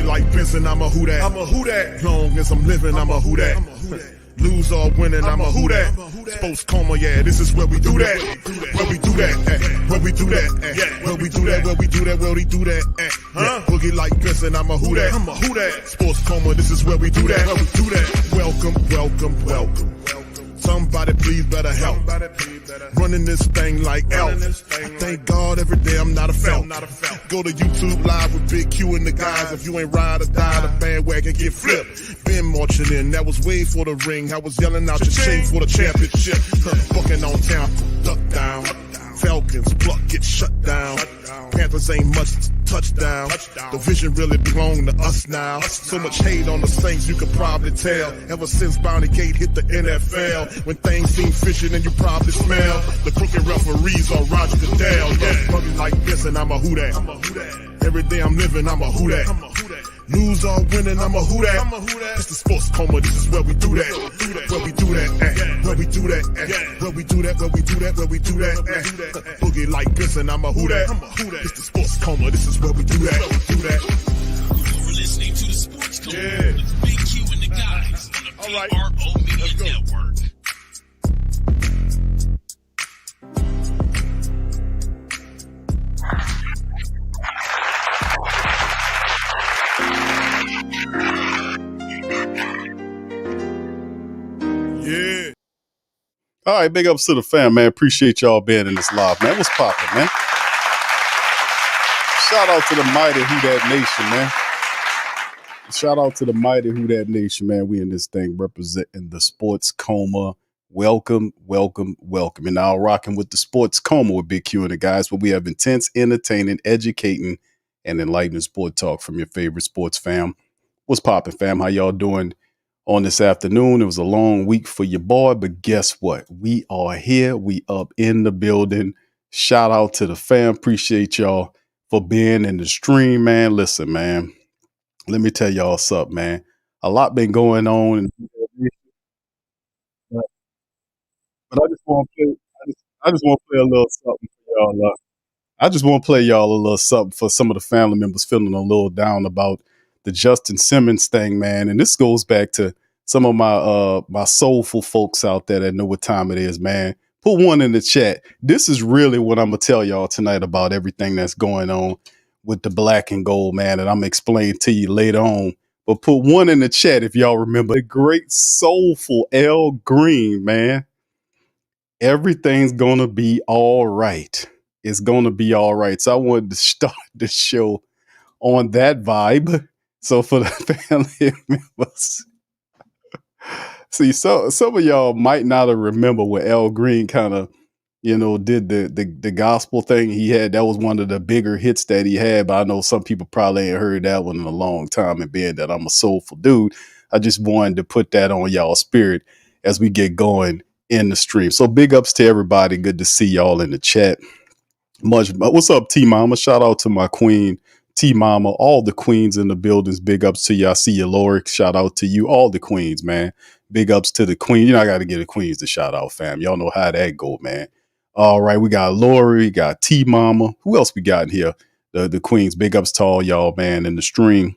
Boogie like Benson, I'm a who that. I'm a who that. Long as I'm living, I'm a who that. Lose or winning, I'm a who that. Sports Coma, yeah, this is where we do that. Where we do that, where we do that, where we do that, where we do that, where we do that, Boogie like Benson, I'm a who that. I'm a who that. Sports Coma, this is where we do that. Where we do that. Welcome, welcome, welcome. Somebody please better help. Running this thing like Elf. I thank God every day I'm not a felt. Go to YouTube Live with Big Q and the guys. If you ain't ride or die, the bandwagon get flipped. Been marching in, that was way for the ring. I was yelling out your chain for the championship. Bucking on town, duck down. Falcons, pluck, get shut down. Panthers ain't much touchdown. The vision really belong to us now. So much hate on the Saints, you could probably tell. Ever since Bounty Gate hit the NFL, when things seem fishy and you probably smell the crooked referees on Roger Goodell. Yeah, Buggy like this and I'm a who that. Every day I'm living, I'm a who that. Lose or winning, I'm a who that. It's the Sports Coma, this is where we do that. Where we do that, where we do that, where we do that, where we do that, where we do that. Boogie like this and I'm a who that. It's the Sports Coma, this is where we do that. You're listening to the Sports Coma with Big Q and the guys on the PRO Media Network. Yeah. All right, big ups to the fam, man. Appreciate y'all being in this live, man. What's poppin', man? Shout out to the mighty Who That Nation, man. Shout out to the mighty Who That Nation, man. We in this thing representing the Sports Coma. Welcome, welcome, welcome. And now rocking with the Sports Coma with Big Q and the guys, where we have intense, entertaining, educating, and enlightening sport talk from your favorite sports fam. What's poppin', fam? How y'all doing on this afternoon? It was a long week for your boy, but guess what? We are here. We up in the building. Shout out to the fam. Appreciate y'all for being in the stream, man. Listen, man, let me tell y'all something, man. A lot been going on, but I just want to play. I just want to play a little something for y'all. I just want to play y'all a little something for some of the family members feeling a little down about the Justin Simmons thing, man. And this goes back to some of my soulful folks out there that know what time it is, man. Put one in the chat. This is really what I'm gonna tell y'all tonight about everything that's going on with the black and gold, man. And I'm gonna explain to you later on. But put one in the chat if y'all remember the great soulful L Green, man. Everything's gonna be all right. It's gonna be all right. So I wanted to start the show on that vibe. So for the family members, see, so some of y'all might not have remember where Al Green kind of, did the gospel thing he had. That was one of the bigger hits that he had. But I know some people probably ain't heard that one in a long time. And being that I'm a soulful dude, I just wanted to put that on y'all spirit as we get going in the stream. So big ups to everybody. Good to see y'all in the chat. What's up, T Mama? Shout out to my queen, T Mama, all the queens in the buildings. Big ups to you. I see you, Lori. Shout out to you, all the queens, man. Big ups to the queen. I got to get the queens to shout out, fam. Y'all know how that go, man. All right, we got Lori, got T Mama. Who else we got in here? The queens. Big ups to all y'all, man, in the stream.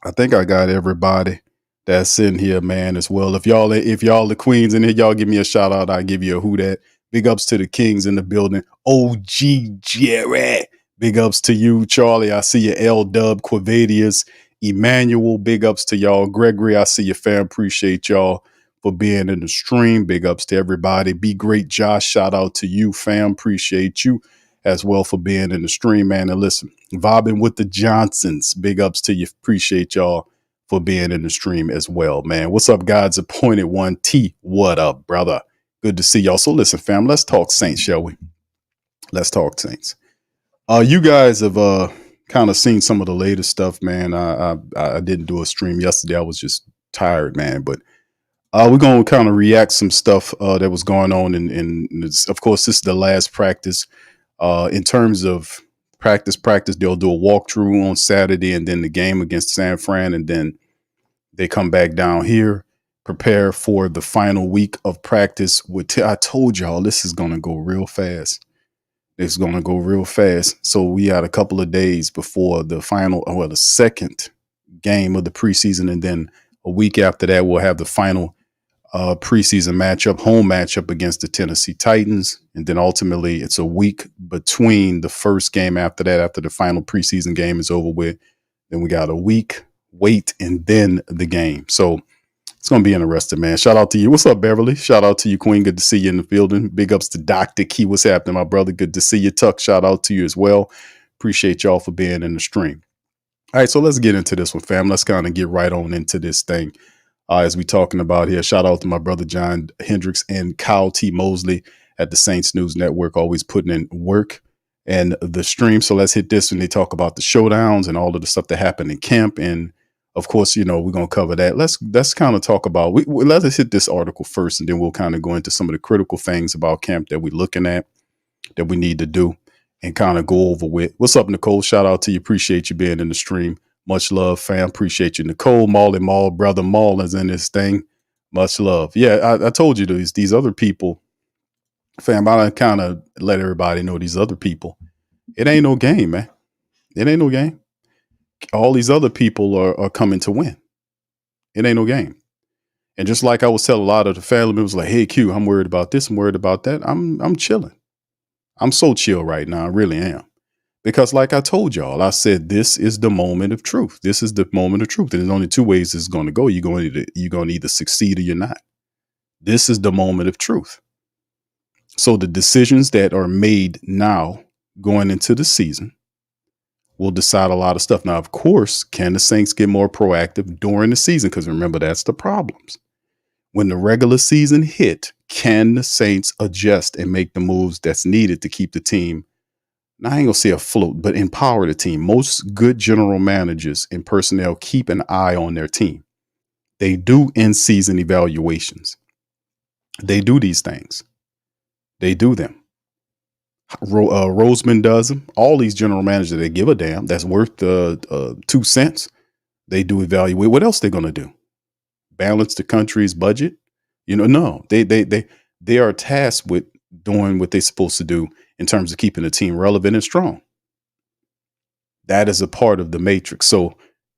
I think I got everybody that's in here, man, as well. If y'all the queens in here, y'all give me a shout out. I give you a who that. Big ups to the kings in the building. OG Jerry. Big ups to you, Charlie. I see you, L Dub, Quavadius, Emmanuel. Big ups to y'all. Gregory, I see you, fam. Appreciate y'all for being in the stream. Big ups to everybody. Be great, Josh. Shout out to you, fam. Appreciate you as well for being in the stream, man. And listen, vibing with the Johnsons. Big ups to you. Appreciate y'all for being in the stream as well, man. What's up, God's appointed one? T, what up, brother? Good to see y'all. So listen, fam, let's talk Saints, shall we? Let's talk Saints. You guys have kind of seen some of the latest stuff, man. I didn't do a stream yesterday. I was just tired, man. But we're going to kind of react some stuff that was going on. And of course, this is the last practice. In terms of practice, they'll do a walkthrough on Saturday and then the game against San Fran. And then they come back down here, prepare for the final week of practice. I told y'all this is going to go real fast. It's going to go real fast. So we had a couple of days before the final, the second game of the preseason. And then a week after that, we'll have the final preseason matchup, home matchup against the Tennessee Titans. And then ultimately it's a week between the first game after that, after the final preseason game is over with. Then we got a week wait and then the game. So it's going to be interesting, man. Shout out to you. What's up, Beverly? Shout out to you, Queen. Good to see you in the building. Big ups to Dr. Key. What's happening, my brother? Good to see you. Tuck, shout out to you as well. Appreciate y'all for being in the stream. All right, so let's get into this one, fam. Let's kind of get right on into this thing. As we talking about here, shout out to my brother John Hendricks and Kyle T. Mosley at the Saints News Network, always putting in work and the stream. So let's hit this when they talk about the showdowns and all of the stuff that happened in camp. And of course, we're going to cover that. Let's kind of talk about, let's hit this article first, and then we'll kind of go into some of the critical things about camp that we're looking at, that we need to do, and kind of go over with. What's up, Nicole? Shout out to you. Appreciate you being in the stream. Much love, fam. Appreciate you, Nicole. Maul, brother Maul is in this thing. Much love. Yeah, I told you these other people, fam, I kind of let everybody know these other people. It ain't no game, man. It ain't no game. All these other people are coming to win. It ain't no game. And just like I was telling a lot of the family members, like, hey, Q, I'm worried about this. I'm worried about that. I'm chilling. I'm so chill right now. I really am. Because like I told y'all, I said, this is the moment of truth. This is the moment of truth. And there's only two ways it's going to go. You're going to either succeed or you're not. This is the moment of truth. So the decisions that are made now going into the season will decide a lot of stuff. Now, of course, can the Saints get more proactive during the season? Because remember, that's the problems. When the regular season hit, can the Saints adjust and make the moves that's needed to keep the team, now I ain't gonna say afloat, but empower the team? Most good general managers and personnel keep an eye on their team. They do in-season evaluations. They do these things. They do them. Roseman does them. All these general managers, they give a damn. That's worth 2 cents. They do evaluate. What else they're going to do? Balance the country's budget? No. They are tasked with doing what they're supposed to do in terms of keeping the team relevant and strong. That is a part of the matrix. So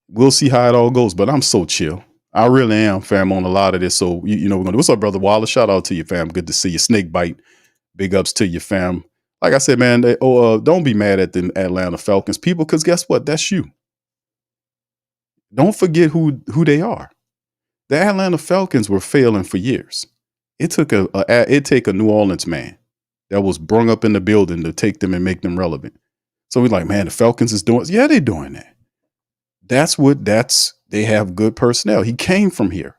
we'll see how it all goes. But I'm so chill. I really am, fam, on a lot of this. So we're going to do. What's up, brother Wallace? Shout out to you, fam. Good to see you. Snake bite. Big ups to you, fam. Like I said, man, don't be mad at the Atlanta Falcons people, because guess what? That's you. Don't forget who they are. The Atlanta Falcons were failing for years. It took a New Orleans man that was brung up in the building to take them and make them relevant. So we're like, man, the Falcons is doing. Yeah, they're doing that. They have good personnel. He came from here.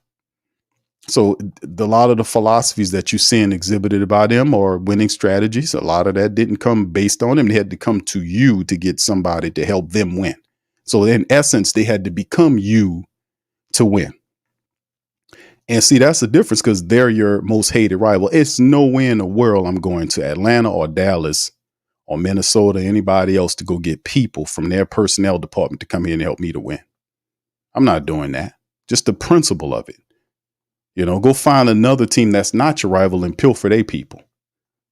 So a lot of the philosophies that you're seeing exhibited by them are winning strategies. A lot of that didn't come based on them. They had to come to you to get somebody to help them win. So in essence, they had to become you to win. And see, that's the difference, because they're your most hated rival. It's no way in the world I'm going to Atlanta or Dallas or Minnesota, anybody else, to go get people from their personnel department to come here and help me to win. I'm not doing that. Just the principle of it. Go find another team that's not your rival and pilfer their people.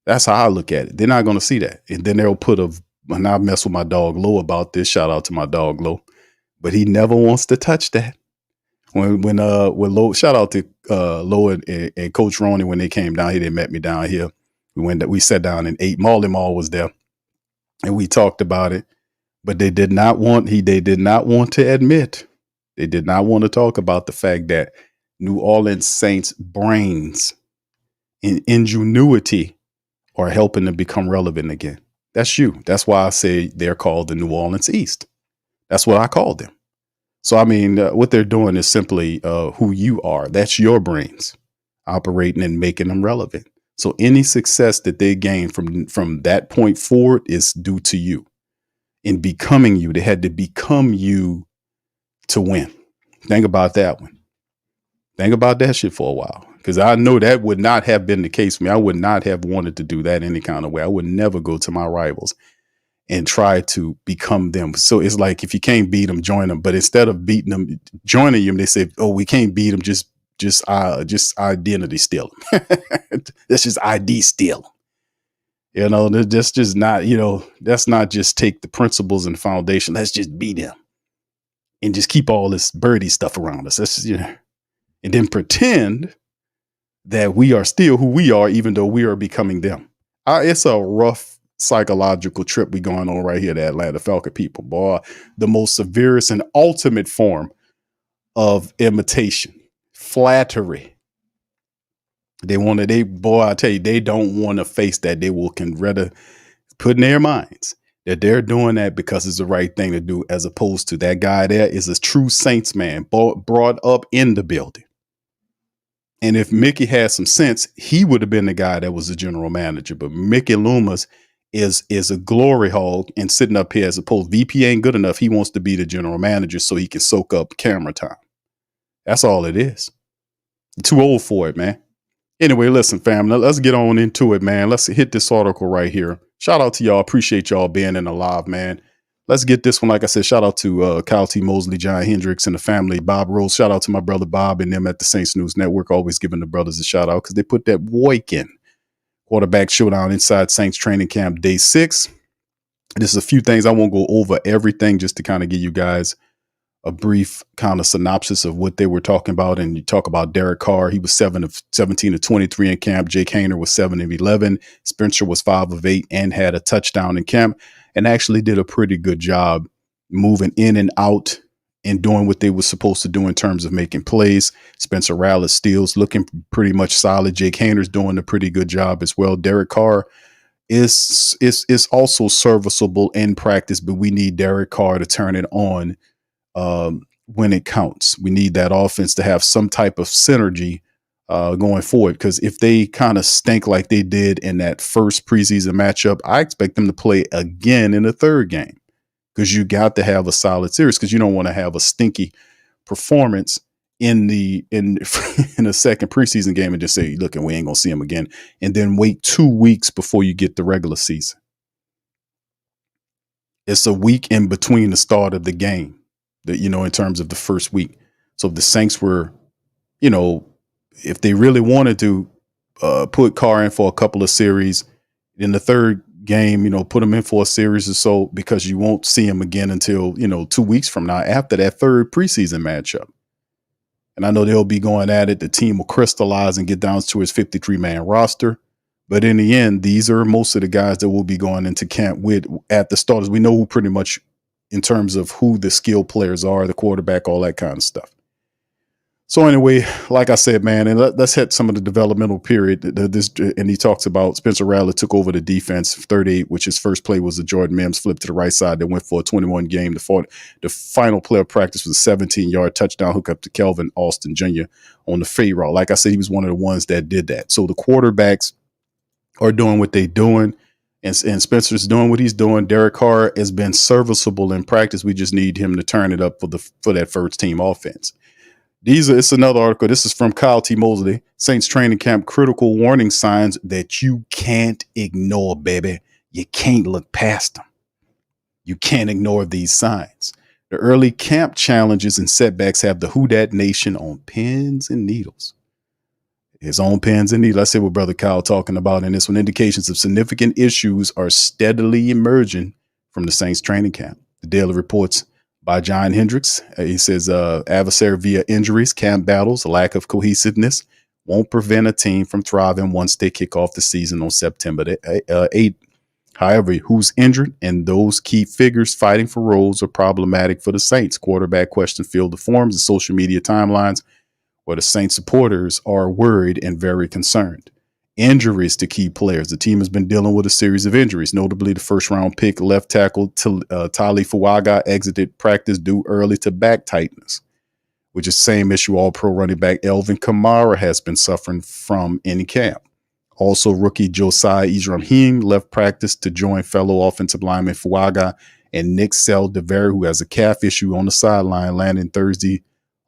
That's how I look at it. They're not going to see that. And then they'll and I mess with my dog Lo about this. Shout out to my dog Lo. But he never wants to touch that. When Lo, shout out to Lo and Coach Roney when they came down here, they met me down here. We sat down and ate. Maul was there. And we talked about it. But they did not want to admit. They did not want to talk about the fact that New Orleans Saints brains and ingenuity are helping them become relevant again. That's you. That's why I say they're called the New Orleans East. That's what I call them. So, I mean, what they're doing is simply who you are. That's your brains operating and making them relevant. So any success that they gain from that point forward is due to you. In becoming you, they had to become you to win. Think about that one. Think about that shit for a while, because I know that would not have been the case for me. I would not have wanted to do that any kind of way. I would never go to my rivals and try to become them. So it's like, if you can't beat them, join them. But instead of beating them, joining them, they say, "Oh, we can't beat them. Just identity steal them. That's just ID steal. That's just not. That's not just take the principles and foundation. Let's just beat them. and just keep all this birdie stuff around us. That's, and then pretend that we are still who we are, even though we are becoming them. It's a rough psychological trip we going on right here, the Atlanta Falcon people. Boy, the most severest and ultimate form of imitation, flattery. I tell you, they don't want to face that. They can rather put in their minds that they're doing that because it's the right thing to do, as opposed to that guy there is a true Saints man, brought up in the building. And if Mickey had some sense, he would have been the guy that was the general manager. But Mickey Loomis is a glory hog and sitting up here as opposed. VP ain't good enough. He wants to be the general manager so he can soak up camera time. That's all it is. Too old for it, man. Anyway, listen, fam, let's get on into it, man. Let's hit this article right here. Shout out to y'all. Appreciate y'all being in the live, man. Let's get this one. Like I said, shout out to Kyle T. Mosley, John Hendricks, and the family, Bob Rose. Shout out to my brother Bob and them at the Saints News Network, always giving the brothers a shout out because they put that work in. Quarterback showdown inside Saints training camp, day 6. There's a few things. I won't go over everything, just to kind of give you guys a brief kind of synopsis of what they were talking about. And you talk about Derek Carr. He was 7 of 17 of 23 in camp. Jake Hayner was 7 of 11. Spencer was 5 of 8 and had a touchdown in camp, and actually did a pretty good job moving in and out and doing what they were supposed to do in terms of making plays. Spencer Rattler steals, looking pretty much solid. Jake Hayner's doing a pretty good job as well. Derek Carr is also serviceable in practice, but we need Derek Carr to turn it on when it counts. We need that offense to have some type of synergy going forward, because if they kind of stink like they did in that first preseason matchup, I expect them to play again in the third game, because you got to have a solid series, because you don't want to have a stinky performance in the second preseason game and just say, look, and we ain't gonna see him again, and then wait 2 weeks before you get the regular season. It's a week in between the start of the game, in terms of the first week. So if the Saints were, if they really wanted to put Carr in for a couple of series, in the third game, put him in for a series or so, because you won't see him again until, 2 weeks from now after that third preseason matchup. And I know they'll be going at it. The team will crystallize and get down to his 53-man roster. But in the end, these are most of the guys that will be going into camp with at the starters. We know who pretty much, in terms of who the skilled players are, the quarterback, all that kind of stuff. So anyway, like I said, man, and let's hit some of the developmental period. And he talks about Spencer Rattler took over the defense 38, which his first play was a Jordan Mims flip to the right side that went for a 21 game. The final play of practice was a 17-yard touchdown hookup to Kelvin Austin Jr. on the fade route. Like I said, he was one of the ones that did that. So the quarterbacks are doing what they're doing, and Spencer's doing what he's doing. Derek Carr has been serviceable in practice. We just need him to turn it up for that first team offense. It's another article. This is from Kyle T. Mosley. Saints training camp, critical warning signs that you can't ignore, baby. You can't look past them. You can't ignore these signs. The early camp challenges and setbacks have the Who Dat Nation on pins and needles. His own pins and needles. I said what Brother Kyle talking about in this one. Indications of significant issues are steadily emerging from the Saints training camp. The Daily Reports by John Hendricks. He says, adversary via injuries, camp battles, lack of cohesiveness won't prevent a team from thriving once they kick off the season on September 8th. However, who's injured and those key figures fighting for roles are problematic for the Saints. Quarterback question filled the forums and social media timelines, where the Saints supporters are worried and very concerned. Injuries to key players. The team has been dealing with a series of injuries, notably the first-round pick left tackle Tali Fuaga exited practice due early to back tightness, which is the same issue all-pro running back Elvin Kamara has been suffering from in camp. Also, rookie Josiah Ejrahim left practice to join fellow offensive lineman Fuaga and Nick Sell-Dever, who has a calf issue on the sideline, landing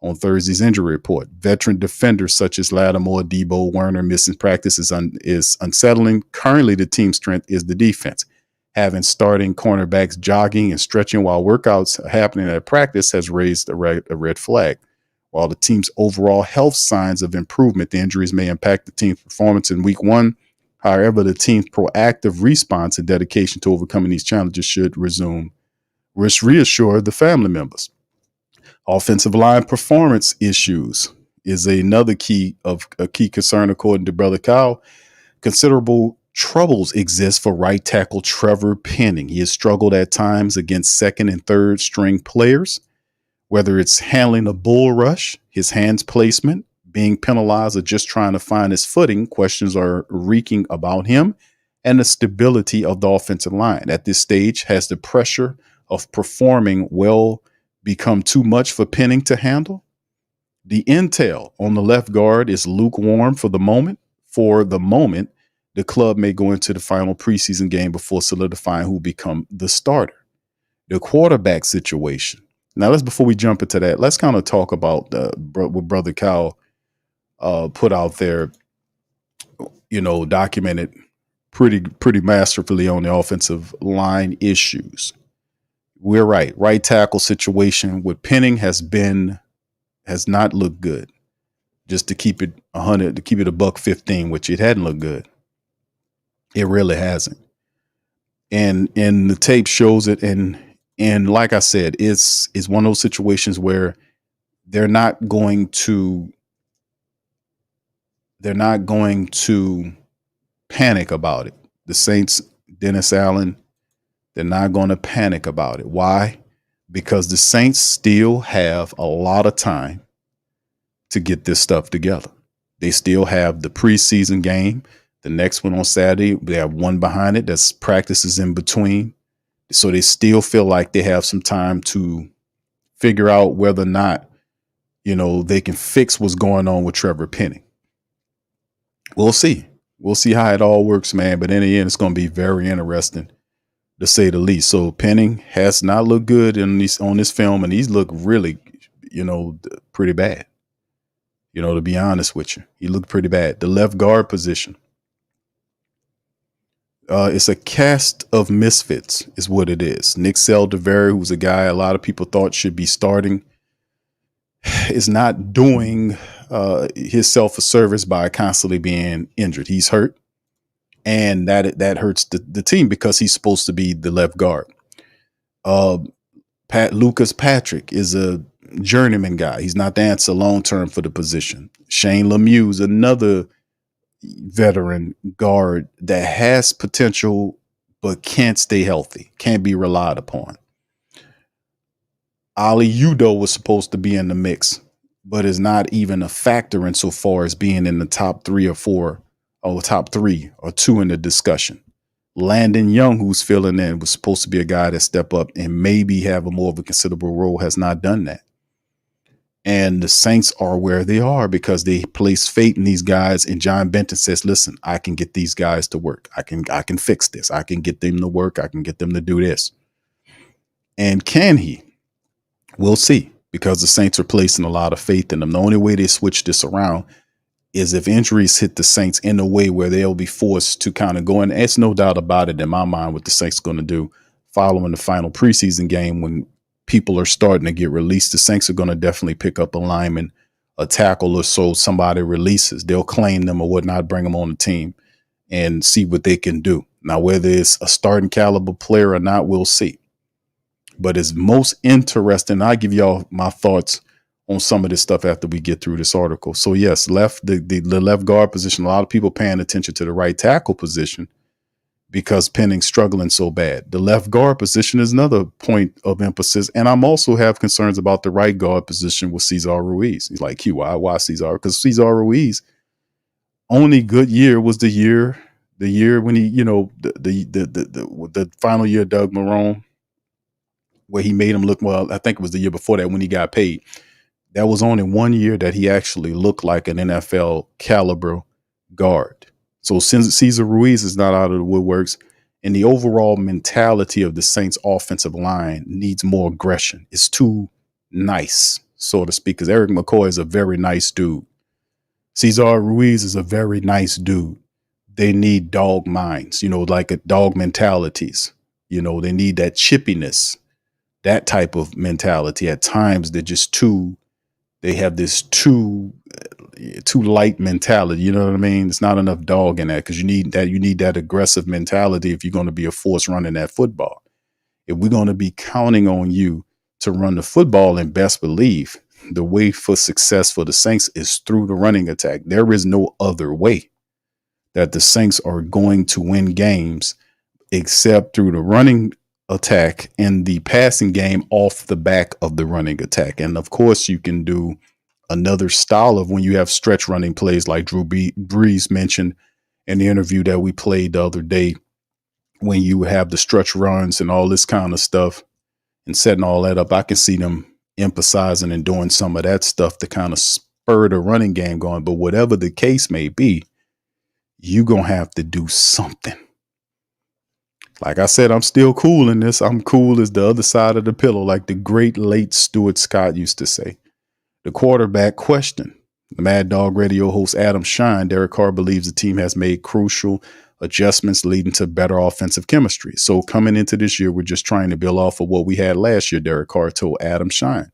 on Thursday's injury report. Veteran defenders such as Lattimore, Debo, Werner missing practice is unsettling. Currently, the team's strength is the defense. Having starting cornerbacks jogging and stretching while workouts are happening at practice has raised a red flag. While the team's overall health signs of improvement, the injuries may impact the team's performance in week 1. However, the team's proactive response and dedication to overcoming these challenges should reassure the family members. Offensive line performance issues is another key concern, according to Brother Kyle. Considerable troubles exist for right tackle Trevor Penning. He has struggled at times against second and third string players, whether it's handling a bull rush, his hands placement, being penalized, or just trying to find his footing. Questions are reeking about him and the stability of the offensive line. At this stage, has the pressure of performing well become too much for Penning to handle? The intel on the left guard is lukewarm for the moment. For the moment, the club may go into the final preseason game before solidifying who become the starter. The quarterback situation. Now, before we jump into that, let's kind of talk about what Brother Kyle put out there, documented pretty masterfully on the offensive line issues. We're right. Right tackle situation with Penning has not looked good. Just to keep it 100, to keep it $115, which it hadn't looked good. It really hasn't. And the tape shows it. And like I said, it's one of those situations where they're not going to panic about it. The Saints, Dennis Allen, they're not going to panic about it. Why? Because the Saints still have a lot of time to get this stuff together. They still have the preseason game, the next one on Saturday. They have one behind it. That's practices in between. So they still feel like they have some time to figure out whether or not, they can fix what's going on with Trevor Penning. We'll see. We'll see how it all works, man. But in the end, it's going to be very interesting, to say the least. So Penning has not looked good on this film, and he's looked really, pretty bad. To be honest with you, he looked pretty bad. The left guard position. It's a cast of misfits is what it is. Nick Saldiveri, who's a guy a lot of people thought should be starting, is not doing himself a service by constantly being injured. He's hurt, and that hurts the team because he's supposed to be the left guard. Lucas Patrick is a journeyman guy. He's not the answer long term for the position. Shane Lemieux is another veteran guard that has potential but can't stay healthy, can't be relied upon. Ali Udo was supposed to be in the mix, but is not even a factor insofar as being in the top 3 or 4, or top 3 or 2 in the discussion. Landon Young, who's filling in, was supposed to be a guy that step up and maybe have a more of a considerable role, has not done that. And the Saints are where they are because they place faith in these guys. And John Benton says, listen, I can get these guys to work. I can fix this. I can get them to work. I can get them to do this. And can he? We'll see, because the Saints are placing a lot of faith in them. The only way they switch this around is if injuries hit the Saints in a way where they'll be forced to kind of go in. It's no doubt about it in my mind what the Saints are going to do following the final preseason game when people are starting to get released. The Saints are going to definitely pick up a lineman, a tackle or so somebody releases. They'll claim them or whatnot, bring them on the team and see what they can do. Now, whether it's a starting caliber player or not, we'll see. But it's most interesting. I'll give y'all my thoughts on some of this stuff after we get through this article. So yes, the left guard position, a lot of people paying attention to the right tackle position because Penning's struggling so bad. The left guard position is another point of emphasis. And I'm also have concerns about the right guard position with Cesar Ruiz. He's like, why Cesar? Because Cesar Ruiz only good year was the year when he, the final year of Doug Marrone, where he made him look, well, I think it was the year before that when he got paid. That was only 1 year that he actually looked like an NFL caliber guard. So since Cesar Ruiz is not out of the woodworks, and the overall mentality of the Saints offensive line needs more aggression. It's too nice, so to speak, because Eric McCoy is a very nice dude. Cesar Ruiz is a very nice dude. They need dog minds, like a dog mentalities. They need that chippiness, that type of mentality. At times, they're just they have this too light mentality. You know what I mean? It's not enough dog in that because you need that aggressive mentality if you're going to be a force running that football. If we're going to be counting on you to run the football, and best believe the way for success for the Saints is through the running attack. There is no other way that the Saints are going to win games except through the running attack and the passing game off the back of the running attack. And of course, you can do another style of when you have stretch running plays like Drew Brees mentioned in the interview that we played the other day, when you have the stretch runs and all this kind of stuff and setting all that up. I can see them emphasizing and doing some of that stuff to kind of spur the running game going. But whatever the case may be, you're going to have to do something. Like I said, I'm still cool in this. I'm cool as the other side of the pillow, like the great late Stuart Scott used to say. The quarterback question. The Mad Dog Radio host Adam Shine, Derek Carr believes the team has made crucial adjustments leading to better offensive chemistry. So coming into this year, we're just trying to build off of what we had last year, Derek Carr told Adam Shine.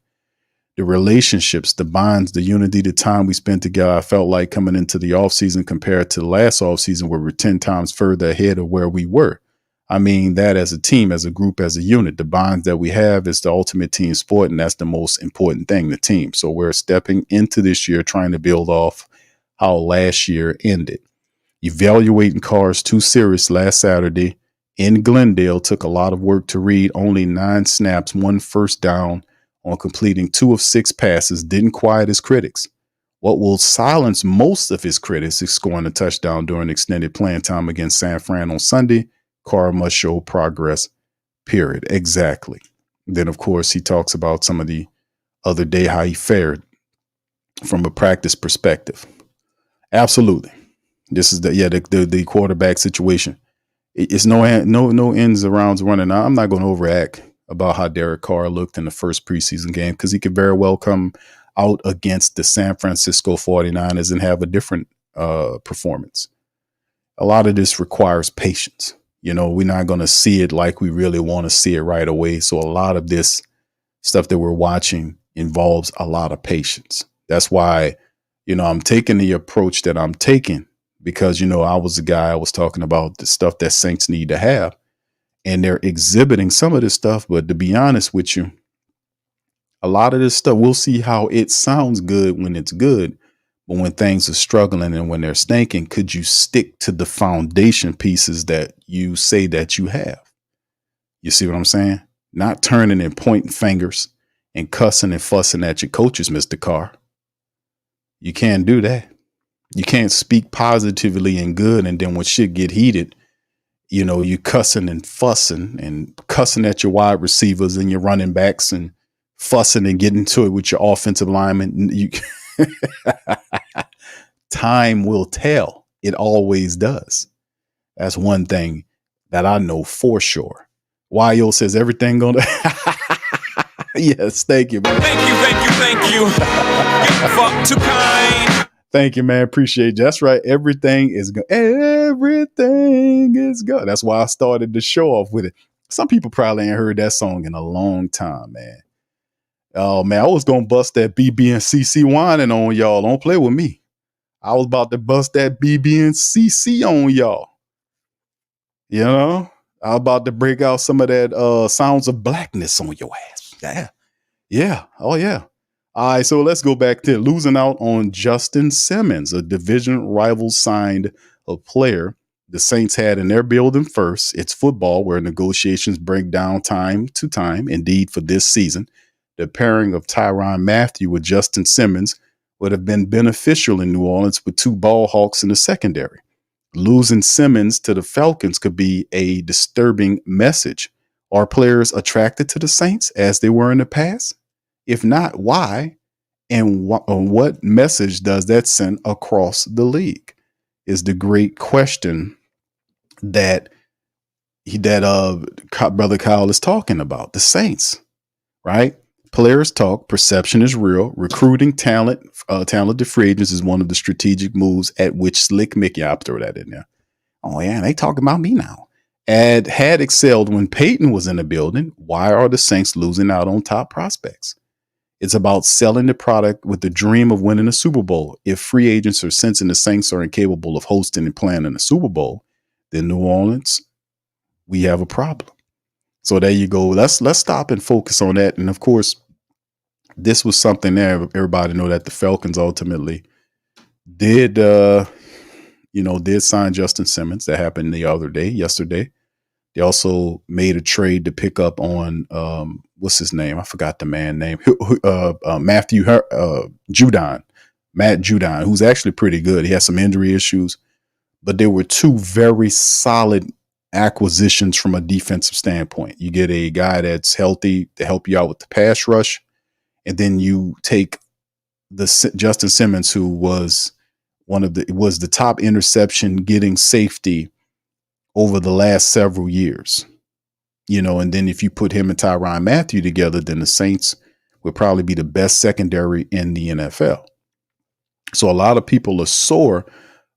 The relationships, the bonds, the unity, the time we spent together, I felt like coming into the offseason compared to the last offseason where we're 10 times further ahead of where we were. I mean that as a team, as a group, as a unit. The bonds that we have is the ultimate team sport, and that's the most important thing, the team. So we're stepping into this year trying to build off how last year ended. Evaluating Carr's 2 series last Saturday in Glendale took a lot of work to read. Only 9 snaps, 1 first down on completing 2 of 6 passes. Didn't quiet his critics. What will silence most of his critics is scoring a touchdown during extended playing time against San Fran on Sunday. Carr must show progress, period. Exactly. Then, of course, he talks about some of the other day, how he fared from a practice perspective. Absolutely. This is the quarterback situation. It's no ends around running. Now, I'm not going to overact about how Derek Carr looked in the first preseason game, because he could very well come out against the San Francisco 49ers and have a different performance. A lot of this requires patience. You know, we're not going to see it like we really want to see it right away. So a lot of this stuff that we're watching involves a lot of patience. That's why, I'm taking the approach that I'm taking, because, I was the guy I was talking about the stuff that Saints need to have, and they're exhibiting some of this stuff. But to be honest with you, a lot of this stuff, we'll see how it sounds good when it's good. But when things are struggling and when they're stinking, could you stick to the foundation pieces that you say that you have? You see what I'm saying? Not turning and pointing fingers and cussing and fussing at your coaches, Mr. Carr. You can't do that. You can't speak positively and good, and then when shit get heated, you cussing and fussing and cussing at your wide receivers and your running backs and fussing and getting to it with your offensive linemen. Time will tell. It always does. That's one thing that I know for sure. YO says everything gonna. Yes, thank you, man. Thank you. Fuck too kind. Thank you, man. Appreciate you. That's right. Everything is good. Everything is good. That's why I started the show off with it. Some people probably ain't heard that song in a long time, man. Oh, man, I was going to bust that BB and CC whining on y'all. Don't play with me. I was about to bust that BB and CC on y'all. I was about to break out some of that Sounds of Blackness on your ass. Yeah. Oh, yeah. All right, so let's go back to losing out on Justin Simmons, a division rival signed a player the Saints had in their building first. It's football where negotiations break down time to time. Indeed, for this season, the pairing of Tyrann Mathieu with Justin Simmons would have been beneficial in New Orleans with 2 ball hawks in the secondary. Losing Simmons to the Falcons could be a disturbing message. Are players attracted to the Saints as they were in the past? If not, why? And what message does that send across the league is the great question that Brother Kyle is talking about. The Saints, right? Players talk. Perception is real. Recruiting talented free agents is one of the strategic moves at which Slick Mickey, I'll throw that in there. Oh, yeah, they talking about me now. Had excelled when Peyton was in the building. Why are the Saints losing out on top prospects? It's about selling the product with the dream of winning a Super Bowl. If free agents are sensing the Saints are incapable of hosting and playing in a Super Bowl, then New Orleans, we have a problem. So there you go. Let's stop and focus on that. And of course, this was something there. Everybody know that the Falcons ultimately did, did sign Justin Simmons. That happened yesterday. They also made a trade to pick up on what's his name? I forgot the man name. Judon, Matt Judon, who's actually pretty good. He has some injury issues, but there were two very solid acquisitions from a defensive standpoint. You get a guy that's healthy to help you out with the pass rush, and then you take the Justin Simmons, who was the top interception getting safety over the last several years, and then if you put him and Tyrann Mathieu together, then the Saints would probably be the best secondary in the NFL. So a lot of people are sore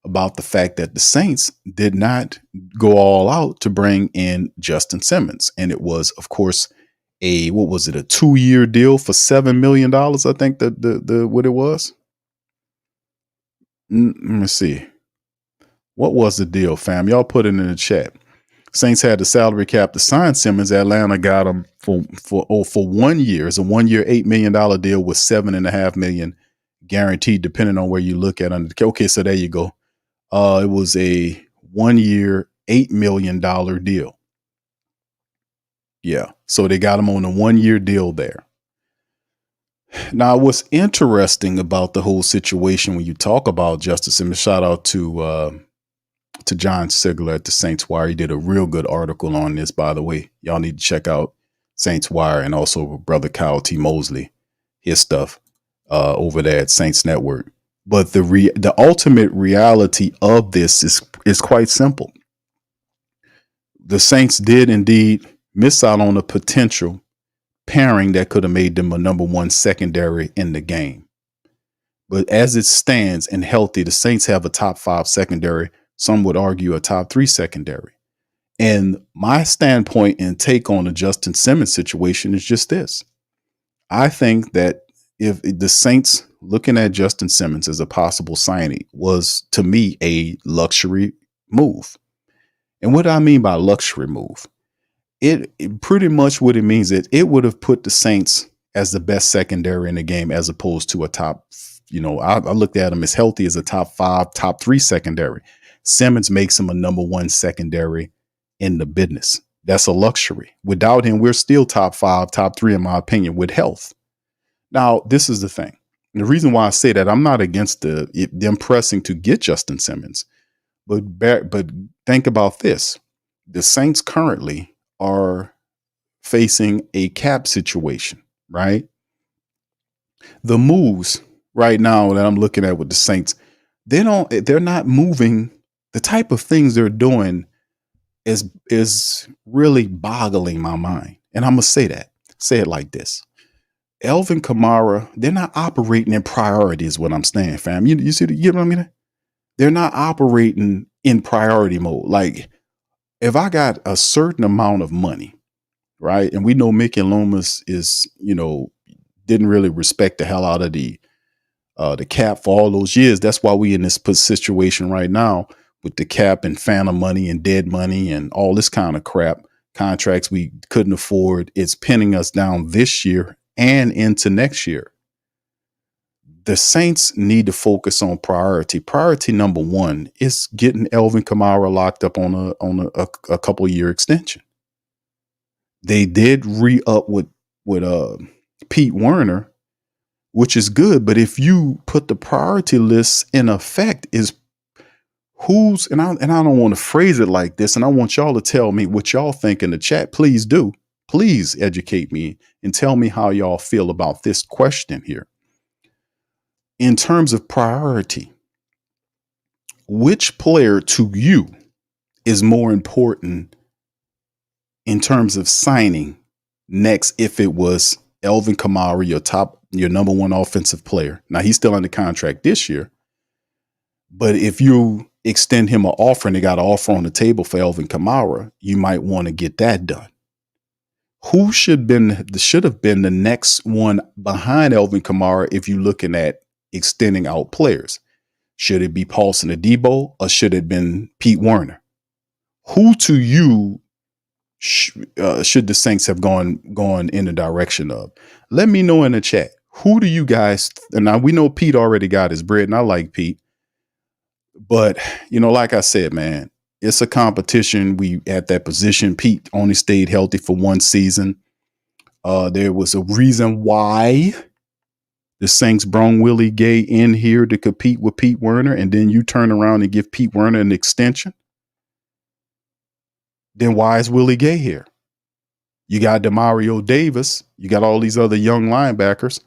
about the fact that the Saints did not go all out to bring in Justin Simmons. And it was, of course, a 2-year deal for $7 million. I think what it was. Let me see. What was the deal, fam? Y'all put it in the chat. Saints had the salary cap to sign Simmons. Atlanta got him for 1 year. It's a 1 year, $8 million deal with $7.5 million guaranteed, depending on where you look at under the. Okay, so there you go. It was a 1 year, $8 million deal. Yeah. So they got him on a 1 year deal there. Now, what's interesting about the whole situation when you talk about Justin Simmons, shout out to John Sigler at the Saints Wire. He did a real good article on this, by the way. Y'all need to check out Saints Wire, and also brother Kyle T. Mosley, his stuff over there at Saints Network. But the ultimate reality of this is quite simple. The Saints did indeed miss out on a potential pairing that could have made them a number one secondary in the game. But as it stands and healthy, the Saints have a top 5 secondary. Some would argue a top 3 secondary. And my standpoint and take on the Justin Simmons situation is just this. I think that if the Saints looking at Justin Simmons as a possible signing was, to me, a luxury move. And what I mean by luxury move, it pretty much what it means is it would have put the Saints as the best secondary in the game, as opposed to a top, I looked at him as healthy as a top 5, top 3 secondary. Simmons makes him a number 1 secondary in the business. That's a luxury. Without him, we're still top 5, top 3, in my opinion, with health. Now, this is the thing. And the reason why I say that, I'm not against them pressing to get Justin Simmons, but think about this. The Saints currently are facing a cap situation, right? The moves right now that I'm looking at with the Saints, they're not moving. The type of things they're doing is really boggling my mind. And I'm going to say it like this. Alvin Kamara, they're not operating in priority is what I'm saying, fam. You see, you know what I mean? They're not operating in priority mode. Like, if I got a certain amount of money, right? And we know Mickey Loomis didn't really respect the hell out of the cap for all those years. That's why we in this situation right now with the cap and phantom money and dead money and all this kind of crap, contracts we couldn't afford. It's pinning us down this year and into next year. The Saints need to focus on priority. Priority number 1 is getting Alvin Kamara locked up on a couple year extension. They did re-up with Pete Werner, which is good. But if you put the priority list in effect, is and I don't want to phrase it like this, and I want y'all to tell me what y'all think in the chat. Please do. Please educate me and tell me how y'all feel about this question here. In terms of priority, which player to you is more important in terms of signing next if it was Alvin Kamara, your number 1 offensive player? Now, he's still under contract this year, but if you extend him an offer and they got an offer on the table for Alvin Kamara, you might want to get that done. Who should have been the next one behind Alvin Kamara if you're looking at extending out players? Should it be Paulson Adebo or should it have been Pete Werner? Who to you should the Saints have gone in the direction of? Let me know in the chat. Who do you guys? And now we know Pete already got his bread, and I like Pete, but like I said, man, it's a competition. We at that position. Pete only stayed healthy for one season. There was a reason why the Saints brung Willie Gay in here to compete with Pete Werner, and then you turn around and give Pete Werner an extension. Then why is Willie Gay here? You got Demario Davis. You got all these other young linebackers.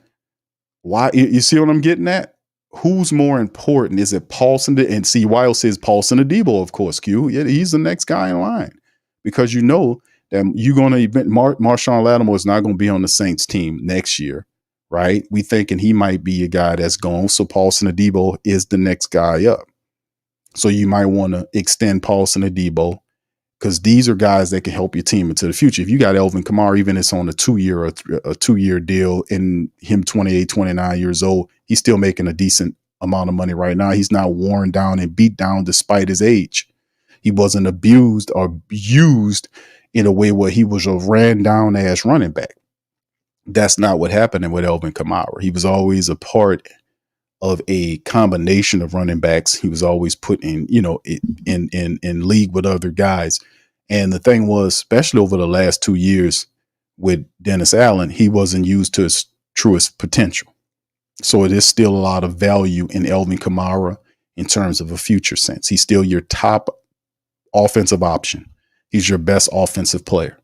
Why? You see what I'm getting at? Who's more important? Is it Paulson? And see, Wild says Paulson Adebo, of course, Q. Yeah, he's the next guy in line because you know that you're going to Marshawn Lattimore is not going to be on the Saints team next year, right? We thinking he might be a guy that's gone. So Paulson Adebo is the next guy up. So you might want to extend Paulson Adebo, because these are guys that can help your team into the future. If you got Alvin Kamara, even if it's on a 2-year deal, and him 28, 29 years old, he's still making a decent amount of money right now. He's not worn down and beat down despite his age. He wasn't abused or used in a way where he was a ran down ass running back. That's not what happened with Alvin Kamara. He was always a part of a combination of running backs. He was always put in, in league with other guys. And the thing was, especially over the last 2 years with Dennis Allen, he wasn't used to his truest potential. So it is still a lot of value in Alvin Kamara in terms of a future sense. He's still your top offensive option. He's your best offensive player.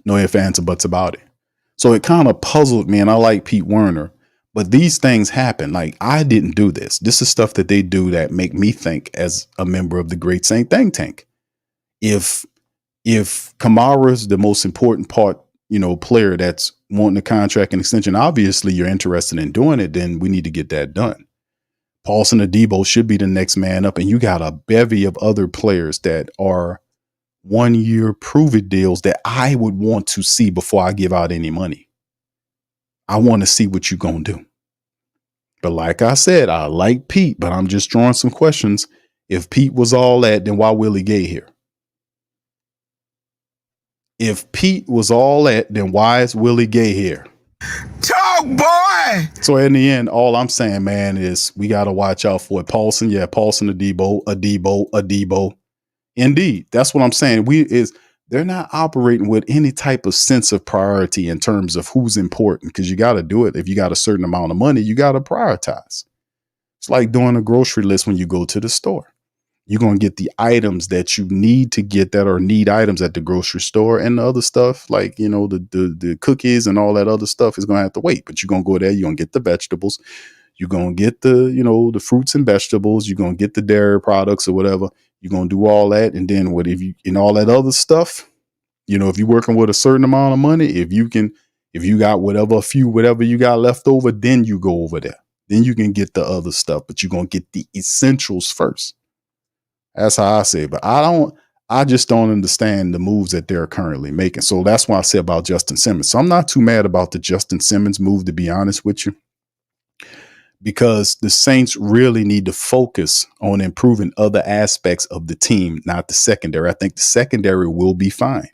No ifs, ands, or buts about it. So it kind of puzzled me, and I like Pete Werner. But these things happen. Like, I didn't do this. This is stuff that they do that make me think as a member of the Great Saint Think Tank. If Kamara is the most important part, player that's wanting a contract and extension, obviously you're interested in doing it, then we need to get that done. Paulson Adebo should be the next man up, and you got a bevy of other players that are 1-year prove-it deals that I would want to see before I give out any money. I want to see what you're going to do. But like I said, I like Pete, but I'm just drawing some questions. If Pete was all that, then why Willie Gay here? If Pete was all that, then why is Willie Gay here? Talk, boy! So in the end, all I'm saying, man, is we got to watch out for it. Paulson Adebo. Indeed, that's what I'm saying. They're not operating with any type of sense of priority in terms of who's important, because you got to do it. If you got a certain amount of money, you got to prioritize. It's like doing a grocery list when you go to the store. You're going to get the items that you need to get that are need items at the grocery store, and the other stuff like, the cookies and all that other stuff is going to have to wait. But you're going to go there. You're going to get the vegetables. You're going to get the fruits and vegetables. You're going to get the dairy products or whatever. You're going to do all that. And then in all that other stuff, if you're working with a certain amount of money, if you got whatever you got left over, then you go over there. Then you can get the other stuff, but you're going to get the essentials first. That's how I say it. But I just don't understand the moves that they're currently making. So that's why I say about Justin Simmons. So I'm not too mad about the Justin Simmons move, to be honest with you, because the Saints really need to focus on improving other aspects of the team, not the secondary. I think the secondary will be fine.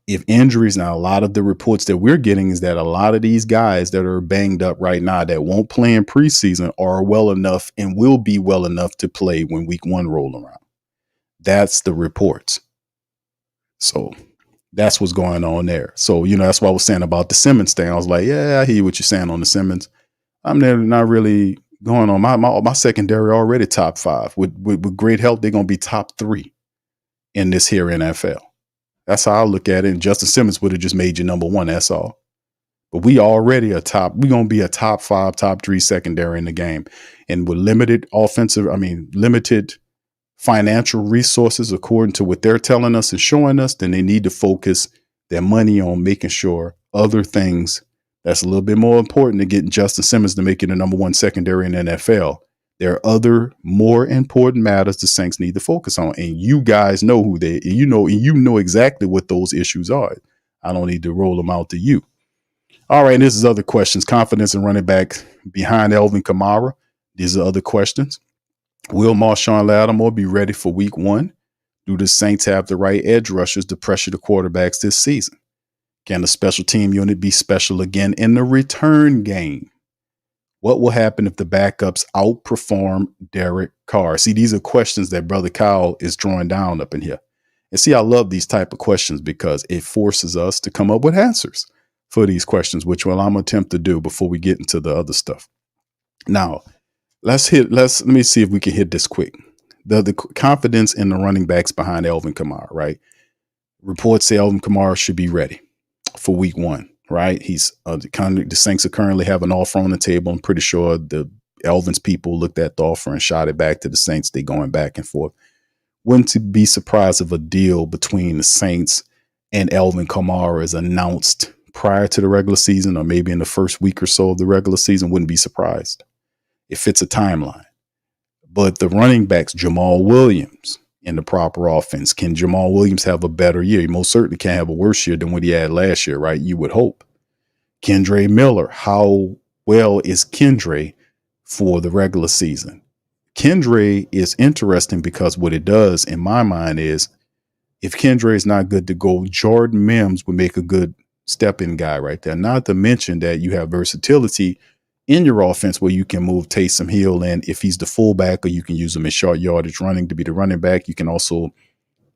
If injuries, now a lot of the reports that we're getting is that a lot of these guys that are banged up right now that won't play in preseason are well enough and will be well enough to play when week 1 roll around. That's the reports. So that's what's going on there. So, that's what I was saying about the Simmons thing. I was like, yeah, I hear what you're saying on the Simmons. I'm not really going on my secondary already top 5 with great help. They're going to be top 3 in this here NFL. That's how I look at it. And Justin Simmons would have just made you number 1. That's all. But we're going to be a top 5, top 3 secondary in the game. And with limited financial resources, according to what they're telling us and showing us, then they need to focus their money on making sure other things that's a little bit more important than getting Justin Simmons to make it the number 1 secondary in the NFL. There are other more important matters the Saints need to focus on. And you guys know who you know exactly what those issues are. I don't need to roll them out to you. All right. And this is other questions. Confidence in running back behind Alvin Kamara. These are other questions. Will Marshawn Lattimore be ready for week 1? Do the Saints have the right edge rushers to pressure the quarterbacks this season? Can the special team unit be special again in the return game? What will happen if the backups outperform Derek Carr? See, these are questions that Brother Kyle is drawing down up in here. And see, I love these type of questions because it forces us to come up with answers for these questions, which I'm going to attempt to do before we get into the other stuff. Now, let me see if we can hit this quick. The confidence in the running backs behind Alvin Kamara, right? Reports say Alvin Kamara should be ready for week 1, right? He's the Saints are currently have an offer on the table. I'm pretty sure the Alvin's people looked at the offer and shot it back to the Saints. They going back and forth. Wouldn't be surprised if a deal between the Saints and Alvin Kamara is announced prior to the regular season or maybe in the first week or so of the regular season. Wouldn't be surprised. It fits a timeline. But the running backs, Jamal Williams, in the proper offense, can Jamal Williams have a better year? He most certainly can't have a worse year than what he had last year, right? You would hope. Kendre Miller, how well is Kendre for the regular season? Kendre is interesting because what it does in my mind is if Kendre is not good to go, Jordan Mims would make a good step-in guy right there. Not to mention that you have versatility in your offense where you can move Taysom Hill in if he's the fullback, or you can use him in short yardage running to be the running back. You can also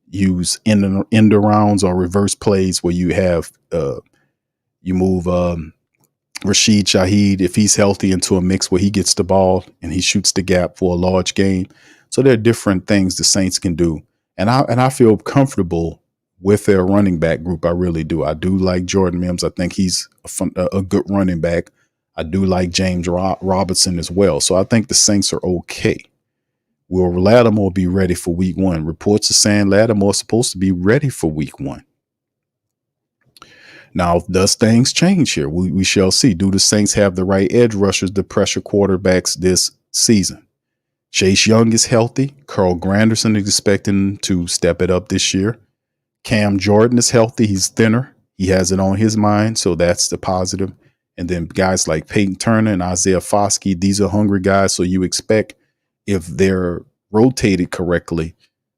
use end rounds or reverse plays where you have you move Rashid Shaheed, if he's healthy, into a mix where he gets the ball and he shoots the gap for a large gain. So there are different things the Saints can do. And I feel comfortable with their running back group. I really do. I do like Jordan Mims. I think he's a good running back. I do like James Robinson as well. So I think the Saints are okay. Will Lattimore be ready for week 1? Reports are saying Lattimore is supposed to be ready for week 1. Now, does things change here? We shall see. Do the Saints have the right edge rushers to pressure quarterbacks this season? Chase Young is healthy. Carl Granderson is expecting to step it up this year. Cam Jordan is healthy. He's thinner. He has it on his mind, so that's the positive. And then guys like Peyton Turner and Isaiah Foskey, these are hungry guys, so you expect if they're rotated correctly,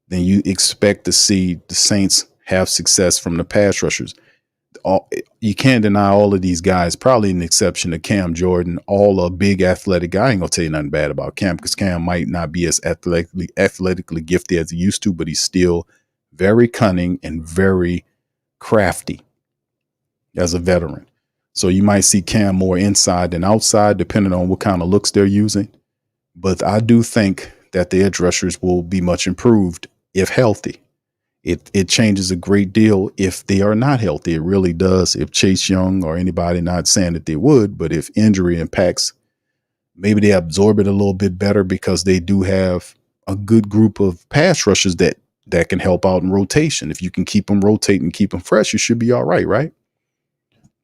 then you expect to see the Saints have success from the pass rushers. You can't deny all of these guys, probably an exception to Cam Jordan, all a big athletic guy. I ain't gonna tell you nothing bad about Cam because Cam might not be as athletically gifted as he used to, but he's still very cunning and very crafty as a veteran. So you might see Cam more inside than outside, depending on what kind of looks they're using. But I do think that the edge rushers will be much improved if healthy. It changes a great deal if they are not healthy. It really does. If Chase Young or anybody, not saying that they would, but if injury impacts, maybe they absorb it a little bit better because they do have a good group of pass rushers that can help out in rotation. If you can keep them rotating, keep them fresh, you should be all right, right?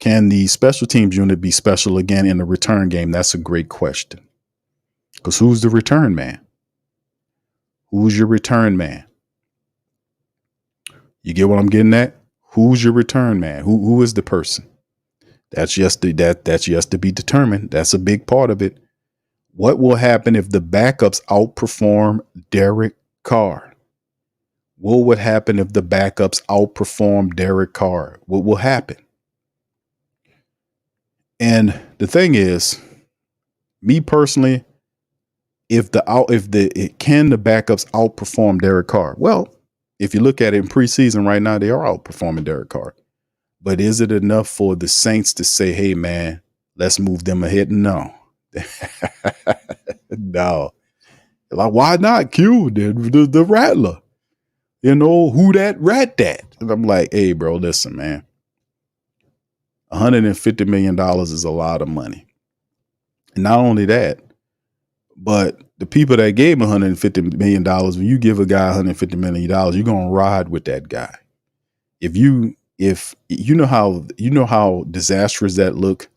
Can the special teams unit be special again in the return game? That's a great question. Because who's the return man? Who's your return man? You get what I'm getting at? Who's your return man? Who is the person? That's yet to be determined. That's a big part of it. What will happen if the backups outperform Derek Carr? What would happen if the backups outperform Derek Carr? What will happen? And the thing is, me personally, can the backups outperform Derek Carr? Well, if you look at it in preseason right now, they are outperforming Derek Carr. But is it enough for the Saints to say, hey, man, let's move them ahead? No. No. Like, why not? Q, the Rattler. You know, who that rat that? And I'm like, hey, bro, listen, man. $150 million is a lot of money. And not only that, but the people that gave him $150 million, when you give a guy $150 million, you're going to ride with that guy. If you know how disastrous that look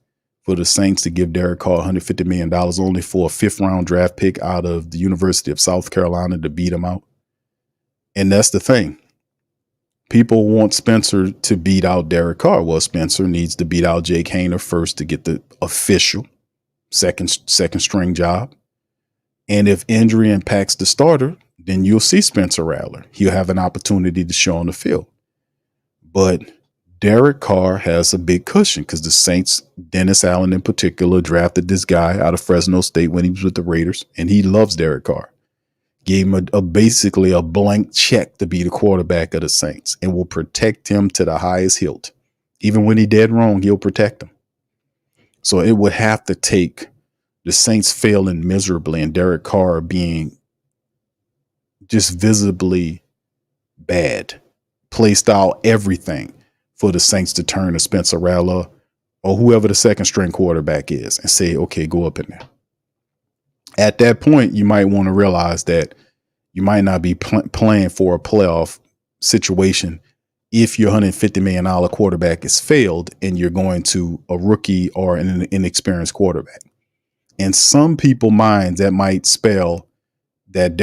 for the Saints to give Derek Carr $150 million only for a 5th round draft pick out of the University of South Carolina to beat him out. And that's the thing. People want Spencer to beat out Derek Carr. Well, Spencer needs to beat out Jake Haener first to get the official second string job. And if injury impacts the starter, then you'll see Spencer Rattler. He'll have an opportunity to show on the field. But Derek Carr has a big cushion because the Saints, Dennis Allen in particular, drafted this guy out of Fresno State when he was with the Raiders, and he loves Derek Carr. Gave him basically a blank check to be the quarterback of the Saints and will protect him to the highest hilt. Even when he's dead wrong, he'll protect him. So it would have to take the Saints failing miserably and Derek Carr being just visibly bad, play style, everything, for the Saints to turn to Spencer Rattler or whoever the second string quarterback is and say, okay, go up in there. At that point, you might want to realize that you might not be playing for a playoff situation if your $150 million quarterback is failed and you're going to a rookie or an inexperienced quarterback. In some people's minds, that might spell that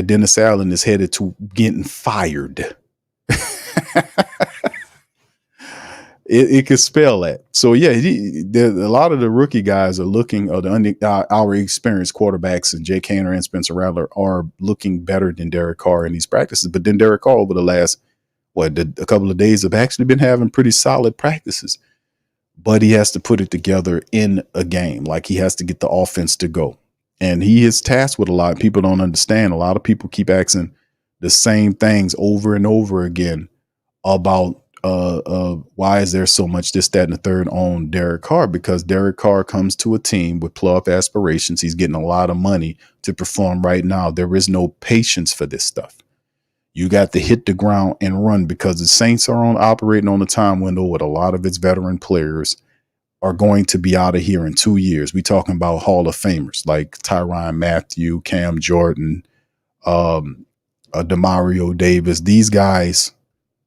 Dennis Allen is headed to getting fired. It could spell that. So yeah, a lot of the rookie guys are looking, or our experienced quarterbacks, and Jake Haener and Spencer Rattler are looking better than Derek Carr in these practices. But then Derek Carr over the last a couple of days have actually been having pretty solid practices. But he has to put it together in a game. Like, he has to get the offense to go. And he is tasked with a lot. People don't understand. A lot of people keep asking the same things over and over again about why is there so much this, that, and the third on Derek Carr? Because Derek Carr comes to a team with playoff aspirations. He's getting a lot of money to perform right now. There is no patience for this stuff. You got to hit the ground and run, because the Saints are operating on a time window with a lot of its veteran players are going to be out of here in 2 years. We talking about Hall of Famers like Tyrann Mathieu, Cam Jordan, Demario Davis. These guys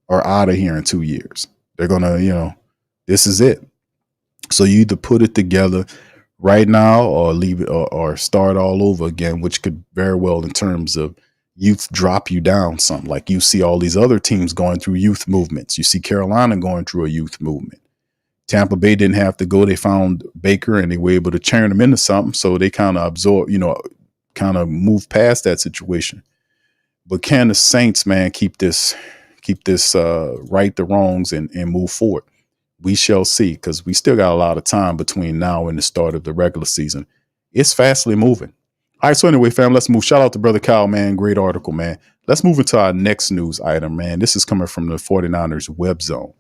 are out of here in 2 years. They're going to, this is it. So you either put it together right now or leave it or start all over again, which could very well, in terms of youth, drop you down something. Like, you see all these other teams going through youth movements. You see Carolina going through a youth movement. Tampa Bay didn't have to go. They found Baker and they were able to turn him into something. So they kind of kind of move past that situation. But can the Saints, man, keep this right the wrongs and move forward? We shall see, because we still got a lot of time between now and the start of the regular season. It's fastly moving. All right, so anyway, fam, let's move. Shout out to Brother Kyle, man. Great article, man. Let's move into our next news item, man. This is coming from the 49ers web zone.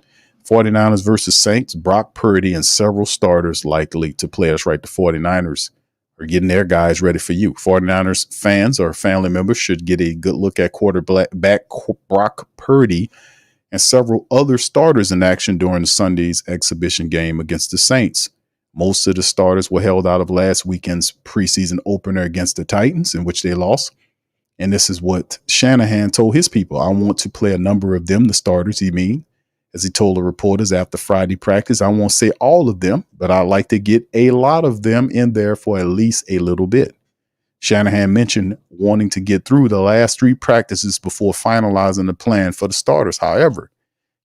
49ers versus Saints, Brock Purdy and several starters likely to play. That's right, the 49ers are getting their guys ready for you. 49ers fans or family members should get a good look at quarterback Brock Purdy and several other starters in action during Sunday's exhibition game against the Saints. Most of the starters were held out of last weekend's preseason opener against the Titans, in which they lost. And this is what Shanahan told his people. I want to play a number of them, the starters, as he told the reporters after Friday practice. I won't say all of them, but I'd like to get a lot of them in there for at least a little bit. Shanahan mentioned wanting to get through the last 3 practices before finalizing the plan for the starters. However,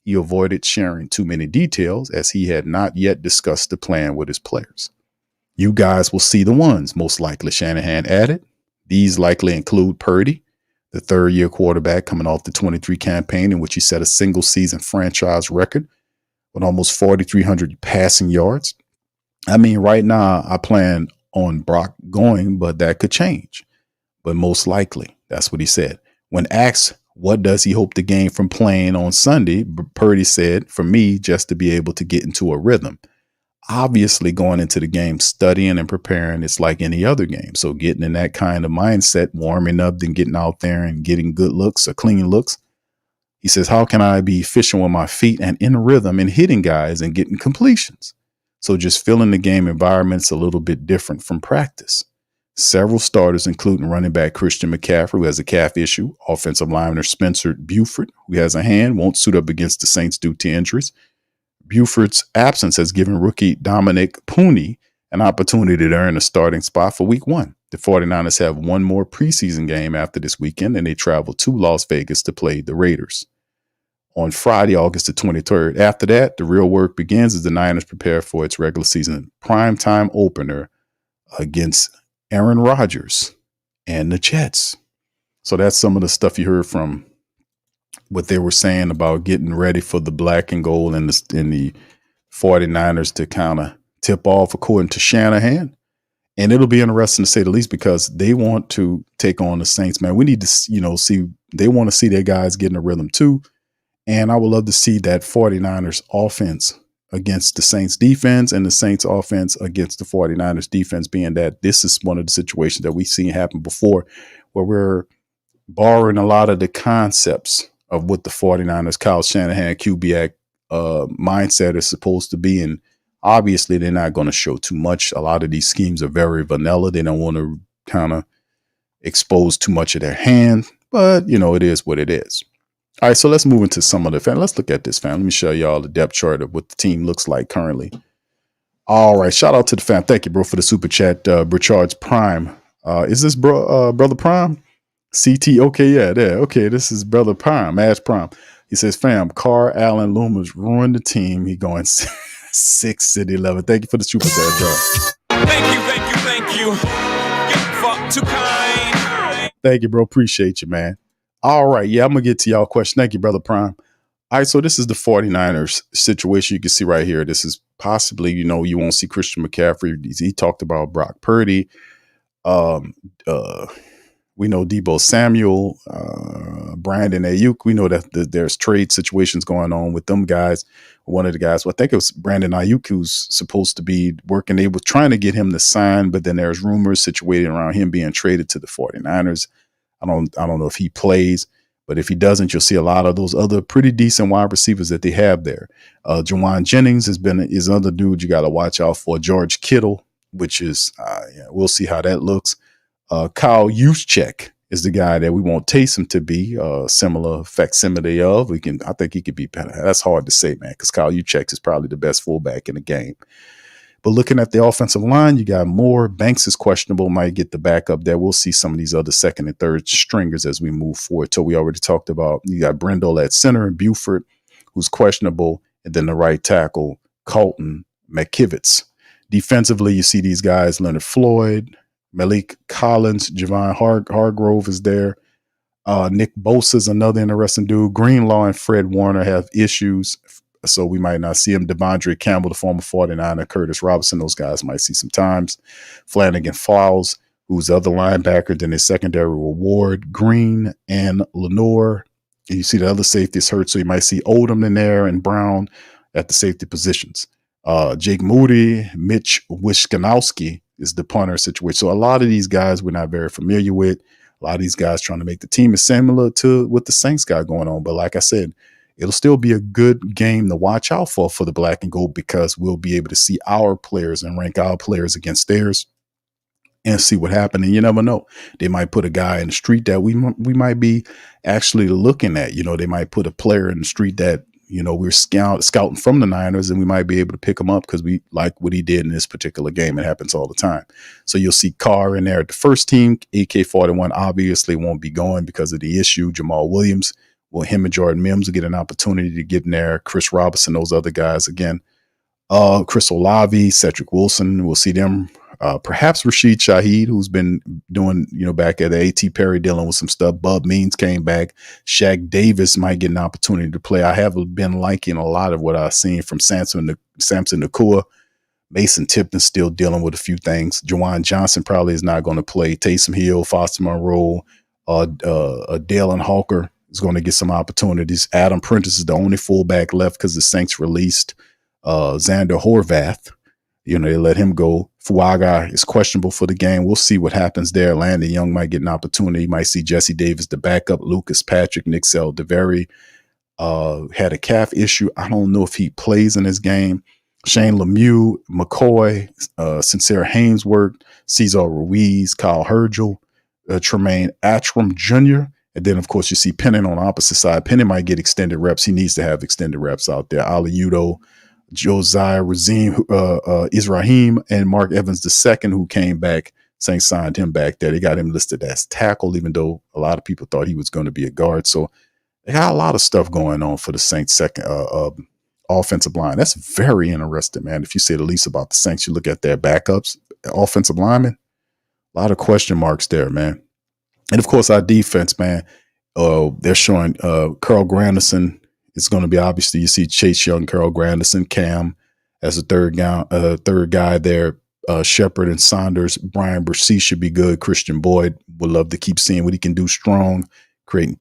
he avoided sharing too many details, as he had not yet discussed the plan with his players. You guys will see the ones, most likely, Shanahan added. These likely include Purdy, the third-year quarterback coming off the 23 campaign, in which he set a single-season franchise record with almost 4,300 passing yards. I mean, right now, I plan on Brock going, but that could change. But most likely, that's what he said. When asked what does he hope to gain from playing on Sunday, Purdy said, for me, just to be able to get into a rhythm. Obviously, going into the game, studying and preparing, it's like any other game. So getting in that kind of mindset, warming up, then getting out there and getting good looks or clean looks. He says, how can I be efficient with my feet and in rhythm and hitting guys and getting completions? So just feeling the game environment's a little bit different from practice. Several starters, including running back Christian McCaffrey, who has a calf issue, offensive lineman Spencer Buford, who has a hand, won't suit up against the Saints due to injuries. Buford's absence has given rookie Dominic Pooney an opportunity to earn a starting spot for week 1. The 49ers have one more preseason game after this weekend, and they travel to Las Vegas to play the Raiders on Friday, August the 23rd. After that, the real work begins as the Niners prepare for its regular season primetime opener against Aaron Rodgers and the Jets. So that's some of the stuff you heard from what they were saying about getting ready for the black and gold and the 49ers to kind of tip off according to Shanahan. And it'll be interesting to say the least because they want to take on the Saints, man. We need to, see, they want to see their guys getting a rhythm too. And I would love to see that 49ers offense against the Saints defense and the Saints offense against the 49ers defense, being that this is one of the situations that we've seen happen before where we're borrowing a lot of the concepts of what the 49ers, Kyle Shanahan, QB mindset is supposed to be. And obviously, they're not going to show too much. A lot of these schemes are very vanilla. They don't want to kind of expose too much of their hand, but, it is what it is. All right, so let's move into some of the fan. Let's look at this, fam. Let me show y'all the depth chart of what the team looks like currently. All right, shout out to the fam. Thank you, bro, for the super chat. Burchard's Prime. Is this Brother Prime? CT, okay, yeah, there. Okay, this is Brother Prime, Ash Prime. He says, fam, Carr, Allen, Loomis ruined the team. He going 6-11. Thank you for the super chat, bro. Thank you. You're far too kind. Thank you, bro. Appreciate you, man. All right, yeah, I'm going to get to y'all question. Thank you, Brother Prime. All right, so this is the 49ers situation. You can see right here. This is possibly, you won't see Christian McCaffrey. He talked about Brock Purdy. We know Deebo Samuel, Brandon Ayuk. We know that there's trade situations going on with them guys. One of the guys, well, I think it was Brandon Ayuk, who's supposed to be working. They were trying to get him to sign, but then there's rumors situated around him being traded to the 49ers. I don't know if he plays, but if he doesn't, you'll see a lot of those other pretty decent wide receivers that they have there. Jawan Jennings is another dude you got to watch out for. George Kittle, which is, we'll see how that looks. Kyle Juszczyk is the guy that we want Taysom to be, similar facsimile of. I think he could be better. That's hard to say, man, because Kyle Juszczyk is probably the best fullback in the game. But looking at the offensive line, you got Moore. Banks is questionable, might get the backup there. We'll see some of these other second and third stringers as we move forward. So we already talked about, you got Brindle at center and Buford, who's questionable, and then the right tackle, Colton McKivitz. Defensively, you see these guys, Leonard Floyd, Malik Collins, Javon Hargrove is there. Nick Bosa is another interesting dude. Greenlaw and Fred Warner have issues, so we might not see him. Devondre Campbell, the former 49er, Curtis Robinson, those guys might see some times. Flanagan Fowles, who's the other linebacker, then his secondary Ward, Green, and Lenore. You see the other safeties hurt, so you might see Odom in there and Brown at the safety positions. Jake Moody, Mitch Wiskanowski is the punter situation. So a lot of these guys we're not very familiar with. A lot of these guys trying to make the team is similar to what the Saints got going on. But like I said, it'll still be a good game to watch out for the black and gold, because we'll be able to see our players and rank our players against theirs and see what happened. And you never know. They might put a guy in the street that we might be actually looking at. They might put a player in the street that, we're scouting from the Niners, and we might be able to pick him up because we like what he did in this particular game. It happens all the time. So you'll see Carr in there at the first team. AK-41 obviously won't be going because of the issue. Jamal Williams, him and Jordan Mims will get an opportunity to get in there. Chris Robinson, those other guys again. Chris Olave, Cedric Wilson, we'll see them. Perhaps Rashid Shaheed, who's been doing, back at the A.T. Perry dealing with some stuff. Bub Means came back. Shaq Davis might get an opportunity to play. I have been liking a lot of what I've seen from Samson Nakua. Mason Tipton still dealing with a few things. Juwan Johnson probably is not going to play. Taysom Hill, Foster Monroe, Dalen Hawker is going to get some opportunities. Adam Prentice is the only fullback left because the Saints released Xander Horvath. They let him go. Fuaga is questionable for the game. We'll see what happens there. Landon Young might get an opportunity. You might see Jesse Davis, the backup. Lucas Patrick, Nick DeVary had a calf issue. I don't know if he plays in this game. Shane Lemieux, McCoy, Sincere Hainsworth, Cesar Ruiz, Kyle Hergel, Tremaine Atram Jr., and then, of course, you see Pennon on the opposite side. Pennon might get extended reps. He needs to have extended reps out there. Ali Udo, Josiah Israhim, and Mark Evans II, who came back. Saints signed him back there. They got him listed as tackle, even though a lot of people thought he was going to be a guard. So they got a lot of stuff going on for the Saints second offensive line. That's very interesting, man. If you say the least about the Saints, you look at their backups, offensive linemen, a lot of question marks there, man. And of course, our defense, man. They're showing Carl Granderson. It's going to be obviously you see Chase Young, Carl Granderson, Cam as a third guy there. Shepard and Saunders, Brian Bursey should be good. Christian Boyd would love to keep seeing what he can do strong, creating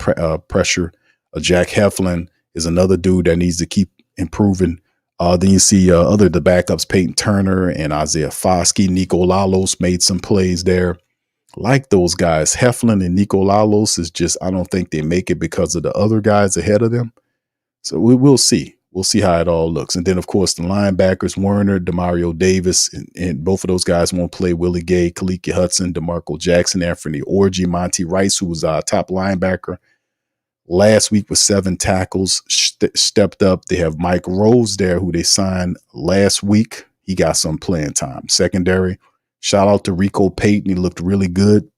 pressure. Jack Heflin is another dude that needs to keep improving. Then you see the backups, Peyton Turner and Isaiah Foskey. Nico Lalos made some plays there. Like those guys, Heflin and Nico Lalos is just, I don't think they make it because of the other guys ahead of them. So we'll see. We'll see how it all looks. And then, of course, the linebackers, Werner, Demario Davis, and both of those guys won't play. Willie Gay, Kaliki Hudson, DeMarco Jackson, Anthony Orji, Monty Rice, who was our top linebacker last week with 7 tackles, stepped up. They have Mike Rose there, who they signed last week. He got some playing time. Secondary, shout out to Rico Payton. He looked really good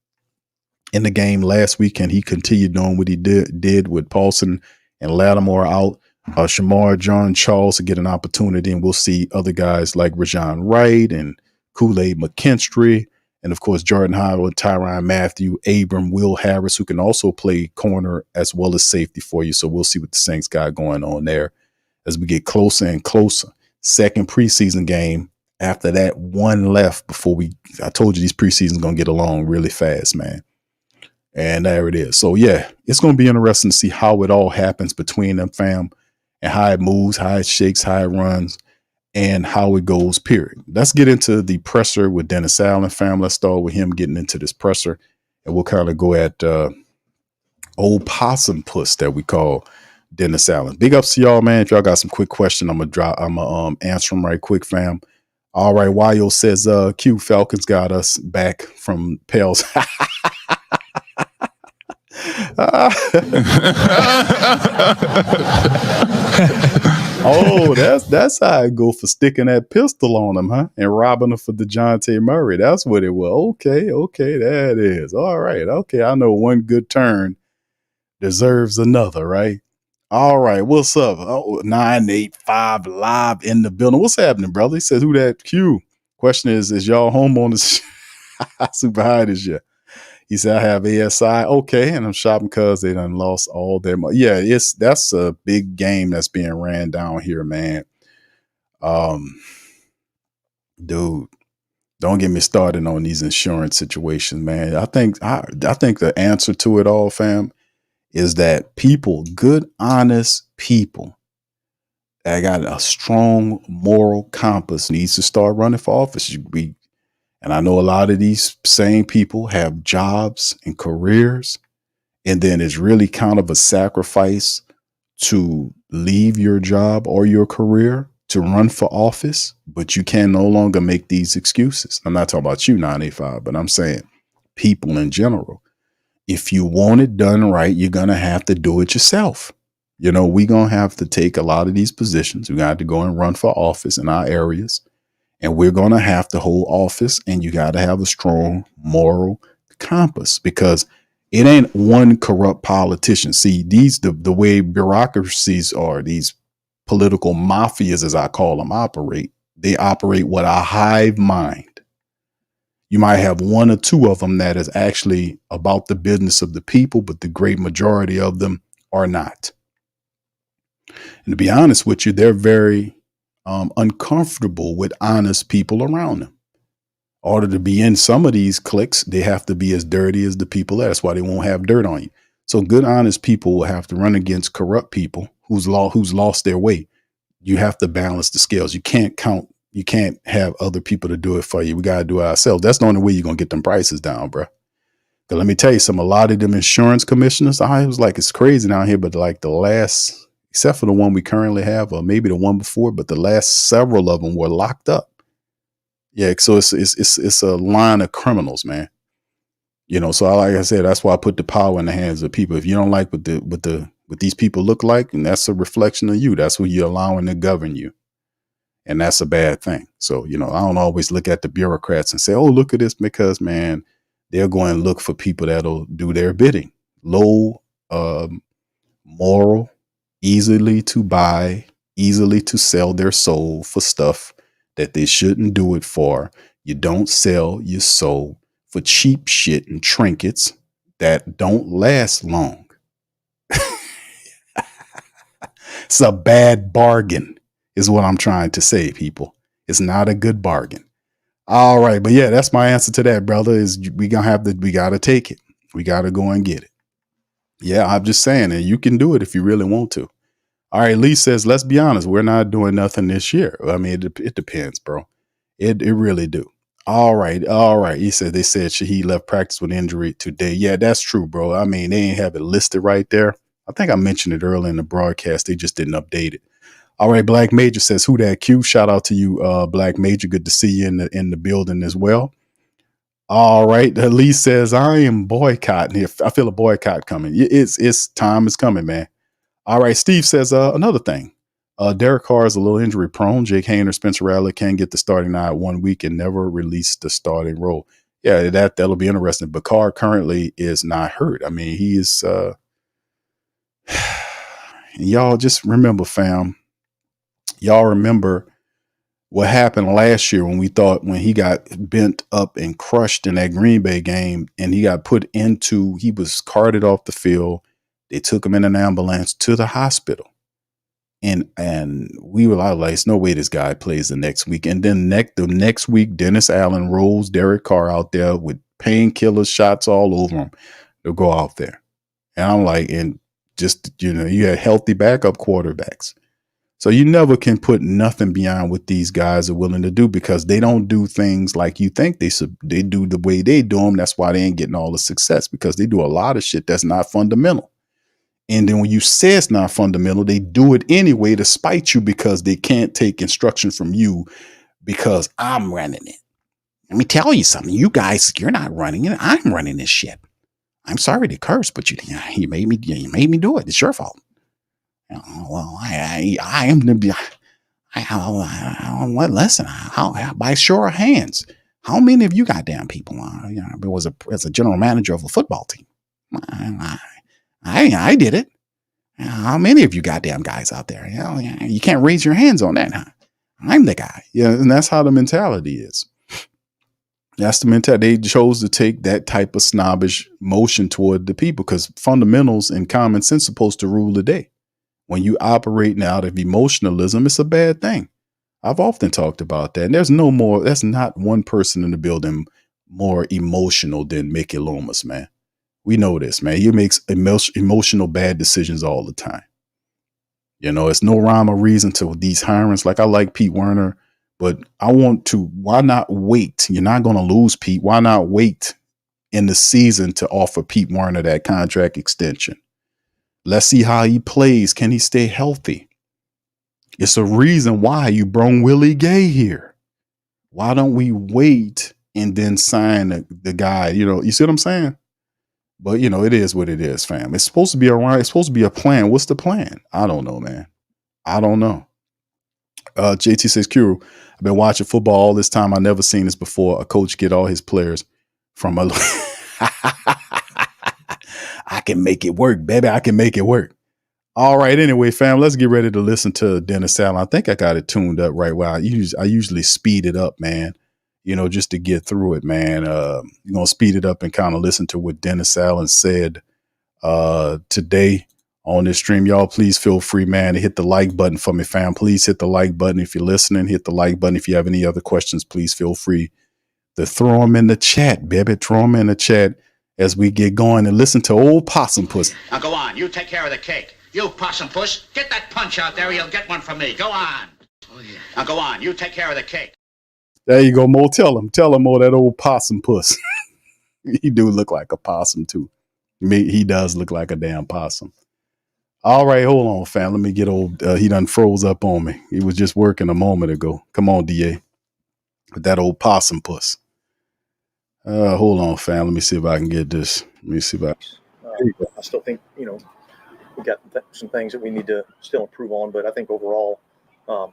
in the game last week, and he continued doing what he did with Paulson and Lattimore out. Shamar John Charles to get an opportunity, and we'll see other guys like Rajon Wright and Kool-Aid McKinstry, and of course Jordan Howard, Tyrann Mathieu, Abram, Will Harris, who can also play corner as well as safety for you. So we'll see what the Saints got going on there as we get closer and closer. Second preseason game. After that, one left before I told you these preseasons gonna get along really fast, man. And there it is. So yeah, it's gonna be interesting to see how it all happens between them, fam, and how it moves, how it shakes, how it runs, and how it goes, period. Let's get into the presser with Dennis Allen, fam. Let's start with him getting into this presser, and we'll kind of go at old possum puss that we call Dennis Allen. Big ups to y'all, man. If y'all got some quick question, I'm gonna answer them right quick, fam. All right, Wayo says Q Falcons got us back from Pels. Oh, that's how I go for sticking that pistol on him, huh? And robbing him for DeJounte Murray. That's what it was. Okay, there it is. All right, okay. I know one good turn deserves another, right? All right, what's up? Oh, 985 live in the building. What's happening, brother? He says, who that Q? Question is y'all homeowners super high this year? He said, I have ASI. Okay. And I'm shopping because they done lost all their money. Yeah, that's a big game that's being ran down here, man. Dude, don't get me started on these insurance situations, man. I think the answer to it all, fam, is that people, good, honest people that got a strong moral compass needs to start running for office. And I know a lot of these same people have jobs and careers, and then it's really kind of a sacrifice to leave your job or your career to run for office, but you can no longer make these excuses. I'm not talking about you, 985, but I'm saying people in general. If you want it done right, you're going to have to do it yourself. You know, we're going to have to take a lot of these positions. We're going to have to go and run for office in our areas. And we're going to have to hold office, and you got to have a strong moral compass, because it ain't one corrupt politician. See, the way bureaucracies are, these political mafias, as I call them, operate. They operate with a hive mind. You might have one or two of them that is actually about the business of the people, but the great majority of them are not. And to be honest with you, they're very uncomfortable with honest people around them. In order to be in some of these cliques, they have to be as dirty as the people there. That's why they won't have dirt on you. So good, honest people will have to run against corrupt people who's lost their way. You have to balance the scales. You can't have other people to do it for you. We got to do it ourselves. That's the only way you're going to get them prices down, bro. But let me tell you something, a lot of them insurance commissioners, I was like, it's crazy down here, but like the last, except for the one we currently have, or maybe the one before, but the last several of them were locked up. Yeah, so it's a line of criminals, man. You know, so like I said, that's why I put the power in the hands of people. If you don't like what these people look like, and that's a reflection of you, that's who you're allowing to govern you. And that's a bad thing. So, you know, I don't always look at the bureaucrats and say, oh, look at this, because, man, they're going to look for people that'll do their bidding. Low moral, easily to buy, easily to sell their soul for stuff that they shouldn't do it for. You don't sell your soul for cheap shit and trinkets. that don't last long. It's a bad bargain, is what I'm trying to say, people. It's not a good bargain. All right, but yeah, that's my answer to that, brother. Is we gotta take it. We gotta go and get it. Yeah, I'm just saying, and you can do it if you really want to. All right, Lee says, let's be honest, we're not doing nothing this year. I mean, it depends, bro. It really do. All right, all right. He said they said he left practice with injury today. Yeah, that's true, bro. I mean, they ain't have it listed right there. I think I mentioned it earlier in the broadcast. They just didn't update it. All right, Black Major says, who that Q? Shout out to you, Black Major. Good to see you in the building as well. All right. Lee says, I am boycotting here. I feel a boycott coming. It's time is coming, man. All right. Steve says, another thing. Derek Carr is a little injury prone. Jake Haener, Spencer Rattler can get the starting nine 1 week and never release the starting role. Yeah, that'll be interesting. But Carr currently is not hurt. I mean, he is y'all just remember, fam. Y'all remember what happened last year when he got bent up and crushed in that Green Bay game and he was carted off the field. They took him in an ambulance to the hospital. And we were like, there's no way this guy plays the next week. And then the next week, Dennis Allen rolls Derek Carr out there with painkillers, shots all over him. They'll go out there. And I'm like, and just, you had healthy backup quarterbacks. So you never can put nothing beyond what these guys are willing to do because they don't do things like you think they do the way they do them. That's why they ain't getting all the success because they do a lot of shit that's not fundamental. And then when you say it's not fundamental, they do it anyway to spite you because they can't take instruction from you because I'm running it. Let me tell you something. You guys, you're not running it. I'm running this shit. I'm sorry to curse, but you made me do it. It's your fault. Well, I am to be. Listen, by show of hands, how many of you goddamn people as a general manager of a football team? I did it. How many of you goddamn guys out there? You can't raise your hands on that, huh? I'm the guy. Yeah, and that's how the mentality is. That's the mentality. They chose to take that type of snobbish motion toward the people because fundamentals and common sense are supposed to rule the day. When you operate out of emotionalism, it's a bad thing. I've often talked about that. And that's not one person in the building more emotional than Mickey Loomis, man. We know this, man. He makes emotional bad decisions all the time. It's no rhyme or reason to these hirings. Like I like Pete Werner, but why not wait? You're not going to lose Pete. Why not wait in the season to offer Pete Werner that contract extension? Let's see how he plays. Can he stay healthy? It's a reason why you brought Willie Gay here. Why don't we wait and then sign the guy? You see what I'm saying? But it is what it is, fam. It's supposed to be around. It's supposed to be a plan. What's the plan? I don't know, man. I don't know. JT says, Q, I've been watching football all this time. I never seen this before. A coach get all his players from a I can make it work, baby. I can make it work. All right. Anyway, fam, let's get ready to listen to Dennis Allen. I think I got it tuned up right. Well, I usually speed it up, man. Just to get through it, man. You're going to speed it up and kind of listen to what Dennis Allen said today on this stream. Y'all, please feel free, man, to hit the like button for me, fam. Please hit the like button. If you're listening, hit the like button. If you have any other questions, please feel free to throw them in the chat, baby. Throw them in the chat as we get going and listen to old Possum Puss. Now go on. You take care of the cake. You Possum Puss, get that punch out there or you'll get one from me. Go on. Oh, yeah. Now go on. You take care of the cake. There you go, Mo. Tell him, Mo, that old Possum Puss. He do look like a possum, too. He does look like a damn possum. All right, hold on, fam. Let me get old. He done froze up on me. He was just working a moment ago. Come on, DA. With that old Possum Puss. Hold on, fam. Let me see if I can get this. Let me see if I still think, we got some things that we need to still improve on, but I think overall, I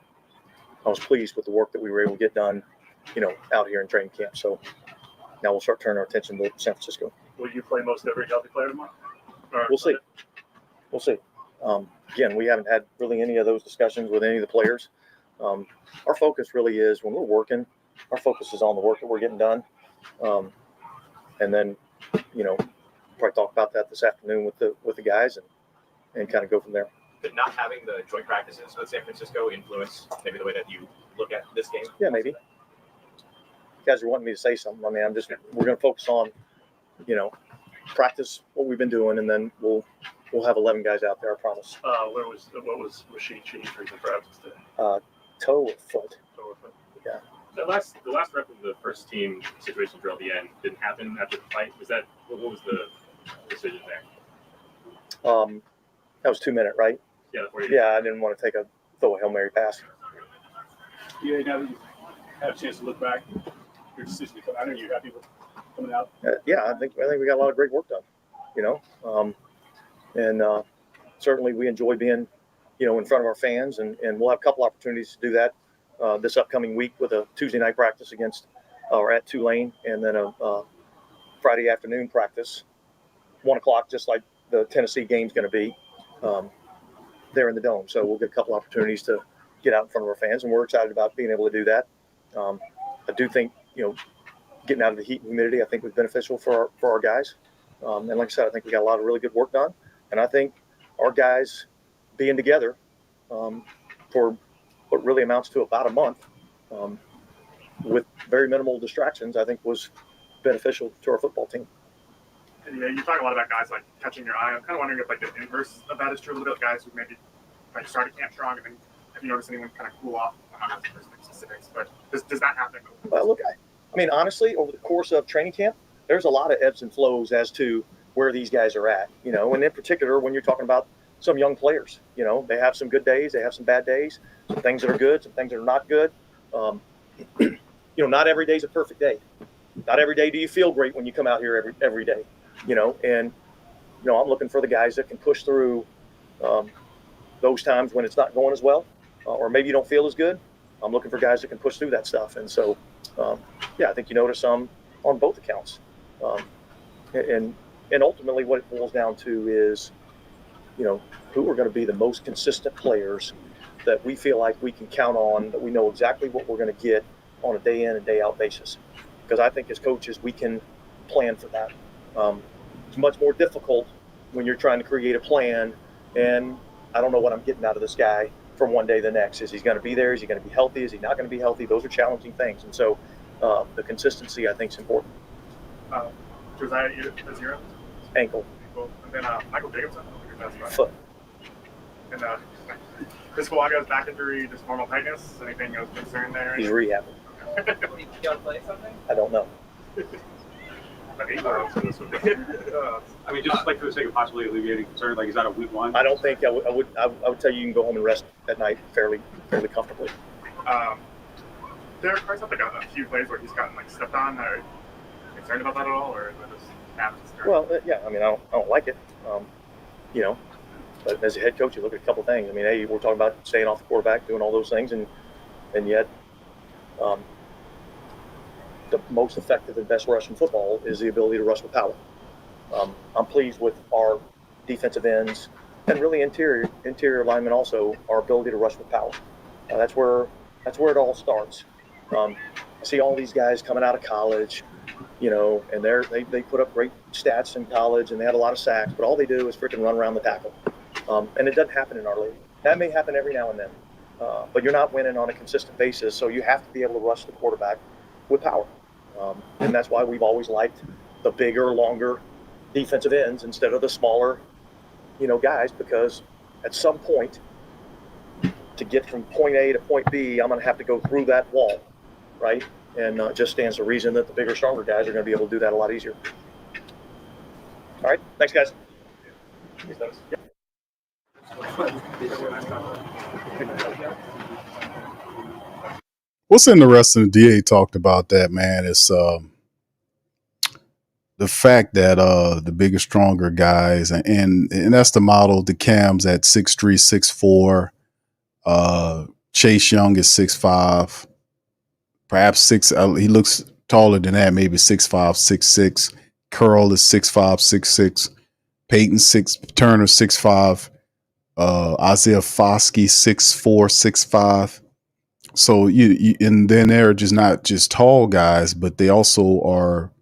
was pleased with the work that we were able to get done, out here in training camp. So now we'll start turning our attention to San Francisco. Will you play most every healthy player tomorrow? We'll see. We'll see. Again, we haven't had really any of those discussions with any of the players. Our focus really is when we're working, our focus is on the work that we're getting done. And then, probably talk about that this afternoon with the guys and kind of go from there. Did not having the joint practices with San Francisco influence maybe the way that you look at this game? Yeah, maybe. Guys are wanting me to say something. I mean, we're going to focus on, practice what we've been doing, and then we'll have 11 guys out there. I promise. What was Rashid Shaheed's reason for absence today? Toe or foot. Toe or foot. Yeah. The last rep of the first team situation drill at the end didn't happen after the fight. What was the decision there? That was 2 minute, right? Yeah. Yeah, I didn't want to throw a Hail Mary pass. Yeah, now that you have a chance to look back, your decision. I know you're happy with coming out. Yeah, I think we got a lot of great work done. And certainly we enjoy being, in front of our fans, and we'll have a couple opportunities to do that this upcoming week with a Tuesday night practice at Tulane, and then a Friday afternoon practice, 1 o'clock, just like the Tennessee game's going to be there in the Dome. So we'll get a couple opportunities to get out in front of our fans, and we're excited about being able to do that. I do think, getting out of the heat and humidity, I think was beneficial for our guys. And like I said, I think we got a lot of really good work done. And I think our guys being together for what really amounts to about a month with very minimal distractions, I think was beneficial to our football team. And you talk a lot about guys like catching your eye. I'm kind of wondering if the inverse of that is true a little bit. Guys who maybe started camp strong, and then have you noticed anyone kind of cool off? I'm not sure specifics, but does that happen? Well, look, I mean, honestly, over the course of training camp, there's a lot of ebbs and flows as to where these guys are at, and in particular, when you're talking about some young players, they have some good days, they have some bad days, some things that are good, some things that are not good. Not every day is a perfect day. Not every day do you feel great when you come out here every day, and I'm looking for the guys that can push through those times when it's not going as well, or maybe you don't feel as good. I'm looking for guys that can push through that stuff. And so, I think you notice some on both accounts. And ultimately what it boils down to is, who are going to be the most consistent players that we feel like we can count on, that we know exactly what we're going to get on a day in and day out basis. Because I think as coaches, we can plan for that. It's much more difficult when you're trying to create a plan and I don't know what I'm getting out of this guy from one day to the next. Is he going to be there? Is he going to be healthy? Is he not going to be healthy? Those are challenging things. And so the consistency, I think, is important. Josiah Azira? Ankle. And then Michael Jacobson? Foot. And this Waga's back injury, just normal tightness? Anything of concern there? He's rehabbing. You want to play something? I don't know. I mean, just like for the sake of possibly alleviating concern, is that a week one? I don't think I would tell you can go home and rest at night fairly comfortably. Derek Carr's had a few plays where he's gotten stepped on. Are you concerned about that at all, or is that just happens? Well, yeah. I mean, I don't like it. But as a head coach, you look at a couple things. I mean, hey, we're talking about staying off the quarterback, doing all those things, and yet the most effective and best rush in football is the ability to rush with power. I'm pleased with our defensive ends and really interior linemen also, our ability to rush with power. That's where it all starts. I see all these guys coming out of college, and they put up great stats in college and they had a lot of sacks, but all they do is freaking run around the tackle. And it doesn't happen in our league. That may happen every now and then, but you're not winning on a consistent basis, so you have to be able to rush the quarterback with power. And that's why we've always liked the bigger, longer defensive ends instead of the smaller, guys, because at some point to get from point A to point B, I'm going to have to go through that wall, right? And it just stands to reason that the bigger, stronger guys are going to be able to do that a lot easier. All right. Thanks, guys. What's interesting, the DA talked about that, man, is the fact that the bigger, stronger guys, and that's the model. The Cam's at 6'3", 6'4". Chase Young is 6'5", perhaps 6. He looks taller than that, maybe 6'5", 6'6". Curl is 6'5", 6'6". Peyton Turner 6'5". Isaiah Foskey 6'4", 6'5". So and then they're just not just tall guys, but they also are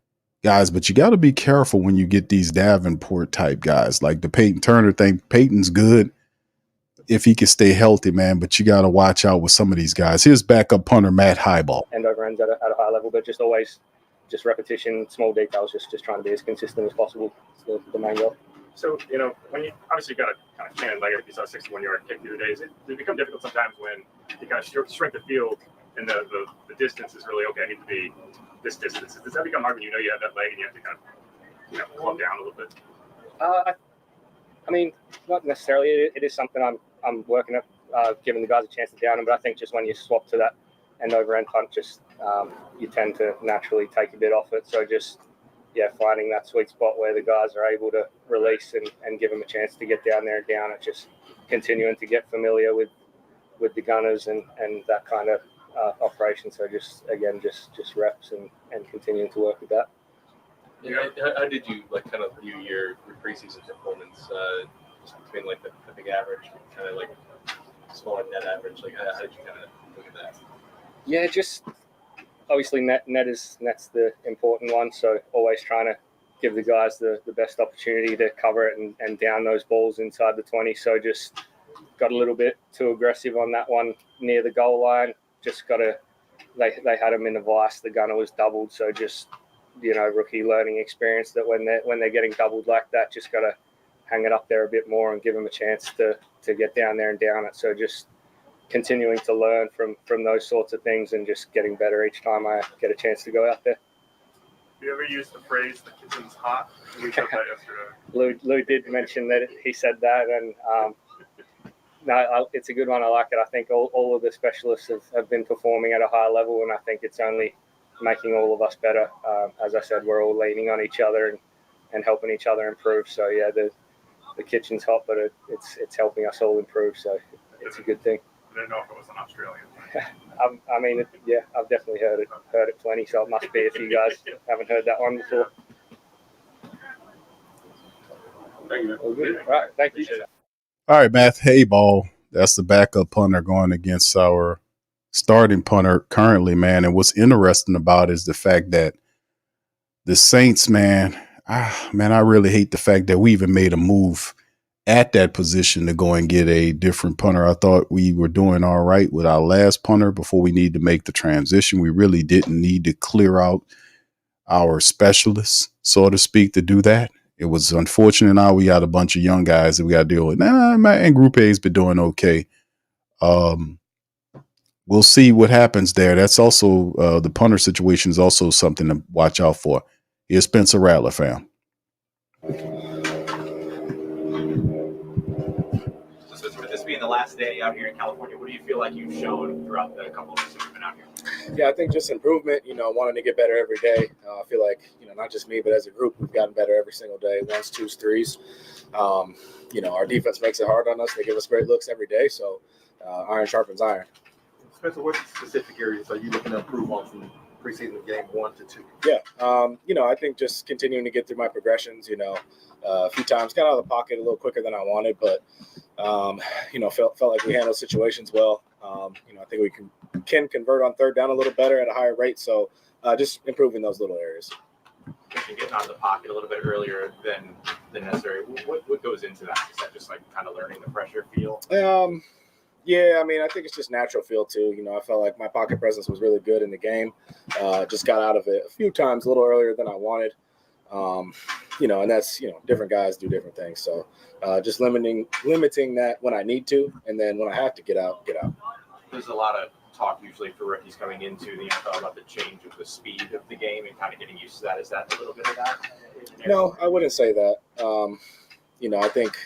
guys, but you got to be careful when you get these Davenport type guys like the Peyton Turner thing. Peyton's good if he can stay healthy, man, but you got to watch out with some of these guys. Here's backup punter Matt Highball. End over ends at a high level, but just always just repetition, small details, just trying to be as consistent as possible. It's the main goal. So, when you obviously got a kind of cannon leg, you saw a 61-yard kick the other day. It become difficult sometimes when you kind of shrink the field and the distance is really, okay, I need to be this distance. Does that become hard when you know you have that leg and you have to kind of, calm down a little bit? I mean, not necessarily. It is something I'm working at, giving the guys a chance to down them, but I think just when you swap to that end over end punt, just you tend to naturally take a bit off it. So just finding that sweet spot where the guys are able to release and give them a chance to get down there and down it. Just continuing to get familiar with the gunners and that kind of operation. So just reps and continuing to work with that. Yeah. How did you kind of view your preseason performance just between the big average, kind of smaller net average? How did you kind of look at that? Yeah, just obviously net's the important one. So always trying to give the guys the best opportunity to cover it and down those balls inside the 20. So just got a little bit too aggressive on that one near the goal line. Just got to they had him in the vice. The gunner was doubled. So just rookie learning experience that when they're getting doubled like that, just got to hang it up there a bit more and give them a chance to get down there and down it. So just continuing to learn from those sorts of things and just getting better each time I get a chance to go out there. Do you ever use the phrase "the kitchen's hot"? We said that yesterday. Lou did mention that he said that, and it's a good one. I like it. I think all of the specialists have been performing at a high level, and I think it's only making all of us better. As I said, we're all leaning on each other and helping each other improve. So the kitchen's hot, but it's helping us all improve. So it's a good thing. I didn't know if it was an Australian. I mean, I've definitely heard it plenty. So it must be if you guys haven't heard that one before. Thank you. All good. All right, thank you. All right, Matt Hayball. That's the backup punter going against our starting punter currently, man. And what's interesting about it is the fact that the Saints, man, I really hate the fact that we even made a move at that position to go and get a different punter. I thought we were doing all right with our last punter before we need to make the transition. We really didn't need to clear out our specialists, so to speak, to do that. It was unfortunate. Now we got a bunch of young guys that we got to deal with. And Group A's been doing okay. We'll see what happens there. That's also the punter situation is also something to watch out for. Here's Spencer Rattler, fam. So this being the last day out here in California, what do you feel like you've shown throughout the couple of weeks that you've been out here? Yeah, I think just improvement, wanting to get better every day. I feel like, not just me, but as a group, we've gotten better every single day, ones, twos, threes. Our defense makes it hard on us. They give us great looks every day. So iron sharpens iron. Spencer, what specific areas are you looking to improve on from preseason game 1 to 2? Yeah, I think just continuing to get through my progressions, a few times got out of the pocket a little quicker than I wanted, but, felt like we handled situations well. I think we can convert on third down a little better at a higher rate. So just improving those little areas. And getting out of the pocket a little bit earlier than necessary. What goes into that? Is that just kind of learning the pressure feel? Yeah, I think it's just natural feel too. I felt like my pocket presence was really good in the game. Just got out of it a few times a little earlier than I wanted. And that's, different guys do different things. So just limiting that when I need to, and then when I have to get out. There's a lot of talk usually for rookies coming into the NFL about the change of the speed of the game and kind of getting used to that. Is that a little bit of that? No, I wouldn't say that. I think,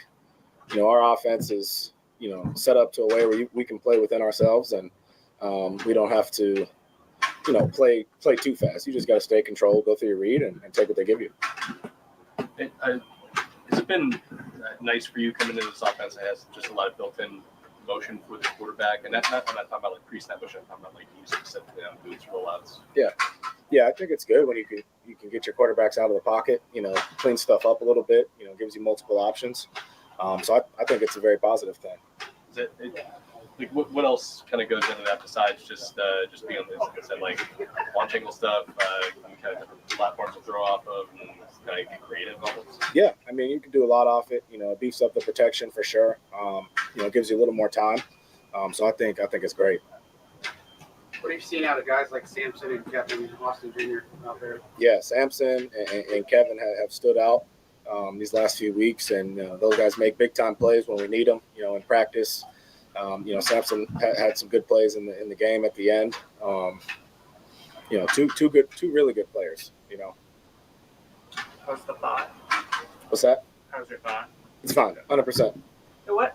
our offense is, set up to a way where we can play within ourselves, and we don't have to, play too fast. You just got to stay controlled, go through your read, and take what they give you. Has it been nice for you coming into this offense that has just a lot of built-in motion for the quarterback? And I'm not talking about pre-snap motion. I'm talking about use specifically on boots, rollouts. Yeah, I think it's good when you can get your quarterbacks out of the pocket, clean stuff up a little bit, gives you multiple options. So I think it's a very positive thing. Is it what else kind of goes into that besides just being on this, like I said, launch angle stuff, kind of platform to throw off of and kind of get creative almost? Yeah, I mean, you can do a lot off it. You know, it beefs up the protection for sure. You know, it gives you a little more time. So I think it's great. What have you seen out of guys like Samson and Kevin Austin Jr. out there? Yeah, Samson and Kevin have stood out these last few weeks, and those guys make big time plays when we need them. You know, in practice. You know, Samson had some good plays in the game at the end. You know, two really good players. You know. How's the thought? What's that? How's your thought? It's fine, 100%. What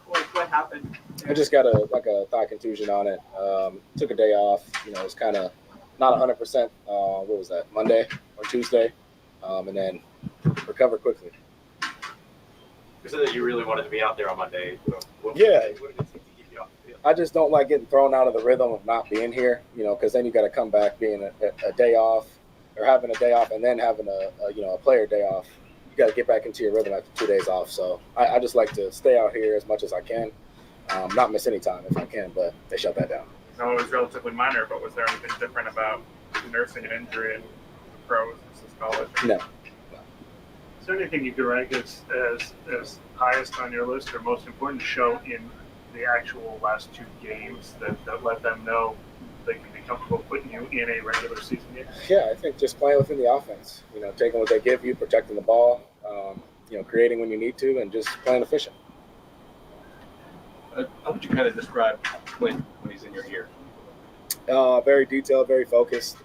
happened? I just got a thigh contusion on it. Took a day off. You know, it was kind of not 100%. What was that? Monday or Tuesday, and then recovered quickly. You said that you really wanted to be out there on Monday. What Yeah. did it take to keep you off the field? I just don't like getting thrown out of the rhythm of not being here. You know, because then you got to come back being a day off, or having a day off, and then having a player day off. You got to get back into your rhythm after 2 days off. So I just like to stay out here as much as I can, not miss any time if I can, but they shut that down. No, it was relatively minor, but was there anything different about nursing an injury in pros versus college? No. Is there anything you could rank as highest on your list or most important to show in the actual last two games that let them know they can be comfortable putting you in a regular season game? Yeah, I think just playing within the offense, you know, taking what they give you, protecting the ball, you know, creating when you need to, and just playing efficient. How would you kind of describe Clint when he's in your ear? Very detailed, very focused.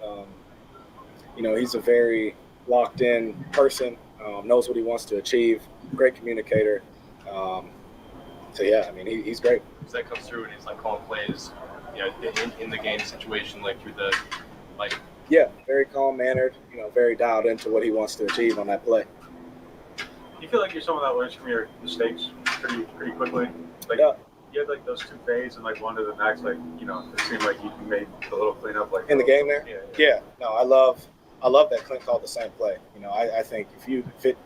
You know, he's a very locked in person, knows what he wants to achieve, great communicator. So, yeah, I mean, he's great. Does that come through and he's like calling plays, you know, in the game situation, like through the, like? Yeah, very calm mannered, you know, very dialed into what he wants to achieve on that play. You feel like you're someone that learns from your mistakes pretty quickly? Like, yeah. You had like those two fades and like one to the next, like, you know, it seemed like you made a little cleanup. Like in the game there? Yeah. No, I love that Clint called the same play. You know, I think if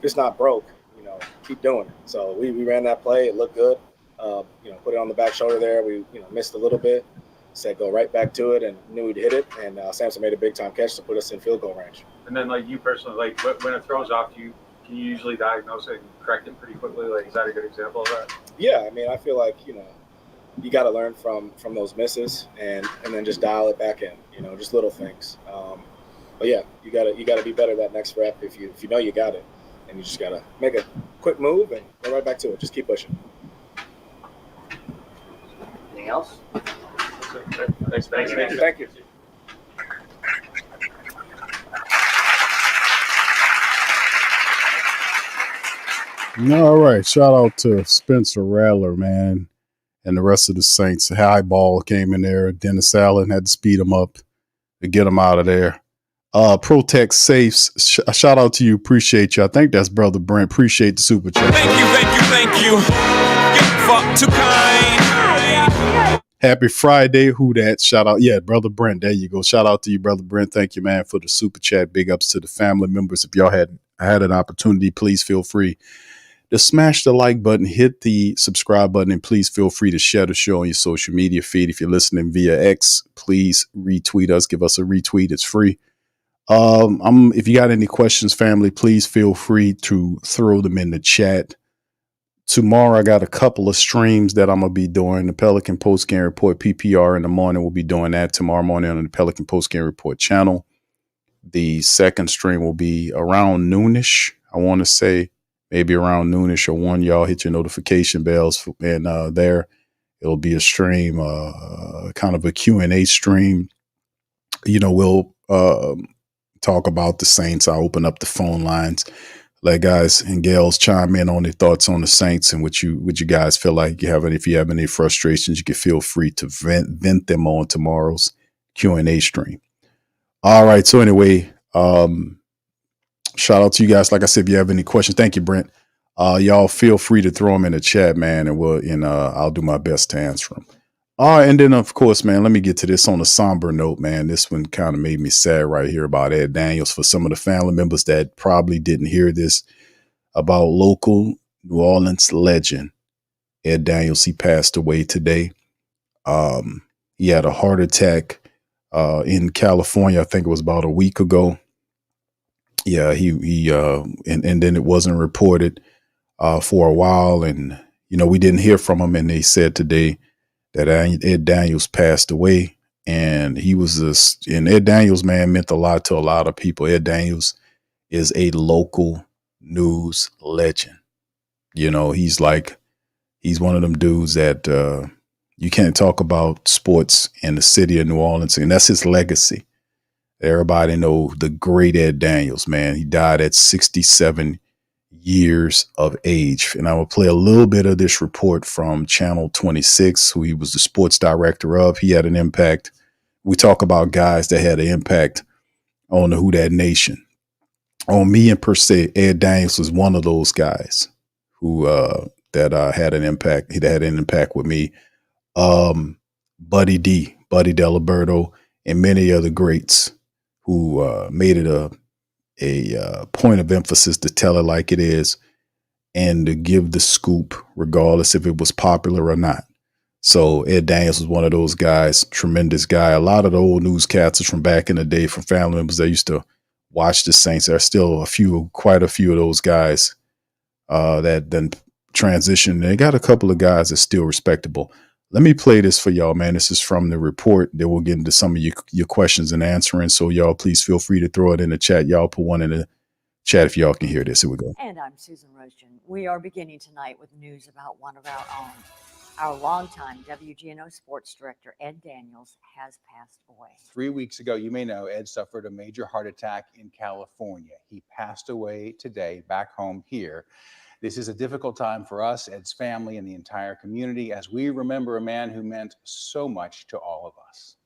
it's not broke, you know, keep doing it. So we ran that play. It looked good. You know, put it on the back shoulder there. We, you know, missed a little bit. Said go right back to it and knew he'd hit it. And Samson made a big time catch to put us in field goal range. And then like you personally, like when it throws off, can you usually diagnose it and correct it pretty quickly? Like, is that a good example of that? Yeah, I mean, I feel like, you know, you got to learn from those misses and then just dial it back in. You know, just little things. But yeah, you gotta be better that next rep if you know you got it, and you just gotta make a quick move and go right back to it. Just keep pushing. Anything else? Thank you. Thank you. All right. Shout out to Spencer Rattler, man, and the rest of the Saints. High ball came in there. Dennis Allen had to speed him up to get him out of there. Protect Safes. Shout out to you. Appreciate you. I think that's Brother Brent. Appreciate the super chat. Thank you. You're fuck too kind. Happy Friday. Who that? Shout out. Yeah, Brother Brent. There you go. Shout out to you, Brother Brent. Thank you, man, for the super chat. Big ups to the family members. If y'all had an opportunity, please feel free to smash the like button, hit the subscribe button, and please feel free to share the show on your social media feed. If you're listening via X, please retweet us. Give us a retweet. It's free. If you got any questions, family, please feel free to throw them in the chat. Tomorrow, I got a couple of streams that I'm going to be doing. The Pelican Post Game Report PPR in the morning. We'll be doing that tomorrow morning on the Pelican Post Game Report channel. The second stream will be around noonish. I want to say maybe around noonish or 1. Y'all hit your notification bells, and there it'll be a stream, kind of a Q&A stream. You know, we'll talk about the Saints. I'll open up the phone lines. Let guys and gals chime in on their thoughts on the Saints and what you guys feel like you have. And if you have any frustrations, you can feel free to vent them on tomorrow's Q&A stream. All right. So anyway, shout out to you guys. Like I said, if you have any questions, thank you, Brent. Y'all feel free to throw them in the chat, man, and I'll do my best to answer them. And then of course, man, let me get to this on a somber note, man. This one kind of made me sad right here about Ed Daniels. For some of the family members that probably didn't hear this, about local New Orleans legend Ed Daniels. He passed away today. He had a heart attack in California. I think it was about a week ago. Yeah, and then it wasn't reported for a while, and we didn't hear from him. And they said today that Ed Daniels passed away, and and Ed Daniels, man, meant a lot to a lot of people. Ed Daniels is a local news legend. He's one of them dudes that you can't talk about sports in the city of New Orleans, and that's his legacy. Everybody know the great Ed Daniels, man. He died at 67 years of age. And I will play a little bit of this report from Channel 26, who he was the sports director of. He had an impact. We talk about guys that had an impact on the Who Dat Nation. On me and per se, Ed Daniels was one of those guys who that had an impact. He had an impact with me. Buddy Delaberto, and many other greats who made it a point of emphasis to tell it like it is and to give the scoop regardless if it was popular or not. So Ed Daniels was one of those guys, tremendous guy. A lot of the old newscasters from back in the day, from family members that used to watch the Saints, there are still quite a few of those guys that then transitioned. They got a couple of guys that's still respectable. Let me play this for y'all, man. This is from the report. Then we'll get into some of your questions and answering. So y'all, please feel free to throw it in the chat. Y'all put one in the chat if y'all can hear this. Here we go. And I'm Susan Rojan. We are beginning tonight with news about one of our own. Our longtime WGNO sports director, Ed Daniels, has passed away. 3 weeks ago, you may know, Ed suffered a major heart attack in California. He passed away today back home here. This is a difficult time for us, Ed's family, and the entire community as we remember a man who meant so much to all of us.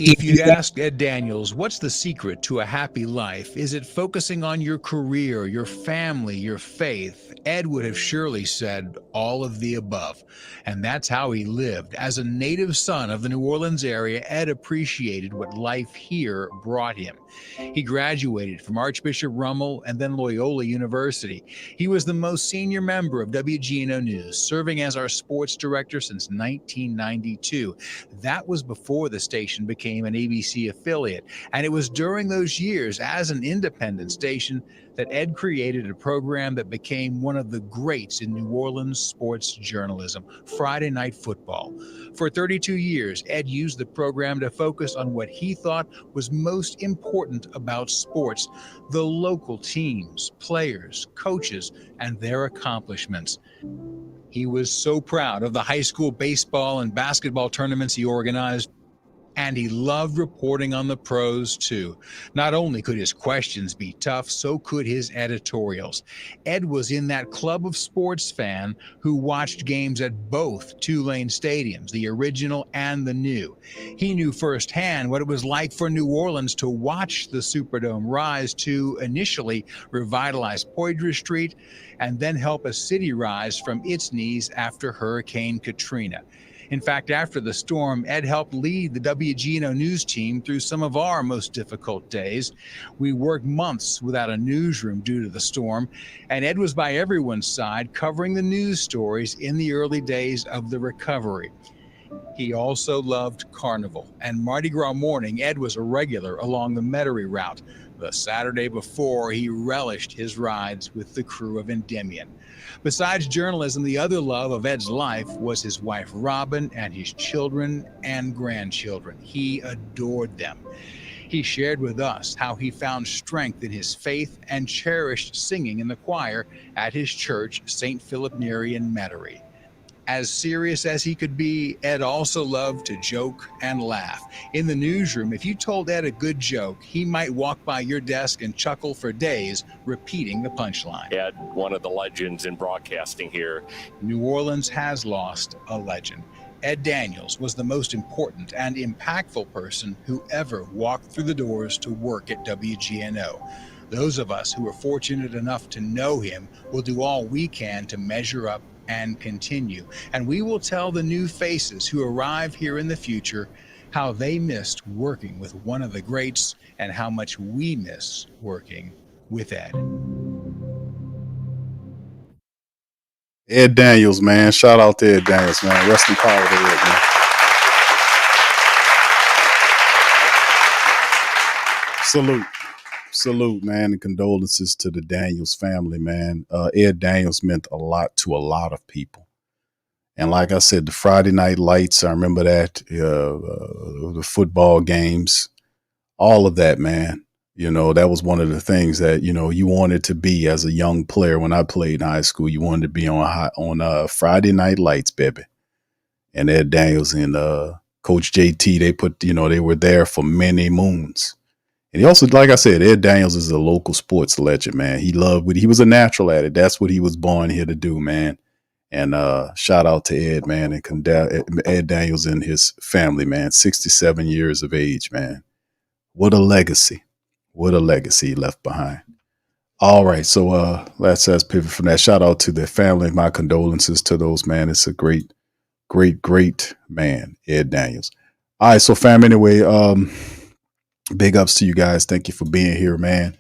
If you'd asked Ed Daniels, what's the secret to a happy life? Is it focusing on your career, your family, your faith? Ed would have surely said all of the above. And that's how he lived. As a native son of the New Orleans area, Ed appreciated what life here brought him. He graduated from Archbishop Rummel and then Loyola University. He was the most senior member of WGNO News, serving as our sports director since 1992. That was before the station became an ABC affiliate. And it was during those years as an independent station that Ed created a program that became one of the greats in New Orleans sports journalism, Friday Night Football. For 32 years, Ed used the program to focus on what he thought was most important about sports, the local teams, players, coaches, and their accomplishments. He was so proud of the high school baseball and basketball tournaments he organized, and he loved reporting on the pros, too. Not only could his questions be tough, so could his editorials. Ed was in that club of sports fan who watched games at both two-lane stadiums, the original and the new. He knew firsthand what it was like for New Orleans to watch the Superdome rise to initially revitalize Poydras Street and then help a city rise from its knees after Hurricane Katrina. In fact, after the storm, Ed helped lead the WGNO News team through some of our most difficult days. We worked months without a newsroom due to the storm, and Ed was by everyone's side covering the news stories in the early days of the recovery. He also loved Carnival, and Mardi Gras morning, Ed was a regular along the Metairie route. The Saturday before, he relished his rides with the crew of Endymion. Besides journalism, the other love of Ed's life was his wife Robin and his children and grandchildren. He adored them. He shared with us how he found strength in his faith and cherished singing in the choir at his church, St. Philip Neri in Metairie. As serious as he could be, Ed also loved to joke and laugh. In the newsroom, if you told Ed a good joke, he might walk by your desk and chuckle for days, repeating the punchline. Ed, one of the legends in broadcasting here. New Orleans has lost a legend. Ed Daniels was the most important and impactful person who ever walked through the doors to work at WGNO. Those of us who are fortunate enough to know him will do all we can to measure up and continue. And we will tell the new faces who arrive here in the future how they missed working with one of the greats and how much we miss working with Ed. Ed Daniels, man. Shout out to Ed Daniels, man. Rest in power to Ed, man. Salute, man, and condolences to the Daniels family, man. Ed Daniels meant a lot to a lot of people. And like I said, the Friday night lights, I remember that, the football games, all of that, man. You know, that was one of the things that, you know, you wanted to be as a young player. When I played in high school, you wanted to be on Friday night lights, baby. And Ed Daniels and Coach JT, they were there for many moons. And he also, like I said, Ed Daniels is a local sports legend, man. He was a natural at it. That's what he was born here to do, man. And shout out to Ed, man, and Ed Daniels and his family, man. 67 years of age, man. What a legacy. What a legacy he left behind. All right, so let's pivot from that. Shout out to their family. My condolences to those, man. It's a great man, Ed Daniels. All right, so fam, anyway, big ups to you guys. Thank you for being here, man.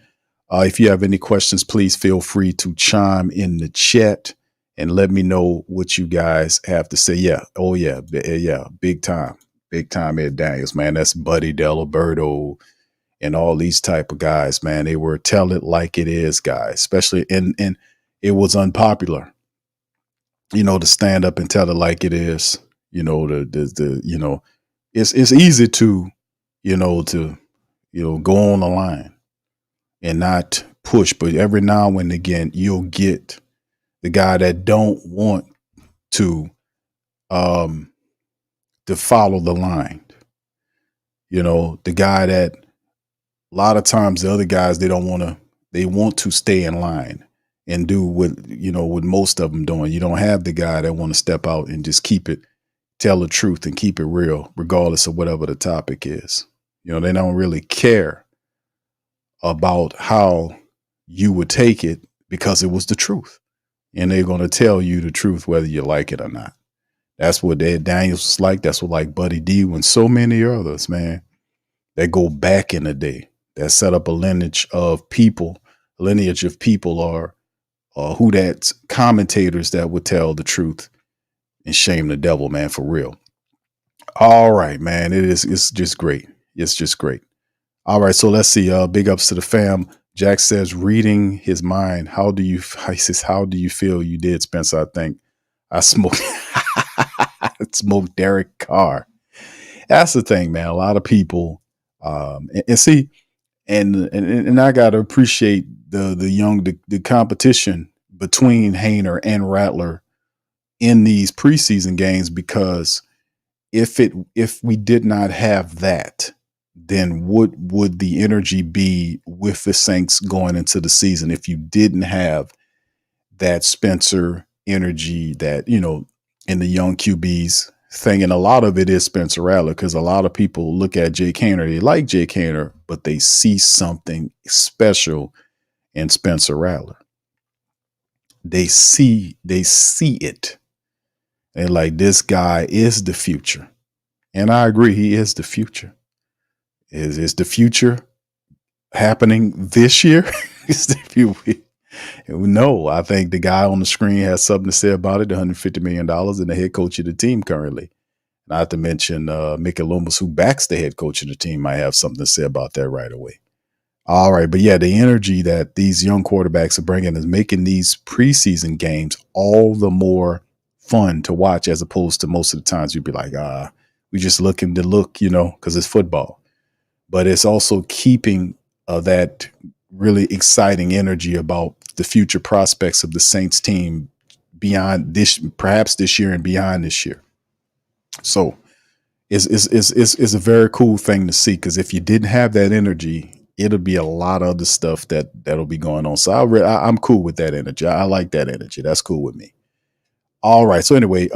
If you have any questions, please feel free to chime in the chat and let me know what you guys have to say. Yeah. Oh, yeah. Yeah. Big time. Big time Ed Daniels, man. That's Buddy Delaberto and all these type of guys, man. They were tell it like it is guys, especially and it was unpopular, you know, to stand up and tell it like it is. You know, it's easy to go on the line and not push, but every now and again you'll get the guy that don't want to follow the line. You know, the guy that a lot of times the other guys they want to stay in line and do what most of them doing. You don't have the guy that want to step out and just tell the truth and keep it real, regardless of whatever the topic is. You know, they don't really care about how you would take it because it was the truth. And they're going to tell you the truth, whether you like it or not. That's what Ed Daniels was like. That's what like Buddy D and so many others, man, that go back in the day, that set up a lineage of people or who that's commentators that would tell the truth and shame the devil, man, for real. All right, man. It's just great. It's just great. All right. So let's see. Big ups to the fam. Jack says, reading his mind. He says, how do you feel you did, Spencer? I think I smoked Derek Carr. That's the thing, man. A lot of people, and see, and I got to appreciate the competition between Hayner and Rattler in these preseason games, because if we did not have that, then what would the energy be with the Saints going into the season if you didn't have that Spencer energy that, in the young QBs thing? And a lot of it is Spencer Rattler, because a lot of people look at Jake Hayner, they like Jake Hayner, but they see something special in Spencer Rattler. They see it. They're like, this guy is the future. And I agree, he is the future. Is the future happening this year? No, I think the guy on the screen has something to say about it. $150 million and the head coach of the team currently. Not to mention Mickey Loomis, who backs the head coach of the team, might have something to say about that right away. All right. But yeah, the energy that these young quarterbacks are bringing is making these preseason games all the more fun to watch, as opposed to most of the times you'd be like, we just looking to look, because it's football. But it's also keeping that really exciting energy about the future prospects of the Saints team beyond this, perhaps this year and beyond this year. So it's a very cool thing to see, because if you didn't have that energy, it'll be a lot of other stuff that'll be going on. So I'm cool with that energy. I like that energy. That's cool with me. All right. So anyway,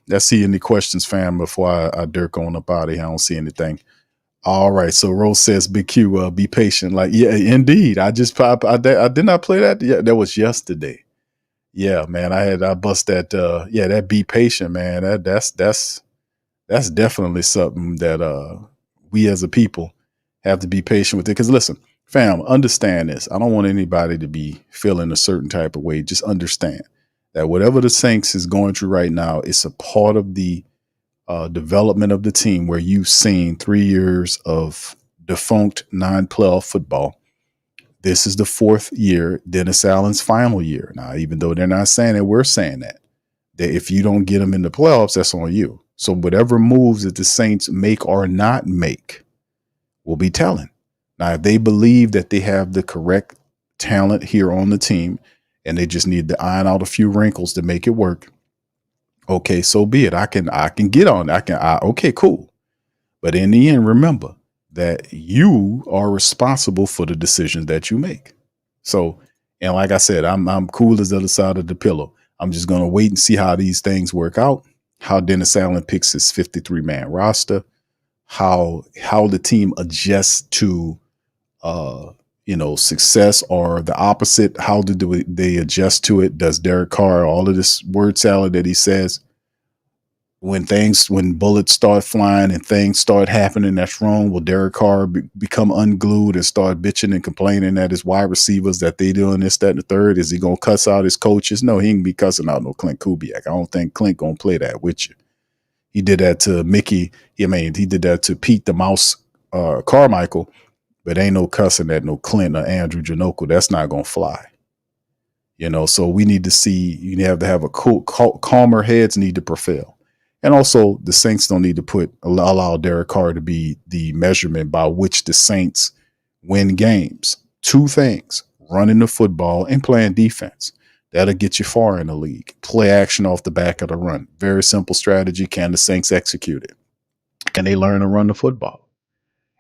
let's see any questions, fam, before I dirk on up out of here. I don't see anything. All right. So Rose says, Big Q, be patient. Like, yeah, indeed. I did not play that. Yeah, that was yesterday. Yeah, man. I bust that. That be patient, man. That's definitely something that we as a people have to be patient with it. Because listen, fam, understand this. I don't want anybody to be feeling a certain type of way. Just understand that whatever the Saints is going through right now, it's a part of the development of the team, where you've seen 3 years of defunct non-playoff football. This is the 4th year, Dennis Allen's final year. Now, even though they're not saying it, we're saying that if you don't get them in the playoffs, that's on you. So whatever moves that the Saints make or not make will be telling. Now, if they believe that they have the correct talent here on the team and they just need to iron out a few wrinkles to make it work, okay, so be it. I can get on. Okay, cool. But in the end, remember that you are responsible for the decisions that you make. So, and like I said, I'm cool as the other side of the pillow. I'm just going to wait and see how these things work out, how Dennis Allen picks his 53-man roster, how the team adjusts to, success or the opposite. How do they adjust to it? Does Derek Carr, all of this word salad that he says, when bullets start flying and things start happening that's wrong, will Derek Carr become unglued and start bitching and complaining at his wide receivers that they doing this, that, and the third? Is he going to cuss out his coaches? No, he ain't be cussing out no Clint Kubiak. I don't think Clint going to play that with you. He did that to Mickey. He did that to Pete the Mouse Carmichael, but ain't no cussing at no Clint or Andrew Janoko. That's not going to fly. So we need to see, you have to have a calmer heads need to prevail. And also, the Saints don't need to allow Derek Carr to be the measurement by which the Saints win games. 2 things: running the football and playing defense. That'll get you far in the league. Play action off the back of the run. Very simple strategy. Can the Saints execute it? Can they learn to run the football?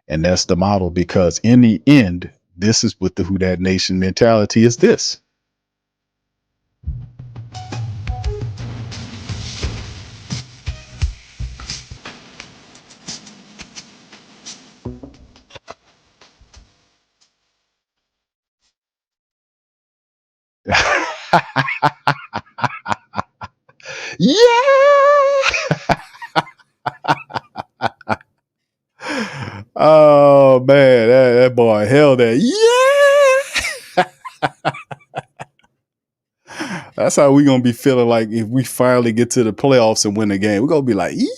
And that's the model, because in the end, this is what the Who Dat Nation mentality is this. Yeah. Oh man, that boy held that. Yeah. That's how we gonna be feeling like if we finally get to the playoffs and win the game. We're gonna be like, yeah.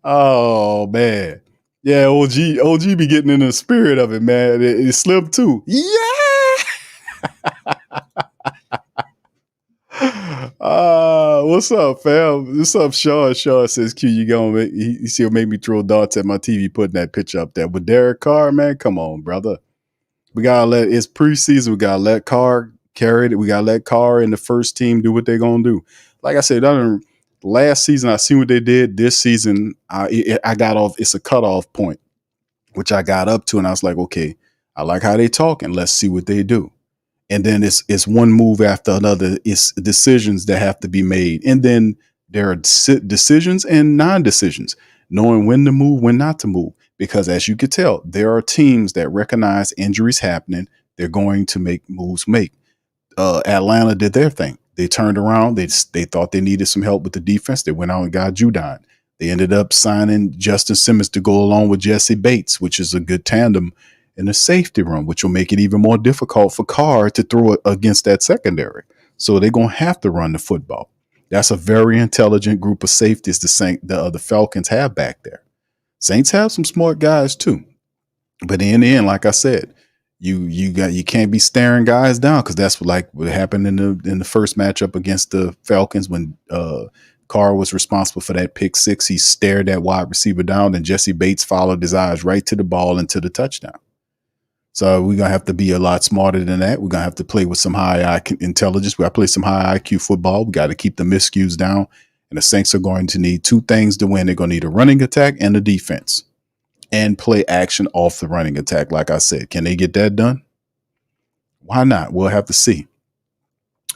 Oh man. Yeah, OG be getting in the spirit of it, man. It slipped too. Yeah. What's up, fam? What's up, Sean? Sean says, Q, you gonna make, he still make me throw darts at my TV putting that picture up there. But Derek Carr, man, come on, brother. We gotta it's preseason. We gotta let Carr carry it. We gotta let Carr and the first team do what they're gonna do. Like I said, last season I seen what they did. This season I got off. It's a cutoff point, which I got up to, and I was like, okay, I like how they talk, and let's see what they do. And then it's one move after another. It's decisions that have to be made. And then there are decisions and non-decisions, knowing when to move, when not to move. Because as you could tell, there are teams that recognize injuries happening. They're going to make moves. Atlanta did their thing. They turned around. They thought they needed some help with the defense. They went out and got Judon. They ended up signing Justin Simmons to go along with Jesse Bates, which is a good tandem in the safety room, which will make it even more difficult for Carr to throw it against that secondary. So they're going to have to run the football. That's a very intelligent group of safeties the Falcons have back there. Saints have some smart guys too. But in the end, like I said, you can't be staring guys down, because that's what happened in the first matchup against the Falcons when Carr was responsible for that pick 6. He stared that wide receiver down, and Jesse Bates followed his eyes right to the ball and to the touchdown. So we're going to have to be a lot smarter than that. We're going to have to play with some high IQ intelligence. We got to play some high IQ football. We got to keep the miscues down. And the Saints are going to need 2 things to win. They're going to need a running attack and a defense, and play action off the running attack. Like I said, can they get that done? Why not? We'll have to see.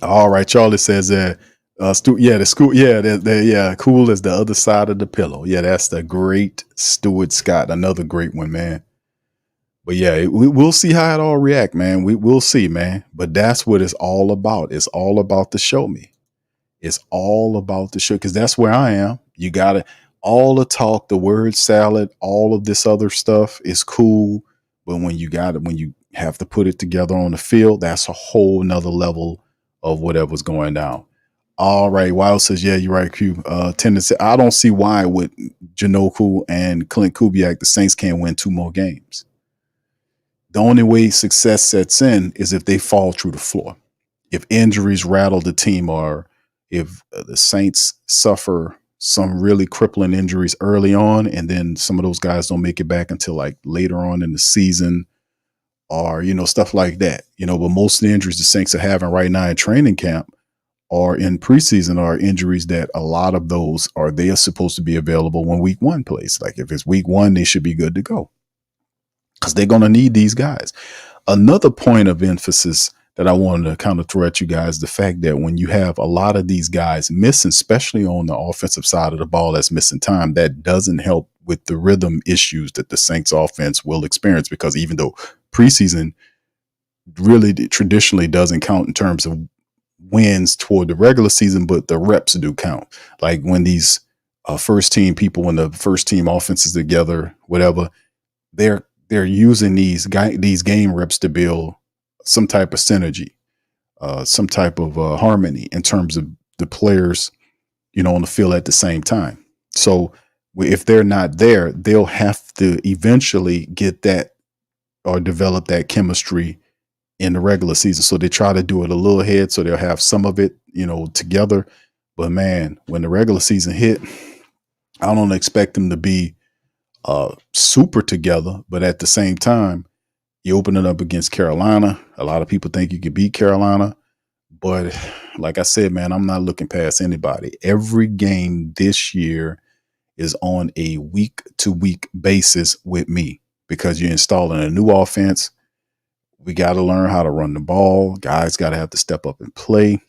All right. Charlie says, the school. Yeah, cool as the other side of the pillow. Yeah, that's the great Stuart Scott. Another great one, man. But yeah, we'll see how it all react, man. We'll see, man. But that's what it's all about. It's all about the show me. It's all about the show, because that's where I am. You got it. All the talk, the word salad, all of this other stuff is cool. But when you have to put it together on the field, that's a whole nother level of whatever's going down. All right. Wild says, yeah, you're right, Q. Tendency. I don't see why with Janoku and Clint Kubiak, the Saints can't win 2 more games. The only way success sets in is if they fall through the floor. If injuries rattle the team, or if the Saints suffer some really crippling injuries early on, and then some of those guys don't make it back until like later on in the season, or, stuff like that. But most of the injuries the Saints are having right now in training camp or in preseason are injuries that a lot of those they are supposed to be available when week 1 plays. Like if it's week 1, they should be good to go because they're going to need these guys. Another point of emphasis that I wanted to kind of throw at you guys, the fact that when you have a lot of these guys missing, especially on the offensive side of the ball that's missing time, that doesn't help with the rhythm issues that the Saints offense will experience, because even though preseason really traditionally doesn't count in terms of wins toward the regular season, but the reps do count. Like when these first team people, when the first team offenses together, whatever, they're using these game reps to build some type of synergy, some type of harmony in terms of the players, on the field at the same time. So if they're not there, they'll have to eventually get that or develop that chemistry in the regular season. So they try to do it a little ahead, so they'll have some of it, together. But man, when the regular season hit, I don't expect them to be super together. But at the same time, you open it up against Carolina. A lot of people think you could beat Carolina. But like I said, man, I'm not looking past anybody. Every game this year is on a week-to-week basis with me, because you're installing a new offense. We got to learn how to run the ball. Guys got to have to step up and play.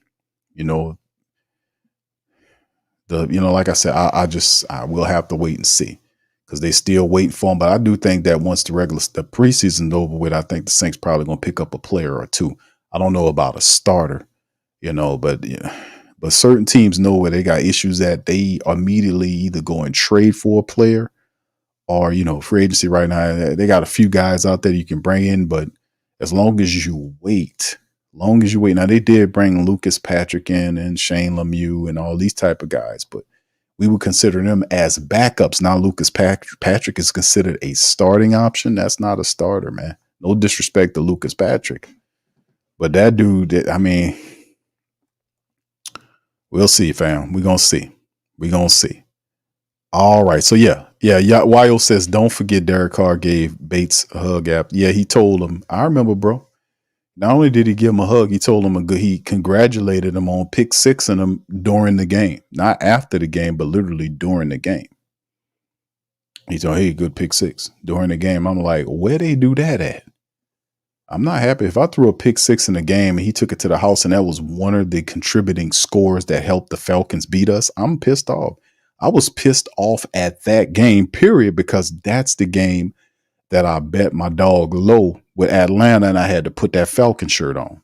Like I said, I will have to wait and see, because they still waiting for him. But I do think that once the preseason's over with, I think the Saints probably going to pick up a player or two. I don't know about a starter, but certain teams know where they got issues at. They immediately either go and trade for a player, or, free agency right now, they got a few guys out there you can bring in, but as long as you wait. Now, they did bring Lucas Patrick in and Shane Lemieux and all these type of guys, but we would consider them as backups. Now, Lucas Patrick is considered a starting option. That's not a starter, man. No disrespect to Lucas Patrick, but that dude, we'll see, fam. We're going to see. All right. So, yeah. Wyo says, don't forget Derek Carr gave Bates a hug after. Yeah, he told him. I remember, bro. Not only did he give him a hug, he told him he congratulated him on pick 6 in him during the game. Not after the game, but literally during the game. He told, hey, good pick 6 during the game. I'm like, where they do that at? I'm not happy. If I threw a pick 6 in the game and he took it to the house and that was one of the contributing scores that helped the Falcons beat us, I'm pissed off. I was pissed off at that game, period, because that's the game that I bet my dog low with Atlanta, and I had to put that Falcon shirt on.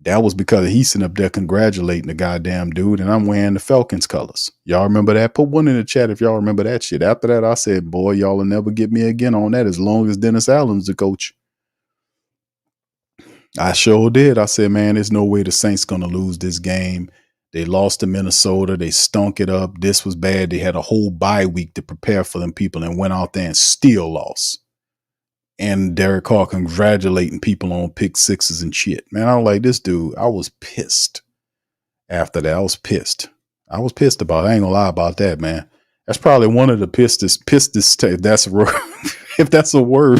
That was because he's sitting up there congratulating the goddamn dude, and I'm wearing the Falcons colors. Y'all remember that? Put one in the chat if y'all remember that shit. After that, I said, boy, y'all will never get me again on that as long as Dennis Allen's the coach. I sure did. I said, man, there's no way the Saints going to lose this game. They lost to Minnesota. They stunk it up. This was bad. They had a whole bye week to prepare for them people and went out there and still lost. And Derek Carr congratulating people on pick 6s and shit. Man, I was like, this dude, I was pissed after that. I was pissed about it. I ain't gonna lie about that, man. That's probably one of the pissest, if that's a word. If that's a word.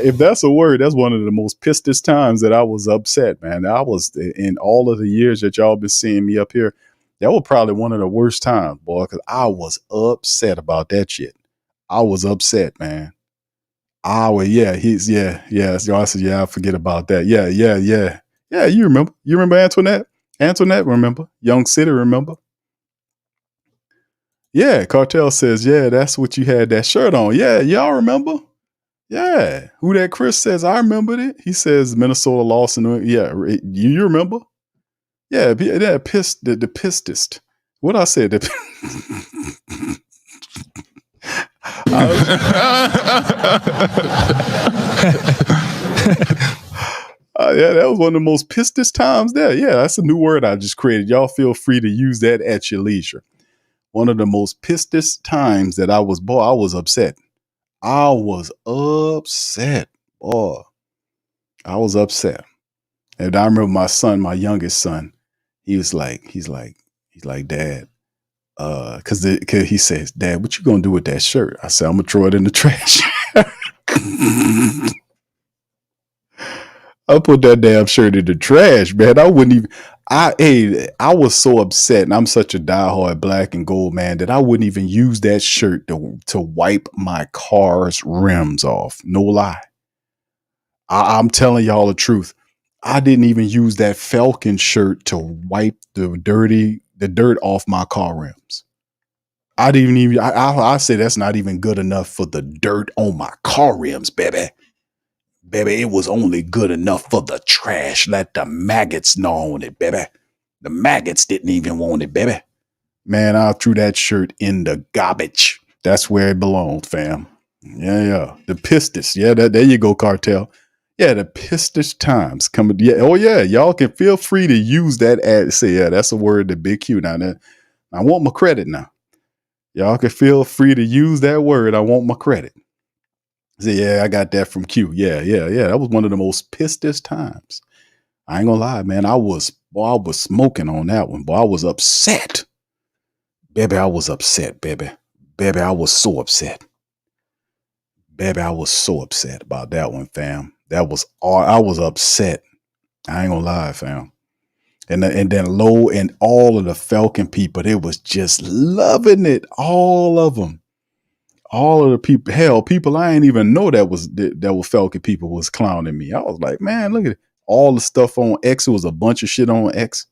If that's a word, that's one of the most pissest times that I was upset, man. I was, in all of the years that y'all been seeing me up here, that was probably one of the worst times, boy, because I was upset about that shit. I was upset, man. So I said, I forget about that. Yeah, you remember. You remember Antoinette? Antoinette, remember? Young City, remember? Yeah, Cartel says, yeah, that's what you had that shirt on. Yeah, y'all remember? Yeah. Who that Chris says, I remembered it. He says Minnesota lost. Yeah, you remember? Yeah, the pissest. What I said? Yeah, that was one of the most pissedest times there. Yeah, that's a new word I just created. Y'all feel free to use that at your leisure. One of the most pissedest times that I was upset. I was upset. Boy, I was upset. And I remember my son, my youngest son, he's like, Dad, cause he says, Dad, what you gonna do with that shirt? I said, I'm gonna throw it in the trash. I put that damn shirt in the trash, man. I wouldn't even. I was so upset, and I'm such a diehard black and gold man that I wouldn't even use that shirt to wipe my car's rims off. No lie. I'm telling y'all the truth. I didn't even use that Falcon shirt to wipe the dirt off my car rims. I didn't even. I say that's not even good enough for the dirt on my car rims, baby. Baby, it was only good enough for the trash. Let the maggots gnaw on it, baby. The maggots didn't even want it, baby. Man, I threw that shirt in the garbage. That's where it belonged, fam. Yeah. The pistis. Yeah, there you go, Cartel. Yeah, the pistis times coming. Yeah, oh yeah, y'all can feel free to use that ad. Say, yeah, that's a word, the big Q. Now, I want my credit now. Y'all can feel free to use that word. I want my credit. Say, yeah, I got that from Q. Yeah. That was one of the most pissedest times. I ain't gonna lie, man. I was smoking on that one. Boy, I was upset. Baby, I was upset, baby. Baby, I was so upset. Baby, I was so upset about that one, fam. That was all. I was upset. I ain't gonna lie, fam. And then Low and all of the Falcon people, they was just loving it. All of them. All of the people, hell, people I ain't even know that were Falcon people was clowning me. I was like, man, look at it. All the stuff on X. It was a bunch of shit on X.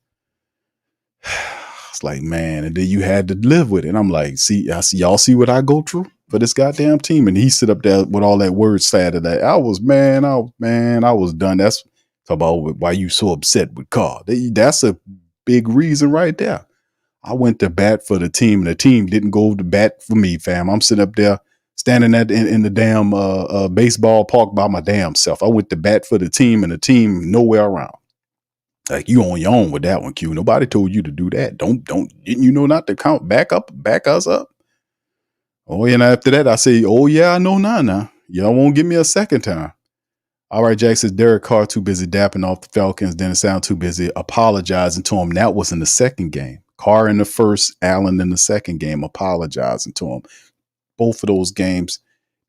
It's like, man, and then you had to live with it. And I'm like, y'all see what I go through for this goddamn team. And he sit up there with all that word side of that. I was done. That's talk about why you so upset with Carr. That's a big reason right there. I went to bat for the team, and the team didn't go to bat for me, fam. I'm sitting up there standing in the damn baseball park by my damn self. I went to bat for the team, and the team nowhere around. Like, you on your own with that one, Q. Nobody told you to do that. Didn't you know not to back us up? Oh, and after that, I say, oh yeah, I know now. Y'all won't give me a second time. All right, Jack says Derek Carr too busy dapping off the Falcons, didn't sound too busy apologizing to him. That was in the second game. Carr in the first, Allen in the second game, apologizing to him. Both of those games.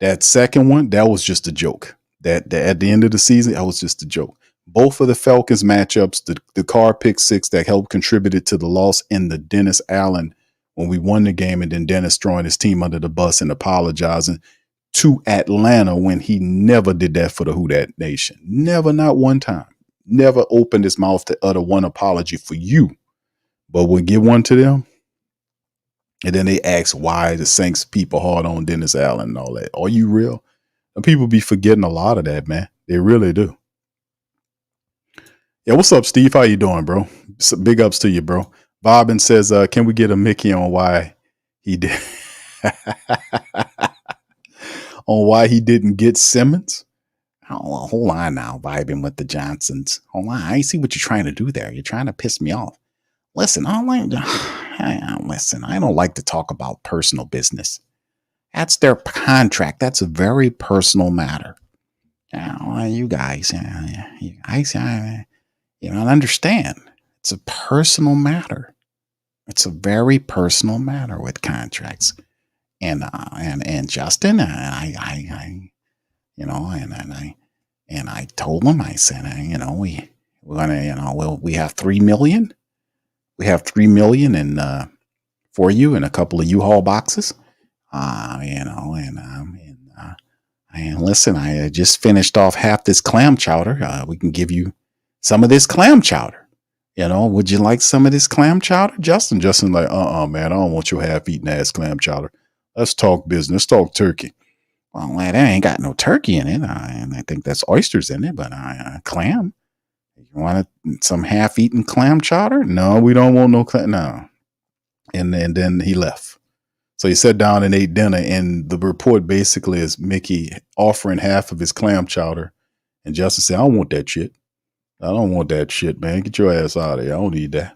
That second one, that was just a joke. That at the end of the season, that was just a joke. Both of the Falcons matchups, the Carr pick six that helped contributed to the loss, and the Dennis Allen when we won the game, and then Dennis throwing his team under the bus and apologizing to Atlanta when he never did that for the Who Dat Nation. Never, not one time. Never opened his mouth to utter one apology for you. But we'll give one to them. And then they ask why the Saints people hard on Dennis Allen and all that. Are you real? And people be forgetting a lot of that, man. They really do. Yeah, what's up, Steve? How you doing, bro? Big ups to you, bro. Bobbin says, can we get a Mickey on why he did on why he didn't get Simmons? Oh, hold on now, vibing with the Johnsons. Hold on, I see what you're trying to do there. You're trying to piss me off. Listen, I don't like to talk about personal business. That's their contract. That's a very personal matter. You guys, you don't understand. It's a personal matter. It's a very personal matter with contracts. And Justin, I told him, I said, we have $3 million. We have $3 million in for you in a couple of U-Haul boxes. And listen, I just finished off half this clam chowder. We can give you some of this clam chowder. Would you like some of this clam chowder, Justin? Justin, like, man, I don't want your half-eaten ass clam chowder. Let's talk business. Let's talk turkey. Well, that ain't got no turkey in it, and I think that's oysters in it, but clam. You want some half-eaten clam chowder? No, we don't want no clam. No. And then he left. So he sat down and ate dinner, and the report basically is Mickey offering half of his clam chowder, and Justin said, I don't want that shit. I don't want that shit, man. Get your ass out of here. I don't need that.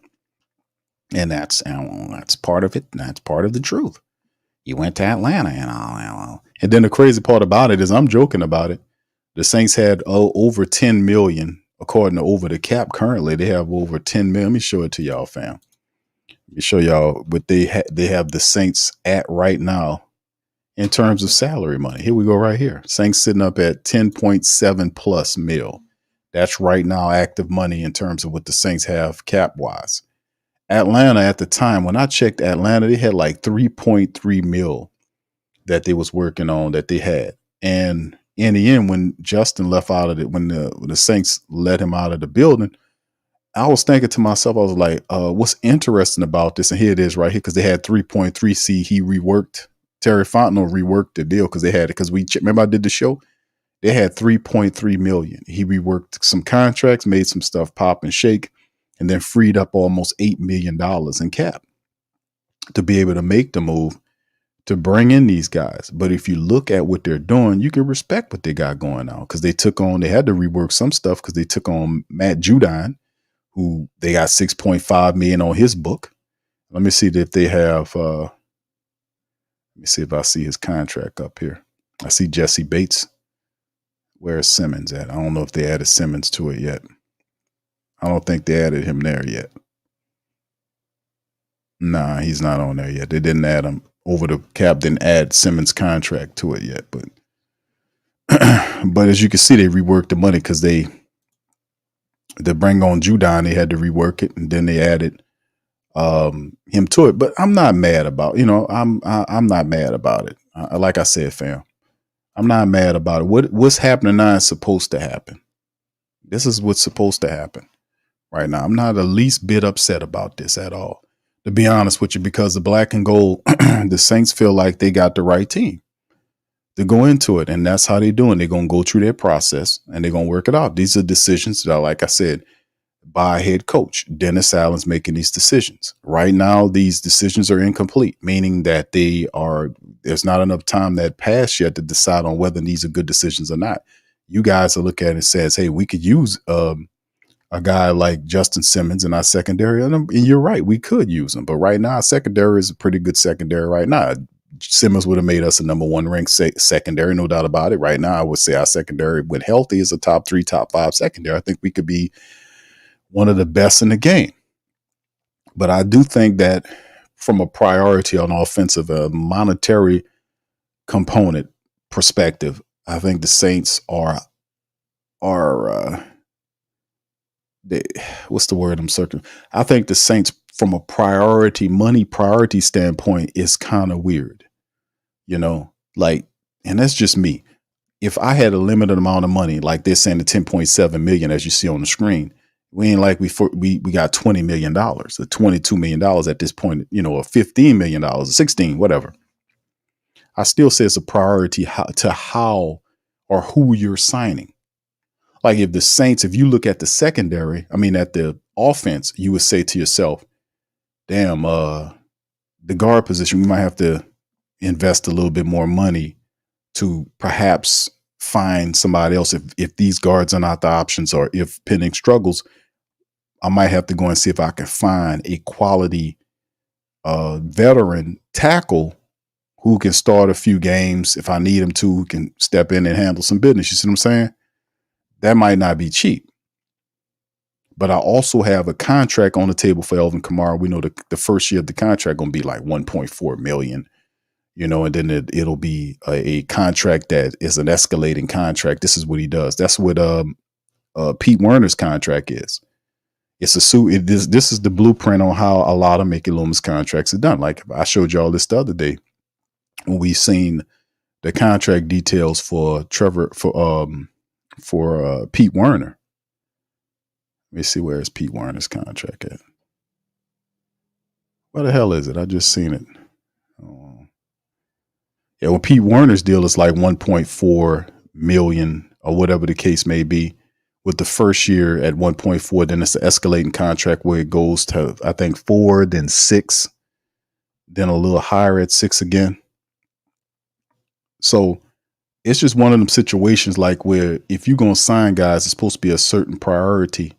And that's part of it. That's part of the truth. You went to Atlanta and all. And then the crazy part about it is I'm joking about it. The Saints had over 10 million, according to Over the Cap. Currently, they have over 10 million. Let me show it to y'all, fam. Let me show y'all what they have the Saints at right now in terms of salary money. Here we go right here. Saints sitting up at 10.7 plus mil. That's right now active money in terms of what the Saints have cap wise. Atlanta at the time, when I checked Atlanta, they had like 3.3 mil that they was working on that they had. And in the end, when Justin left out of it, when the Saints let him out of the building, I was thinking to myself, I was like, what's interesting about this? And here it is right here, because they had 3.3 C. He reworked, Terry Fontenot reworked the deal because they had it. Because remember I did the show? They had 3.3 million. He reworked some contracts, made some stuff pop and shake, and then freed up almost $8 million in cap to be able to make the move to bring in these guys. But if you look at what they're doing, you can respect what they got going on, because they had to rework some stuff because they took on Matt Judon, who they got 6.5 million on his book. Let me see if they have, let me see if I see his contract up here. I see Jesse Bates. Where's Simmons at? I don't know if they added Simmons to it yet. I don't think they added him there yet. Nah, he's not on there yet. They didn't add him. Over the Cap didn't add Simmons' contract to it yet. But but as you can see, they reworked the money because they bring on Judon, they had to rework it, and then they added him to it. But I'm not mad about, I'm not mad about it. Like I said, fam, I'm not mad about it. What's happening now is supposed to happen. This is what's supposed to happen right now. I'm not the least bit upset about this at all, to be honest with you, because the black and gold, the Saints feel like they got the right team to go into it. And that's how they're doing. They're going to go through their process and they're going to work it out. These are decisions that, like I said, by a head coach. Dennis Allen's making these decisions. Right now, these decisions are incomplete, meaning that there's not enough time that passed yet to decide on whether these are good decisions or not. You guys are looking at it and says, hey, we could use a guy like Justin Simmons in our secondary. And you're right, we could use him. But right now, our secondary is a pretty good secondary right now. Simmons would have made us a number one ranked secondary, no doubt about it. Right now, I would say our secondary, when healthy, is a top 3, top 5 secondary. I think we could be one of the best in the game. But I do think that from a priority on offensive, a monetary component perspective, I think the Saints are what's the word I'm searching? I think the Saints, from a money priority standpoint, is kind of weird, and that's just me. If I had a limited amount of money, like they're saying the 10.7 million, as you see on the screen, we ain't like we got $20 million or $22 million at this point, or $15 million, or 16, whatever. I still say it's a priority to how or who you're signing. Like if you look at the secondary, at the offense, you would say to yourself, damn, the guard position, we might have to invest a little bit more money to perhaps find somebody else. If these guards are not the options, or if Penning struggles, I might have to go and see if I can find a quality veteran tackle who can start a few games if I need him to, who can step in and handle some business. You see what I'm saying? That might not be cheap. But I also have a contract on the table for Alvin Kamara. We know the first year of the contract going to be like 1.4 million, and then it'll be a contract that is an escalating contract. This is what he does. That's what Pete Werner's contract is. It's a suit. This is the blueprint on how a lot of Mickey Loomis contracts are done. Like I showed y'all this the other day when we seen the contract details for Pete Werner. Let me see, where is Pete Werner's contract at? Where the hell is it? I just seen it. Yeah, well, Pete Werner's deal is like 1.4 million or whatever the case may be, with the first year at 1.4. Then it's an escalating contract where it goes to, I think, 4, then 6, then a little higher at 6 again. So it's just one of them situations like where if you're going to sign guys, it's supposed to be a certain priority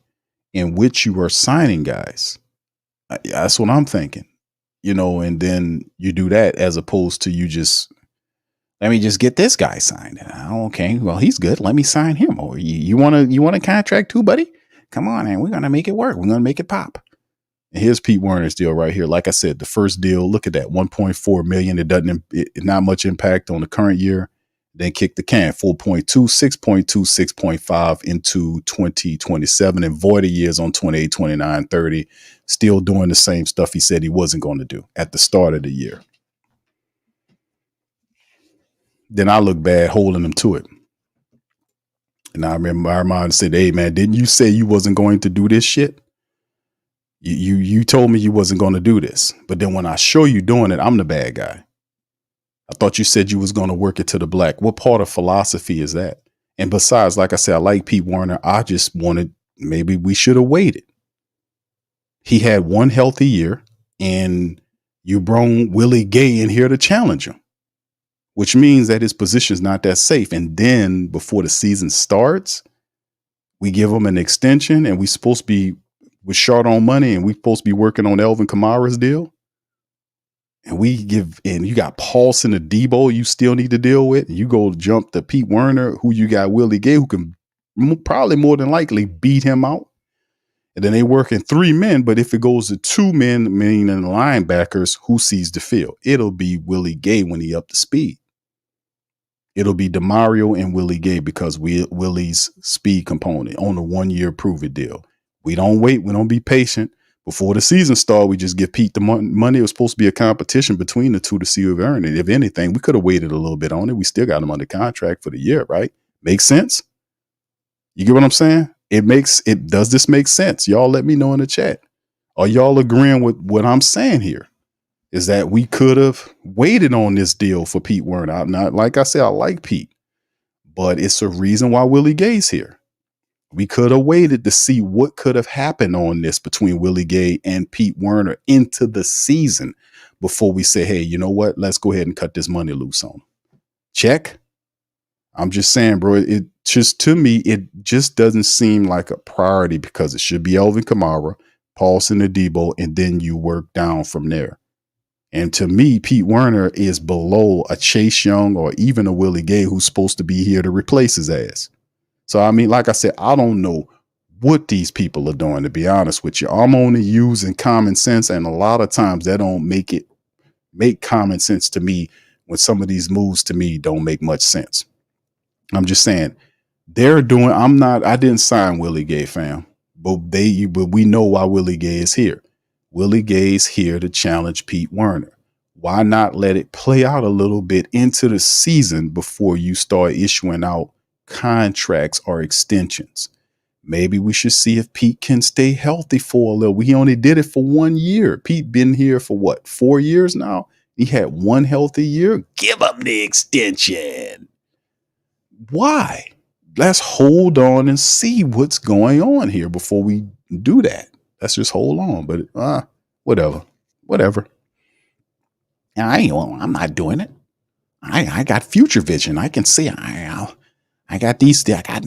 in which you are signing guys. That's what I'm thinking, and then you do that as opposed to you just, let me just get this guy signed. Okay, well, he's good. Let me sign him. Or you want a contract too, buddy? Come on, man. We're going to make it work. We're going to make it pop. And here's Pete Werner's deal right here. Like I said, the first deal, look at that, $1.4 million. It not much impact on the current year. Then kick the can, 4.2, 6.2, 6.5 into 2027 and voided years on 28, 29, 30. Still doing the same stuff he said he wasn't going to do at the start of the year. Then I look bad holding him to it. And I remember our mind said, hey, man, didn't you say you wasn't going to do this shit? You told me you wasn't going to do this. But then when I show you doing it, I'm the bad guy. I thought you said you was going to work it to the black. What part of philosophy is that? And besides, like I said, I like Pete Werner. I just wanted, maybe we should have waited. He had one healthy year and you brought Willie Gay in here to challenge him, which means that his position is not that safe. And then before the season starts, we give him an extension and we supposed to be with short on money and we supposed to be working on Alvin Kamara's deal. And you got Paulson and Debo you still need to deal with. And you go jump to Pete Werner, who you got Willie Gay, who can probably more than likely beat him out. And then they work in 3 men. But if it goes to 2 men, meaning the linebackers, who sees the field? It'll be Willie Gay when he up to speed. It'll be DeMario and Willie Gay because Willie's speed component on a 1-year prove-it deal. We don't wait. We don't be patient. Before the season started, we just give Pete the money. It was supposed to be a competition between the two to see who earned it. If anything, we could have waited a little bit on it. We still got him under contract for the year, right? Makes sense? You get what I'm saying? Does this make sense? Y'all let me know in the chat. Are y'all agreeing with what I'm saying here? Is that we could have waited on this deal for Pete Werner. Not like I said, I like Pete, but it's a reason why Willie Gay's here. We could have waited to see what could have happened on this between Willie Gay and Pete Werner into the season before we say, hey, you know what? Let's go ahead and cut this money loose on. Check. I'm just saying, bro, it just, to me, it just doesn't seem like a priority because it should be Alvin Kamara, Paulson and Debo, and then you work down from there. And to me, Pete Werner is below a Chase Young or even a Willie Gay who's supposed to be here to replace his ass. So, I mean, like I said, I don't know what these people are doing, to be honest with you. I'm only using common sense. And a lot of times that don't make common sense to me when some of these moves to me don't make much sense. I'm just saying I didn't sign Willie Gay, fam, but we know why Willie Gay is here. Willie Gay is here to challenge Pete Werner. Why not let it play out a little bit into the season before you start issuing out contracts or extensions? Maybe we should see if Pete can stay healthy for a little. We only did it for 1 year. Pete been here for what, 4 years now? He had 1 healthy year. Give him the extension. Why? Let's hold on and see what's going on here before we do that. Let's just hold on. But whatever. And I'm not doing it. I got future vision. I can see. I got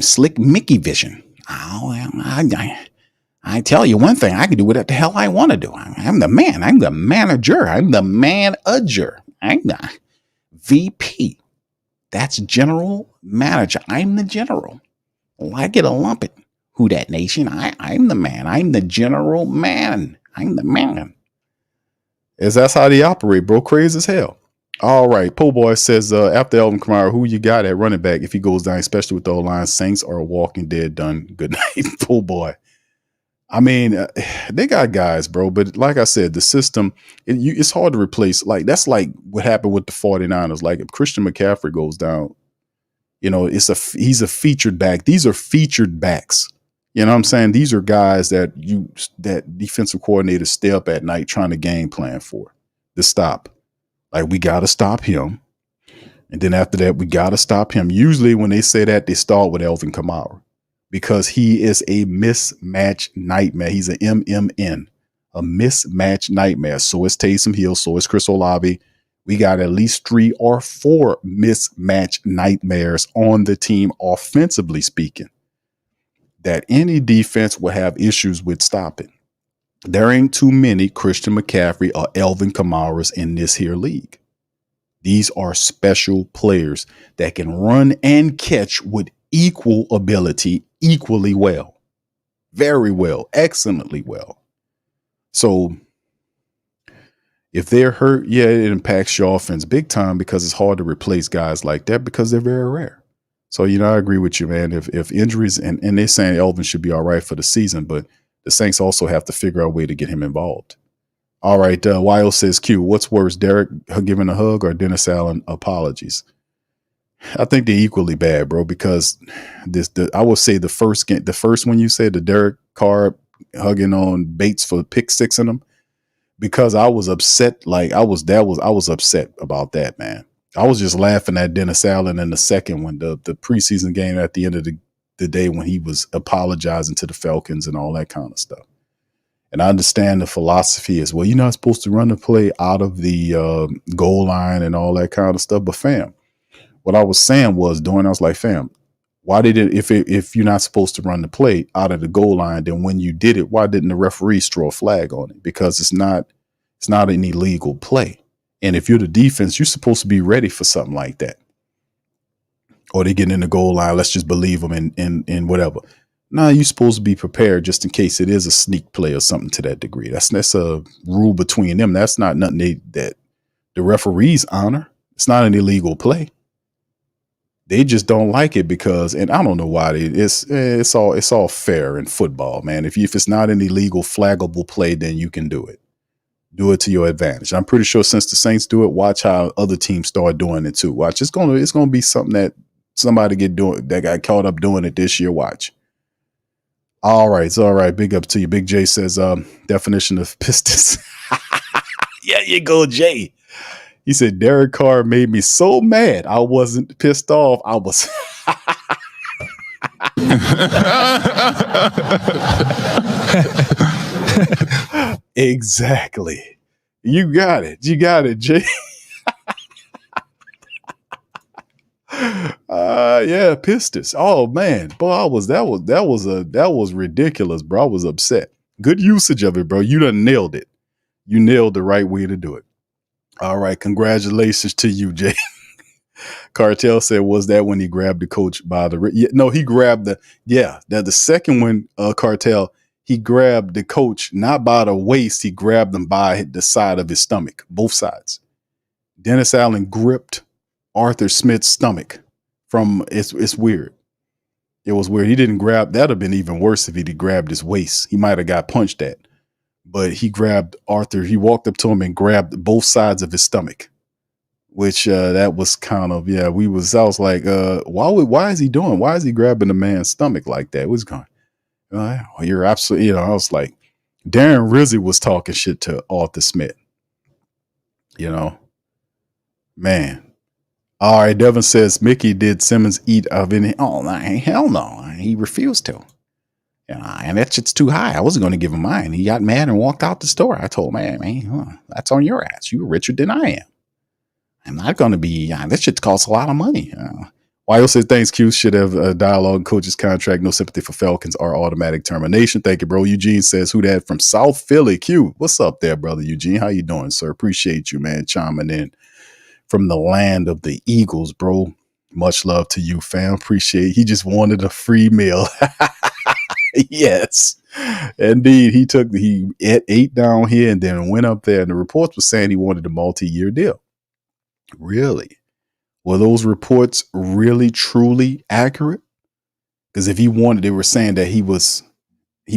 slick Mickey vision. I tell you one thing. I can do whatever the hell I want to do. I'm the man. I'm the manager. I'm the manager. I'm the VP. That's general manager. I'm the general. Well, I get a lumpet. Who that nation? I'm the man. I'm the general man. I'm the man. That's how they operate, bro. Crazy as hell. All right. Po Boy says, after Alvin Kamara, who you got at running back if he goes down, especially with the O-line? Saints or Walking Dead done. Good night, Po Boy. I mean, they got guys, bro. But like I said, the system, it's hard to replace. Like, that's like what happened with the 49ers. Like, if Christian McCaffrey goes down, he's a featured back. These are featured backs. You know what I'm saying? These are guys that defensive coordinators stay up at night trying to game plan for, to stop. Like, we got to stop him. And then after that, we got to stop him. Usually when they say that, they start with Alvin Kamara because he is a mismatch nightmare. He's an MMN, a mismatch nightmare. So is Taysom Hill. So is Chris Olave. We got at least 3 or 4 mismatch nightmares on the team, offensively speaking, that any defense will have issues with stopping. There ain't too many Christian McCaffrey or Elvin Kamaras in this here league. These are special players that can run and catch with equal ability, equally well, very well, excellently well. So if they're hurt, yeah, it impacts your offense big time because it's hard to replace guys like that because they're very rare. So, I agree with you, man. If injuries, and they're saying Elvin should be all right for the season, but the Saints also have to figure out a way to get him involved. All right, YO says, Q, what's worse, Derek giving a hug or Dennis Allen apologies? I think they're equally bad, bro, because I would say the first one you said, the Derek Carr hugging on Bates for pick six in them, because I was upset. I was upset about that, man. I was just laughing at Dennis Allen in the second one, the preseason game at the end of the day when he was apologizing to the Falcons and all that kind of stuff. And I understand the philosophy is, well, you're not supposed to run the play out of the goal line and all that kind of stuff. But fam, what I was saying was I was like, fam, why did it, if you're not supposed to run the play out of the goal line, then when you did it, why didn't the referees throw a flag on it? Because it's not an illegal play. And if you're the defense, you're supposed to be ready for something like that. Or they get in the goal line, let's just believe them in whatever. Nah, you're supposed to be prepared just in case it is a sneak play or something to that degree. That's a rule between them. That's not nothing that the referees honor. It's not an illegal play. They just don't like it because, and I don't know why. It's all fair in football, man. If it's not an illegal flaggable play, then you can do it. Do it to your advantage. I'm pretty sure since the Saints do it, watch how other teams start doing it too. Watch, it's gonna be something that somebody that got caught up doing it this year. Watch. All right, it's all right. Big up to you. Big J says, definition of Pistons. Yeah, you go, Jay. He said, Derek Carr made me so mad. I wasn't pissed off. I was. Exactly. You got it, Jay. Yeah, Pistons. Oh man, boy, that was ridiculous, bro. I was upset. Good usage of it, bro. You done nailed it. You nailed the right way to do it. All right, congratulations to you, Jay. Cartel said, was that when he grabbed the coach by the no, he grabbed the second one, Cartel, he grabbed the coach not by the waist, he grabbed him by the side of his stomach, both sides. Dennis Allen gripped Arthur Smith's stomach from it's weird. It was weird. He didn't grab, that'd have been even worse if he'd grabbed his waist. He might have got punched at. But he grabbed Arthur, he walked up to him and grabbed both sides of his stomach. Which that was kind of, I was like, why is he doing? Why is he grabbing the man's stomach like that? What's going on? You're absolutely, I was like, Darren Rizzi was talking shit to Arthur Smith. Man. All right, Devin says, Mickey, did Simmons eat of any? Oh, hell no. He refused to. And that shit's too high. I wasn't going to give him mine. He got mad and walked out the store. I told him, man, that's on your ass. You're richer than I am. I'm not going to be, that shit costs a lot of money. YO says, thanks, Q. Should have a dialogue, coach's contract, no sympathy for Falcons or automatic termination. Thank you, bro. Eugene says, who that from South Philly? Q, what's up there, brother Eugene? How you doing, sir? Appreciate you, man, chiming in from the land of the Eagles, bro. Much love to you, fam. Appreciate it. He just wanted a free meal. Yes, indeed. He ate down here and then went up there. And the reports were saying he wanted a multi-year deal. Really? Were those reports really, truly accurate? Because if they were saying that he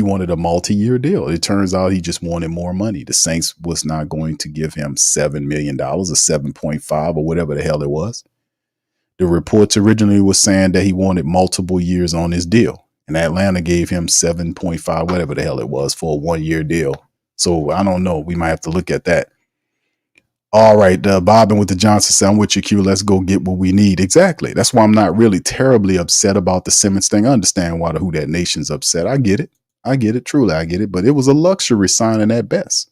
wanted a multi-year deal. It turns out he just wanted more money. The Saints was not going to give him $7 million or 7.5 or whatever the hell it was. The reports originally was saying that he wanted multiple years on his deal. And Atlanta gave him 7.5, whatever the hell it was, for a 1-year deal. So I don't know. We might have to look at that. All right, Bobbin with the Johnson said, I'm with you, Q. Let's go get what we need. Exactly. That's why I'm not really terribly upset about the Simmons thing. I understand why the Who Dat Nation's upset. I get it. Truly, I get it. But it was a luxury signing at best.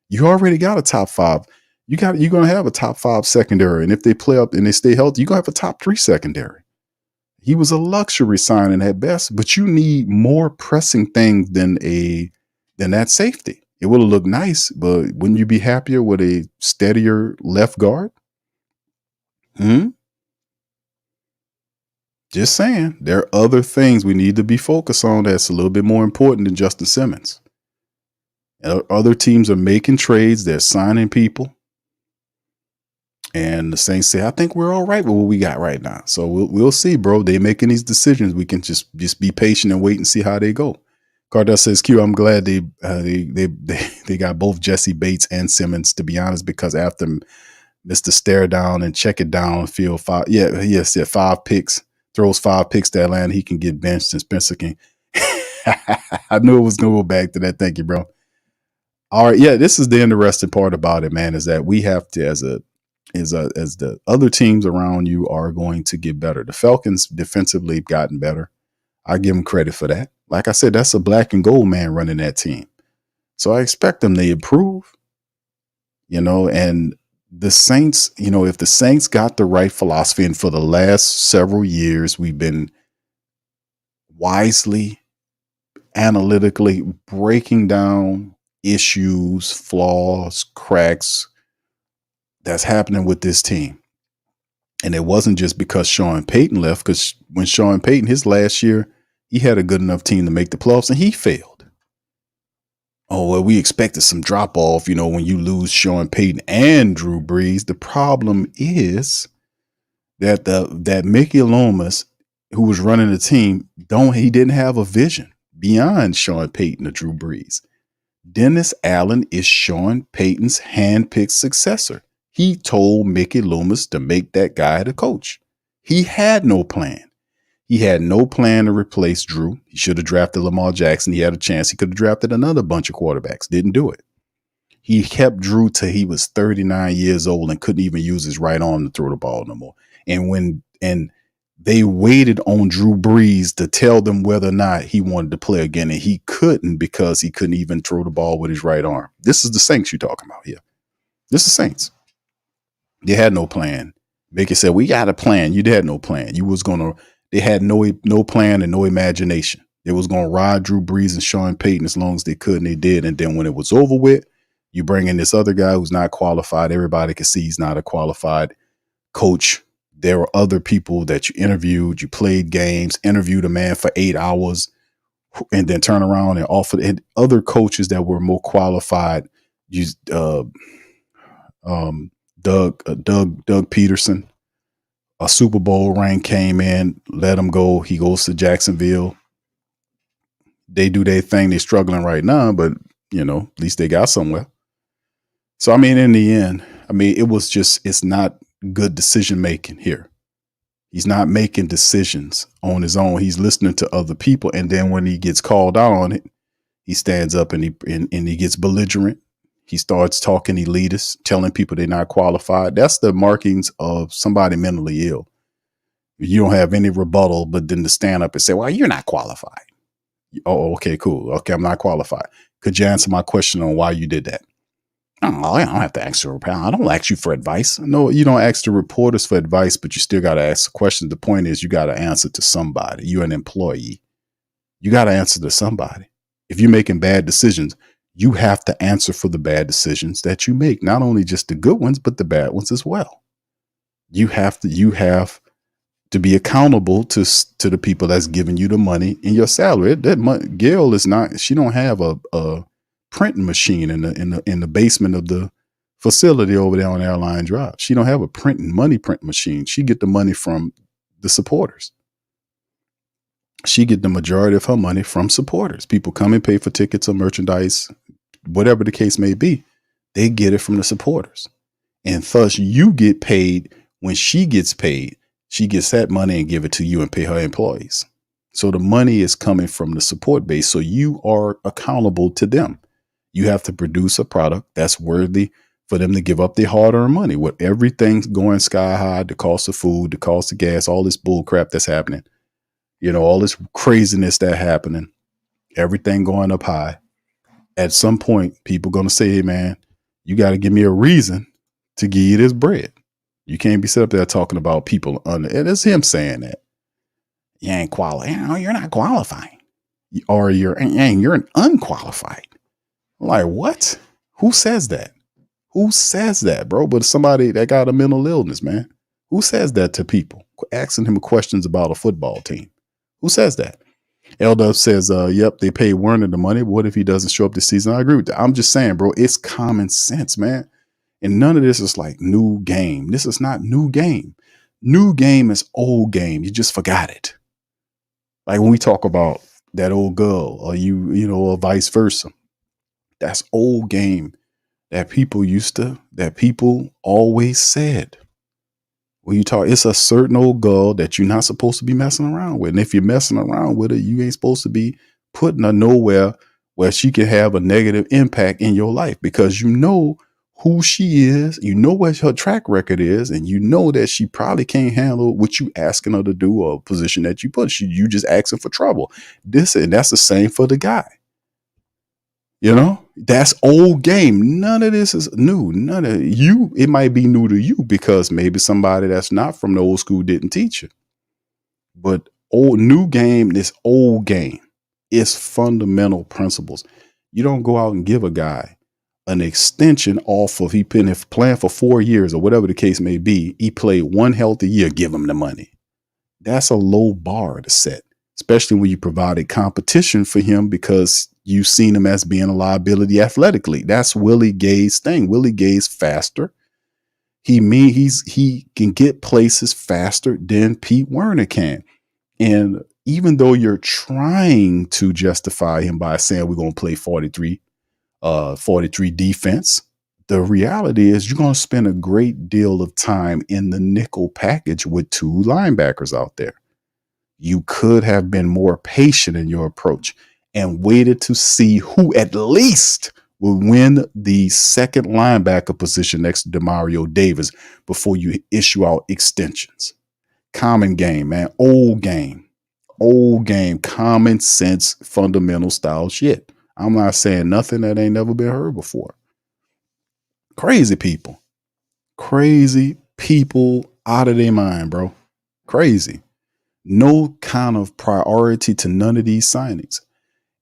You already got a top 5. You're gonna have a top 5 secondary, and if they play up and they stay healthy, you're gonna have a top 3 secondary. He was a luxury signing at best, but you need more pressing things than that safety. It would have looked nice, but wouldn't you be happier with a steadier left guard? Just saying, there are other things we need to be focused on that's a little bit more important than Justin Simmons. Other teams are making trades, they're signing people. And the Saints say, I think we're all right with what we got right now. So we'll see, bro. They making these decisions. We can just be patient and wait and see how they go. Cardell says, Q, I'm glad they got both Jesse Bates and Simmons, to be honest, because after Mr. Stare Down and check it down, field 5. Yeah, he has said 5 picks, throws 5 picks to Atlanta. He can get benched and Spencer can. I knew it was going to go back to that. Thank you, bro. All right. Yeah, this is the interesting part about it, man, is that we have to, as the other teams around you are going to get better. The Falcons defensively have gotten better. I give them credit for that. Like I said, that's a black and gold man running that team. So I expect them to improve, and the Saints, if the Saints got the right philosophy, and for the last several years, we've been wisely, analytically breaking down issues, flaws, cracks that's happening with this team. And it wasn't just because Sean Payton left, because when Sean Payton, his last year, he had a good enough team to make the playoffs and he failed. Oh, well, we expected some drop off, when you lose Sean Payton and Drew Brees. The problem is that that Mickey Loomis, who was running the team, he didn't have a vision beyond Sean Payton or Drew Brees. Dennis Allen is Sean Payton's handpicked successor. He told Mickey Loomis to make that guy the coach. He had no plan. He had no plan to replace Drew. He should have drafted Lamar Jackson. He had a chance. He could have drafted another bunch of quarterbacks. Didn't do it. He kept Drew till he was 39 years old and couldn't even use his right arm to throw the ball no more. And they waited on Drew Brees to tell them whether or not he wanted to play again, and he couldn't because he couldn't even throw the ball with his right arm. This is the Saints you're talking about here. This is Saints. They had no plan. Mickey said, we got a plan. You had no plan. They had no plan and no imagination. They was going to ride Drew Brees and Sean Payton as long as they could, and they did. And then when it was over with, you bring in this other guy who's not qualified. Everybody can see he's not a qualified coach. There were other people that you interviewed. You played games, interviewed a man for 8 hours, and then turn around and offer other coaches that were more qualified. Doug Peterson, a Super Bowl ring came in, let him go. He goes to Jacksonville. They do their thing. They're struggling right now, but at least they got somewhere. So, in the end, it's not good decision making here. He's not making decisions on his own. He's listening to other people. And then when he gets called out on it, he stands up and he gets belligerent. He starts talking elitist, telling people they're not qualified. That's the markings of somebody mentally ill. You don't have any rebuttal, but then to stand up and say, well, you're not qualified. Oh, okay, cool. Okay, I'm not qualified. Could you answer my question on why you did that? Oh, I don't have to ask you. I don't ask you for advice. No, you don't ask the reporters for advice, but you still got to ask questions. The point is you got to answer to somebody. You're an employee. You got to answer to somebody. If you're making bad decisions, you have to answer for the bad decisions that you make, not only just the good ones, but the bad ones as well. You have to be accountable to the people that's giving you the money in your salary. That money, Gail is not. She don't have a printing machine in the basement of the facility over there on Airline Drive. She don't have a money print machine. She get the money from the supporters. She get the majority of her money from supporters. People come and pay for tickets or merchandise, whatever the case may be. They get it from the supporters. And thus you get paid when she gets paid. She gets that money and give it to you and pay her employees. So the money is coming from the support base. So you are accountable to them. You have to produce a product that's worthy for them to give up their hard-earned money. With everything going sky high, the cost of food, the cost of gas, all this bull crap that's happening, all this craziness that's happening, everything going up high. At some point, people going to say, hey, man, you got to give me a reason to give you this bread. You can't be set up there talking about people under, and it's him saying that. You ain't qualified. You're not qualified. Or you're an unqualified. I'm like, what? Who says that? Who says that, bro? But somebody that got a mental illness, man. Who says that to people? Asking him questions about a football team. Who says that? L-Dub says, yep, they pay Werner the money. But what if he doesn't show up this season? I agree with that. I'm just saying, bro, it's common sense, man. And none of this is like new game. This is not new game. New game is old game. You just forgot it. Like when we talk about that old girl or you know, or vice versa. That's old game that people always said. When you talk, it's a certain old girl that you're not supposed to be messing around with. And if you're messing around with her, you ain't supposed to be putting her nowhere where she can have a negative impact in your life, because you know who she is, you know what her track record is, and you know that she probably can't handle what you asking her to do or a position that you put. You just asking for trouble. That's the same for the guy. You know, that's old game. None of this is new. None of you. It might be new to you because maybe somebody that's not from the old school didn't teach it. But new game, this old game, is fundamental principles. You don't go out and give a guy an extension off of he been playing for 4 years or whatever the case may be. He played one healthy year, give him the money. That's a low bar to set, especially when you provided competition for him because you've seen him as being a liability athletically. That's Willie Gay's thing. Willie Gay's faster. He can get places faster than Pete Werner can. And even though you're trying to justify him by saying we're going to play 43 defense, the reality is you're going to spend a great deal of time in the nickel package with two linebackers out there. You could have been more patient in your approach and waited to see who at least will win the second linebacker position next to Demario Davis before you issue out extensions. Common game, man. Old game, common sense, fundamental style shit. I'm not saying nothing that ain't never been heard before. Crazy people out of their mind, bro. Crazy. No kind of priority to none of these signings.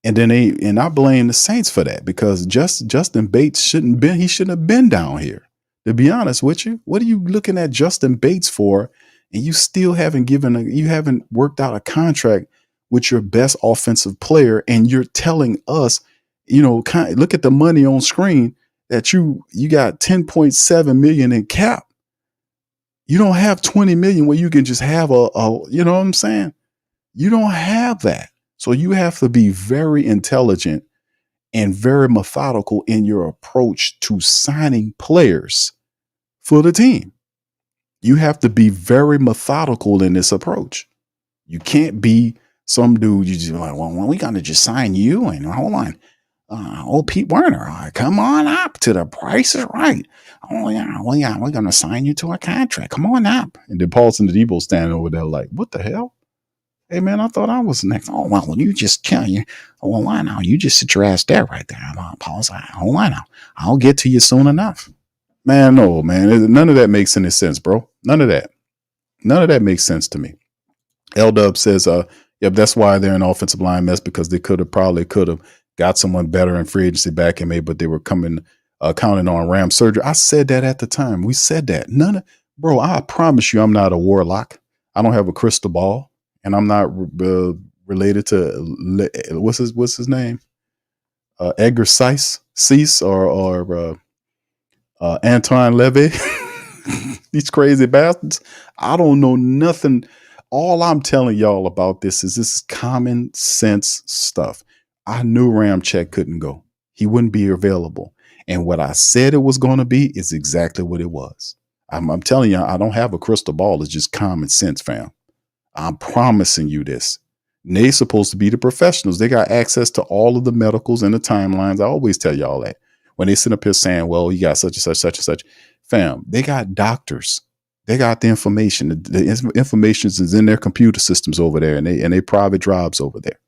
And then I blame the Saints for that, because Justin Bates shouldn't have been down here. To be honest with you, what are you looking at Justin Bates for? And you still haven't worked out a contract with your best offensive player, and you're telling us, look at the money on screen that you got $10.7 million in cap. You don't have 20 million where you can just have you know what I'm saying? You don't have that. So you have to be very intelligent and very methodical in your approach to signing players for the team. You have to be very methodical in this approach. You can't be some dude you just like, well, we got to just sign you and hold on. Pete Werner, come on up to the price is right. Oh yeah, we're going to sign you to a contract. Come on up. And then Paulson and Debo standing over there like, what the hell? Hey man, I thought I was next. Oh well, you just kill you. Oh, well, why now? You just sit your ass there right there. Pause. Hold on now. I'll get to you soon enough. Man, no, man. None of that makes any sense, bro. None of that makes sense to me. L-Dub says, yep, that's why they're an offensive line mess, because they could have got someone better in free agency back in May, but they were counting on Ram surgery. I said that at the time. We said that. Bro, I promise you I'm not a warlock. I don't have a crystal ball. And I'm not related to what's his name, Edgar Cease or Antoine Levy. These crazy bastards. I don't know nothing. All I'm telling y'all about this is common sense stuff. I knew Ramczyk couldn't go. He wouldn't be available. And what I said it was going to be is exactly what it was. I'm telling you, I don't have a crystal ball. It's just common sense, fam. I'm promising you this. And they're supposed to be the professionals. They got access to all of the medicals and the timelines. I always tell y'all that. When they sit up here saying, well, you got such and such, such and such. Fam, they got doctors. They got the information. The information is in their computer systems over there, and they private drives over there.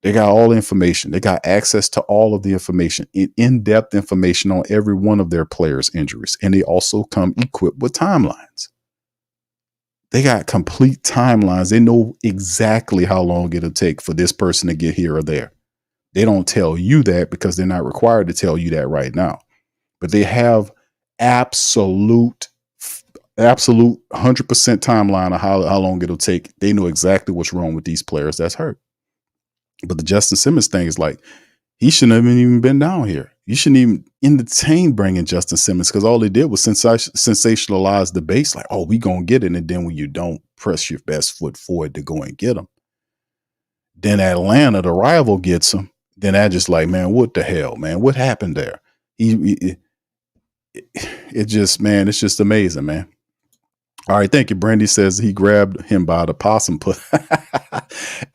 They got all the information. They got access to all of the information, in-depth information on every one of their players' injuries. And they also come equipped with timelines. They got complete timelines. They know exactly how long it'll take for this person to get here or there. They don't tell you that because they're not required to tell you that right now. But they have absolute 100% timeline of how long it'll take. They know exactly what's wrong with these players that's hurt. But the Justin Simmons thing is like, he shouldn't have even been down here. You shouldn't even entertain bringing Justin Simmons because all they did was sensationalize the base. Like, oh, we going to get it. And then when you don't press your best foot forward to go and get him, then Atlanta, the rival, gets him. Then I just like, man, what the hell, man? What happened there? It just, man, it's just amazing, man. All right, thank you. Brandy says he grabbed him by the possum put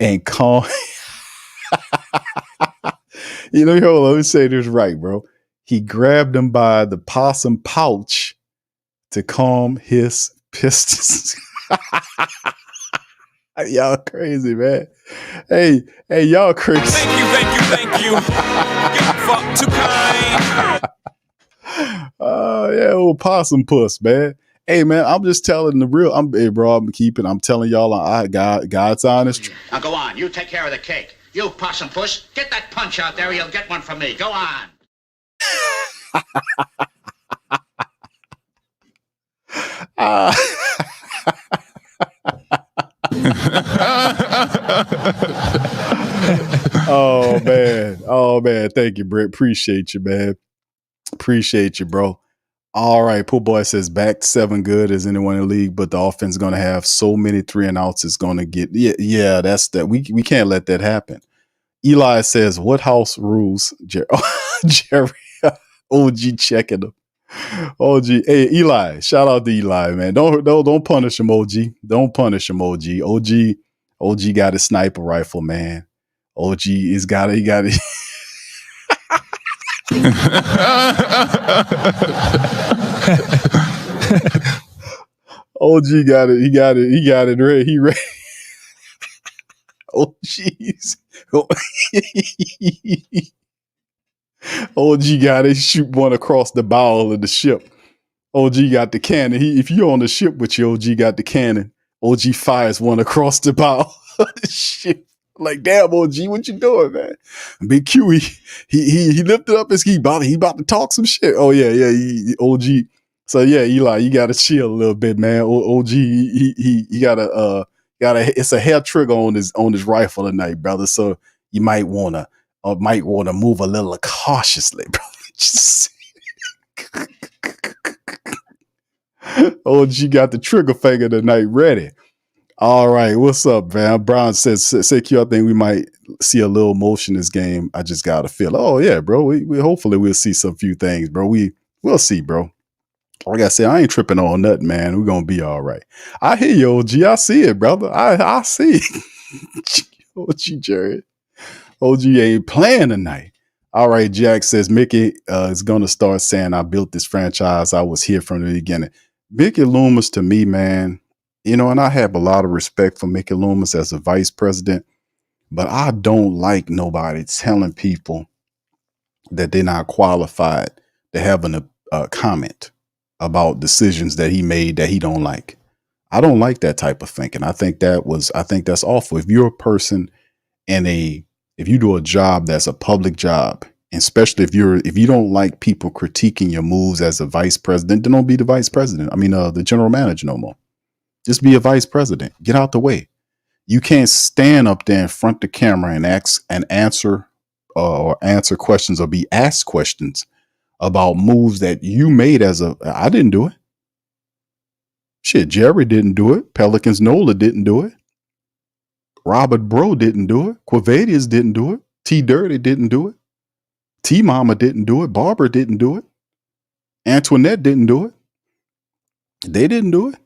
and called. You know, hold on, let me say this right, bro. He grabbed him by the possum pouch to calm his pistons. Y'all crazy, man. Hey, y'all crazy. Thank you. Fuck too kind. Oh, yeah, old possum puss, man. Hey, man, I'm just telling the real. I'm telling y'all, God's honest. Now go on, you take care of the cake. You possum puss, get that punch out there or you'll get one from me. Go on. Oh man, thank you, Britt. Appreciate you, man. Appreciate you, bro. All right, Pool Boy says back 7 good as anyone in the league, but the offense is going to have so many 3 and outs. It's going to get that's that. We can't let that happen. Eli says, what house rules? Jerry, OG checking them. OG, hey Eli, shout out to Eli, man. Don't punish him, OG. Don't punish him, OG. OG got a sniper rifle, man. OG he got it. OG got it. He got it ready. He ready. Oh jeez. OG got it. Shoot one across the bow of the ship. OG got the cannon. If you're on the ship with you, OG got the cannon. OG fires one across the bow of the ship. Like, damn, OG, what you doing, man? Big Q, he lifted up his he about to talk some shit. Oh yeah, OG. So yeah, Eli, you gotta chill a little bit, man. OG, he gotta it's a hair trigger on his rifle tonight, brother. So you might wanna move a little cautiously, bro. OG got the trigger finger tonight ready. All right, what's up, man? Brown says, say Q, I think we might see a little motion this game. I just got a feel. Oh yeah, bro. We hopefully we'll see some few things, bro. We'll see, bro. Like I said, I ain't tripping on nothing, man. We're gonna be all right. I hear you, OG. I see it, brother. I see it. OG Jared. OG ain't playing tonight. All right, Jack says Mickey is gonna start saying I built this franchise. I was here from the beginning. Mickey Loomis to me, man. You know, and I have a lot of respect for Mickey Loomis as a vice president, but I don't like nobody telling people that they're not qualified to have a comment about decisions that he made that he don't like. I don't like that type of thinking. I think that's awful. If you're a person if you do a job that's a public job, and especially if you don't like people critiquing your moves as a vice president, then don't be the vice president. I mean, the general manager no more. Just be a vice president. Get out the way. You can't stand up there in front of the camera and answer questions or be asked questions about moves that you made I didn't do it. Shit, Jerry didn't do it. Pelicans Nola didn't do it. Robert Bro didn't do it. Quavadius didn't do it. T Dirty didn't do it. T Mama didn't do it. Barbara didn't do it. Antoinette didn't do it. They didn't do it.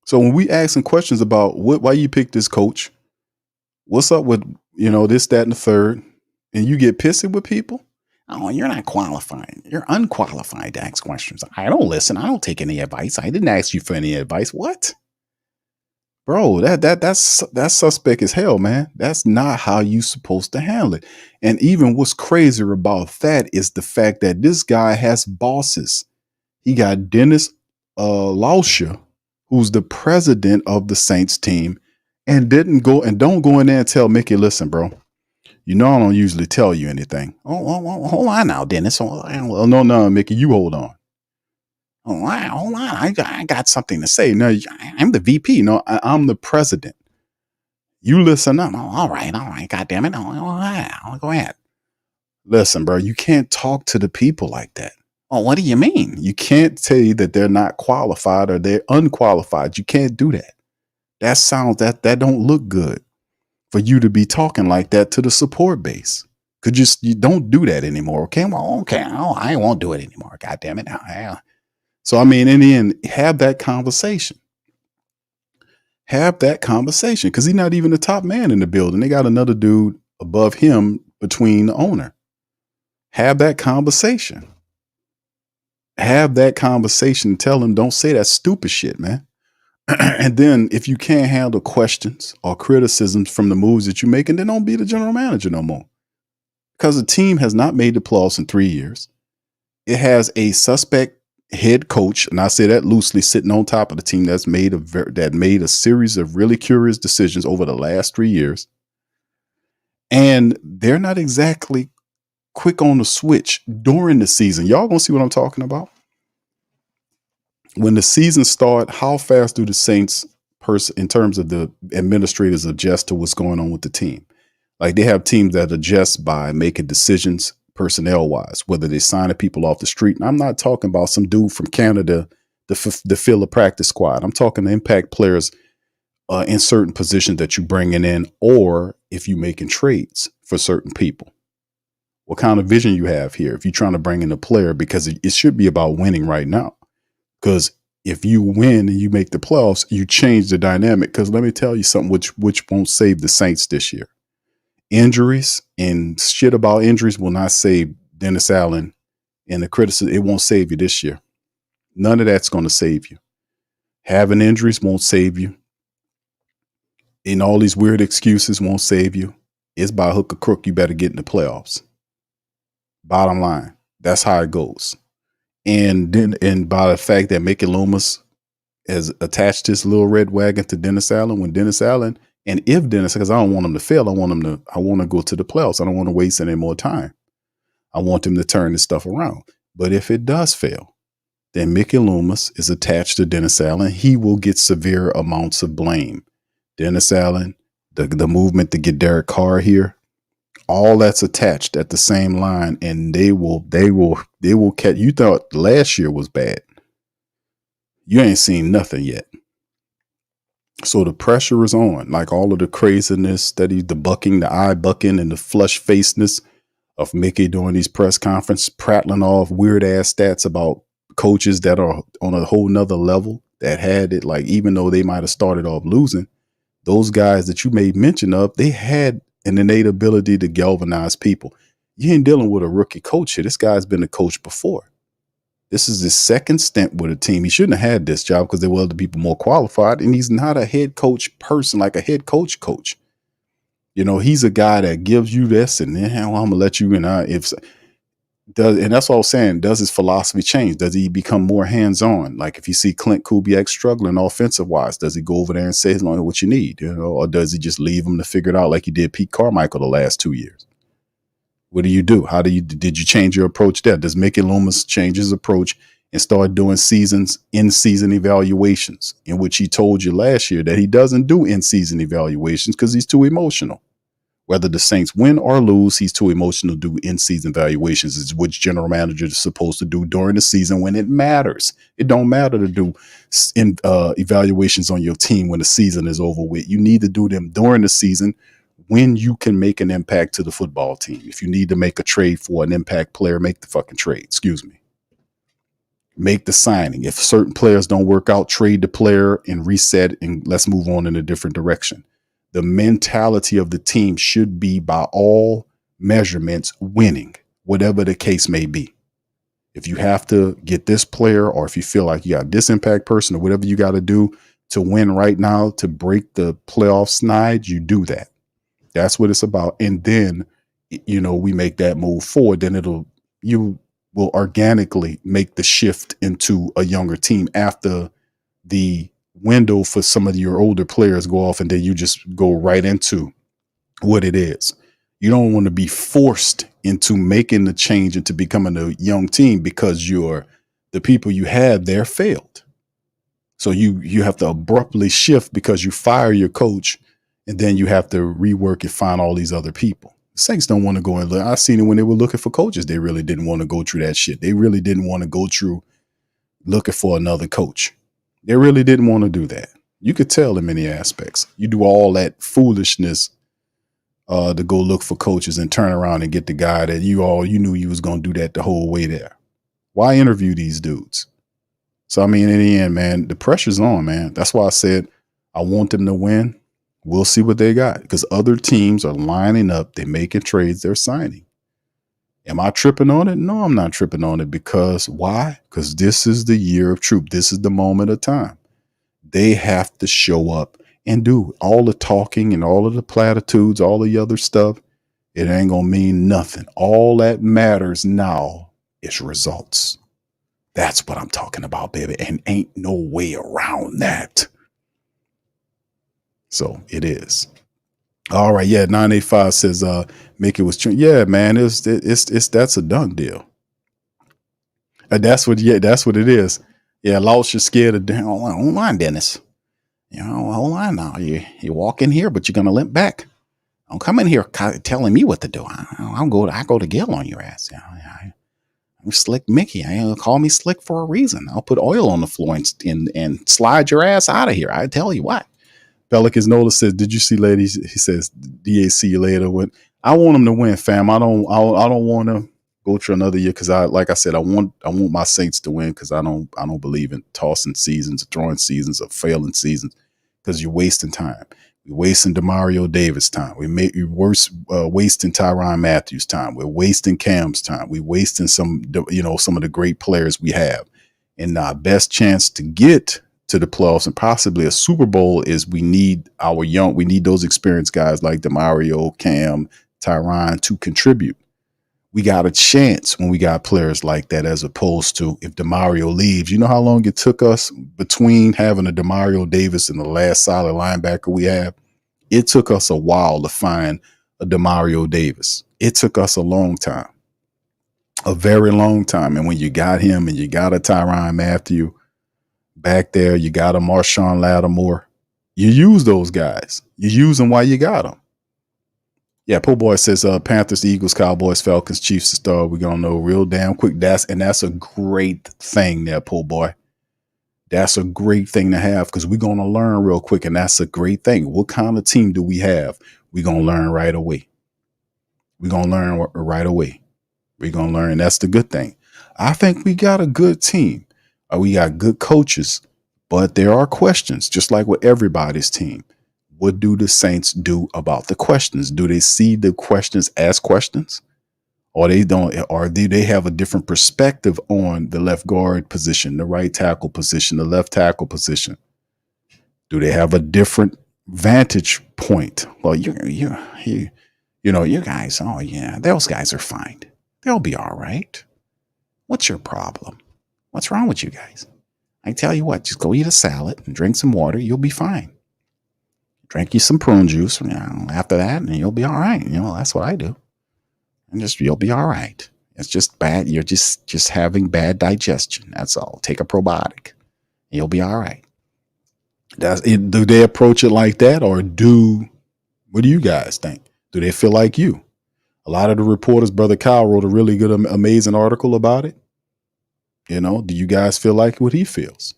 So when we ask some questions about why you picked this coach, what's up with, this, that, and the third, and you get pissy with people, oh, you're not qualified. You're unqualified to ask questions. I don't listen. I don't take any advice. I didn't ask you for any advice. What? Bro, that's suspect as hell, man. That's not how you supposed to handle it. And even what's crazier about that is the fact that this guy has bosses. He got Dennis Lauscher, who's the president of the Saints team, and don't go in there and tell Mickey, listen, bro. You know I don't usually tell you anything. Oh, hold on now, Dennis. Oh, no, Mickey, you hold on. Oh, hold on. I got something to say. No, I'm the VP. No, I'm the president. You listen up. Oh, all right. God damn it. Go ahead. Listen, bro, you can't talk to the people like that. Oh, what do you mean? You can't say that they're not qualified or they're unqualified. You can't do that. That don't look good for you to be talking like that to the support base. You don't do that anymore. Okay. Well, okay. Oh, I won't do it anymore. God damn it. So, I mean, in the end, have that conversation. Have that conversation because he's not even the top man in the building. They got another dude above him between the owner. Have that conversation. Have that conversation. Tell him, don't say that stupid shit, man. And then if you can't handle questions or criticisms from the moves that you're making, then don't be the general manager no more. Because the team has not made the playoffs in 3 years. It has a suspect head coach, and I say that loosely, sitting on top of the team that made a series of really curious decisions over the last 3 years. And they're not exactly quick on the switch during the season. Y'all gonna see what I'm talking about? When the season start, how fast do the Saints in terms of the administrators adjust to what's going on with the team? Like they have teams that adjust by making decisions personnel wise, whether they sign the people off the street. And I'm not talking about some dude from Canada to fill a practice squad. I'm talking impact players in certain positions that you bringing in, or if you making trades for certain people. What kind of vision you have here? If you're trying to bring in a player, because it should be about winning right now. Because if you win and you make the playoffs, you change the dynamic. Because let me tell you something, which won't save the Saints this year. Injuries and shit about injuries will not save Dennis Allen and the criticism. It won't save you this year. None of that's going to save you. Having injuries won't save you. And all these weird excuses won't save you. It's by hook or crook. You better get in the playoffs. Bottom line, that's how it goes. And by the fact that Mickey Loomis has attached this little red wagon to Dennis Allen, because I don't want him to fail, I want to go to the playoffs. I don't want to waste any more time. I want them to turn this stuff around. But if it does fail, then Mickey Loomis is attached to Dennis Allen. He will get severe amounts of blame. Dennis Allen, the movement to get Derek Carr here, all that's attached at the same line, and they will catch. You thought last year was bad. You ain't seen nothing yet. So the pressure is on, like all of the craziness, the bucking, the eye bucking, and the flush facedness of Mickey during these press conferences, prattling off weird ass stats about coaches that are on a whole nother level that had it. Like, even though they might have started off losing, those guys that you made mention of, they had an innate ability to galvanize people. You ain't dealing with a rookie coach here. This guy's been a coach before. This is his second stint with a team. He shouldn't have had this job because there were other people more qualified. And he's not a head coach person, like a head coach. You know, he's a guy that gives you this, and then I'm gonna let you in. And that's what I was saying. Does his philosophy change? Does he become more hands-on? Like if you see Clint Kubiak struggling offensive wise, does he go over there and say, what you need? You know, or does he just leave him to figure it out like he did Pete Carmichael the last 2 years? What do you do? Did you change your approach there? Does Mickey Loomis change his approach and start doing in-season evaluations, in which he told you last year that he doesn't do in-season evaluations because he's too emotional. Whether the Saints win or lose, he's too emotional to do in-season evaluations. It's which general manager is supposed to do during the season when it matters. It don't matter to do evaluations on your team when the season is over with. You need to do them during the season when you can make an impact to the football team. If you need to make a trade for an impact player, make the fucking trade. Excuse me. Make the signing. If certain players don't work out, trade the player and reset, and let's move on in a different direction. The mentality of the team should be, by all measurements, winning, whatever the case may be. If you have to get this player, or if you feel like you got this impact person, or whatever you got to do to win right now, to break the playoff snide, you do that. That's what it's about. And then, we make that move forward. Then you will organically make the shift into a younger team after the window for some of your older players go off, and then you just go right into what it is. You don't want to be forced into making the change into becoming a young team because the people you had there failed. So you have to abruptly shift because you fire your coach, and then you have to rework and find all these other people. The Saints don't want to go and look. I seen it when they were looking for coaches. They really didn't want to go through that shit. They really didn't want to go through looking for another coach. They really didn't want to do that. You could tell in many aspects. You do all that foolishness to go look for coaches and turn around and get the guy that you knew you was going to do that the whole way there. Why interview these dudes? So, I mean, in the end, man, the pressure's on, man. That's why I said I want them to win. We'll see what they got because other teams are lining up. They're making trades. They're signing. Am I tripping on it? No, I'm not tripping on it because why? Because this is the year of truth. This is the moment of time. They have to show up and do all the talking and all of the platitudes, all the other stuff. It ain't going to mean nothing. All that matters now is results. That's what I'm talking about, baby. And ain't no way around that. So it is. All right. Yeah. 985 says, Mickey was true. Yeah, man. It's that's a done deal. And that's what it is. Yeah. Lost, you're scared of damn. Hold on, Dennis. Hold on now. You walk in here, but you're going to limp back. Don't come in here telling me what to do. I go to Gil on your ass. I'm Slick Mickey. Call me Slick for a reason. I'll put oil on the floor and slide your ass out of here. I tell you what. Pelicans Nola says, "Did you see, ladies?" He says, "DA, see you later." I want him to win, fam. I don't want to go through another year because like I said, I want my Saints to win because I don't believe in tossing seasons, throwing seasons, or failing seasons because you're wasting time. We're wasting DeMario Davis time. We're wasting Tyrann Matthews time. We're wasting Cam's time. We're wasting some of the great players we have. And our best chance to get to the playoffs and possibly a Super Bowl is we need those experienced guys like DeMario, Cam, Tyrann to contribute. We got a chance when we got players like that as opposed to if DeMario leaves. You know how long it took us between having a DeMario Davis and the last solid linebacker we have? It took us a while to find a DeMario Davis. It took us a long time, a very long time. And when you got him and you got a Tyrann Matthew back there, you got a Marshawn Lattimore, you use those guys. You use them while you got them. Yeah, Po Boy says Panthers, Eagles, Cowboys, Falcons, Chiefs to start. We're gonna know real damn quick. That's a great thing there, Po Boy. That's a great thing to have because we're gonna learn real quick, and that's a great thing. What kind of team do we have? We're gonna learn right away. We're gonna learn right away. We're gonna learn. That's the good thing. I think we got a good team. We got good coaches, but there are questions, just like with everybody's team. What do the Saints do about the questions? Do they see the questions as questions? Or they don't, or do they have a different perspective on the left guard position, the right tackle position, the left tackle position? Do they have a different vantage point? Well, you guys, oh yeah, those guys are fine. They'll be all right. What's your problem? What's wrong with you guys? I tell you what, just go eat a salad and drink some water. You'll be fine. Drink you some prune juice, after that, and you'll be all right. That's what I do. And you'll be all right. It's just bad. You're just having bad digestion. That's all. Take a probiotic. You'll be all right. Do they approach it like that, or what do you guys think? Do they feel like you? A lot of the reporters, Brother Kyle wrote a really good, amazing article about it. Do you guys feel like what he feels?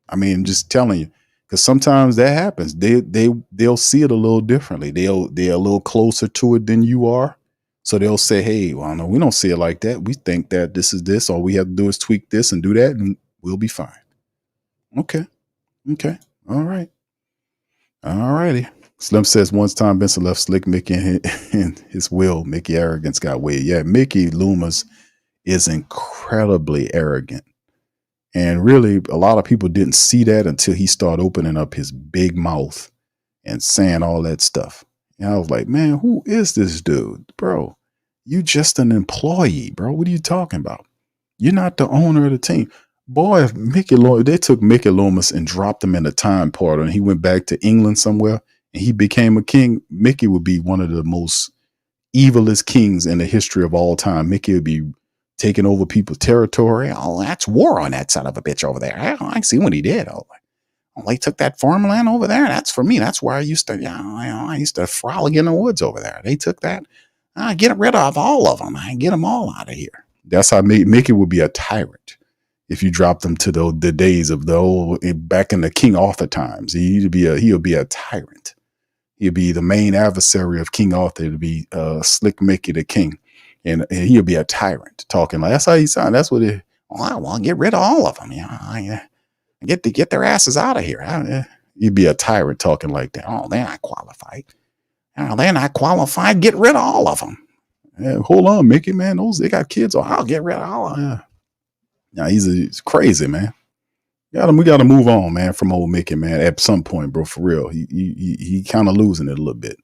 I mean, just telling you. Because sometimes that happens. They'll see it a little differently. They're a little closer to it than you are. So they'll say, hey, well, no, we don't see it like that. We think that this is this. All we have to do is tweak this and do that, and we'll be fine. Okay. All right. All righty. Slim says, once Tom Benson left Slick Mickey and his will, Mickey arrogance got weighed. Yeah, Mickey Loomis is incredibly arrogant. And really, a lot of people didn't see that until he started opening up his big mouth and saying all that stuff. And I was like, man, who is this dude? Bro, you just an employee, bro. What are you talking about? You're not the owner of the team. Boy, if they took Mickey Loomis and dropped him in a time portal and he went back to England somewhere and he became a king, Mickey would be one of the most evilest kings in the history of all time. Mickey would be taking over people's territory. Oh, that's war on that son of a bitch over there. I see what he did. Oh, they took that farmland over there. That's for me. That's where I used to, I used to frolic in the woods over there. They took that. Get rid of all of them. I get them all out of here. That's how Mickey would be a tyrant if you dropped them to the days of the old, back in the King Arthur times. He'll be a tyrant. He'll be the main adversary of King Arthur. It'll be Slick Mickey the King. And he'll be a tyrant talking like, that's how he sounds. That's what it, well, get rid of all of them. Get their asses out of here. You'd be a tyrant talking like that. Oh, they're not qualified. Oh, they're not qualified. Get rid of all of them. Hold on, Mickey, man. They got kids. Oh, I'll get rid of all of them. Yeah, he's crazy, man. We got to move on, man, from old Mickey, man. At some point, bro, for real. He kind of losing it a little bit.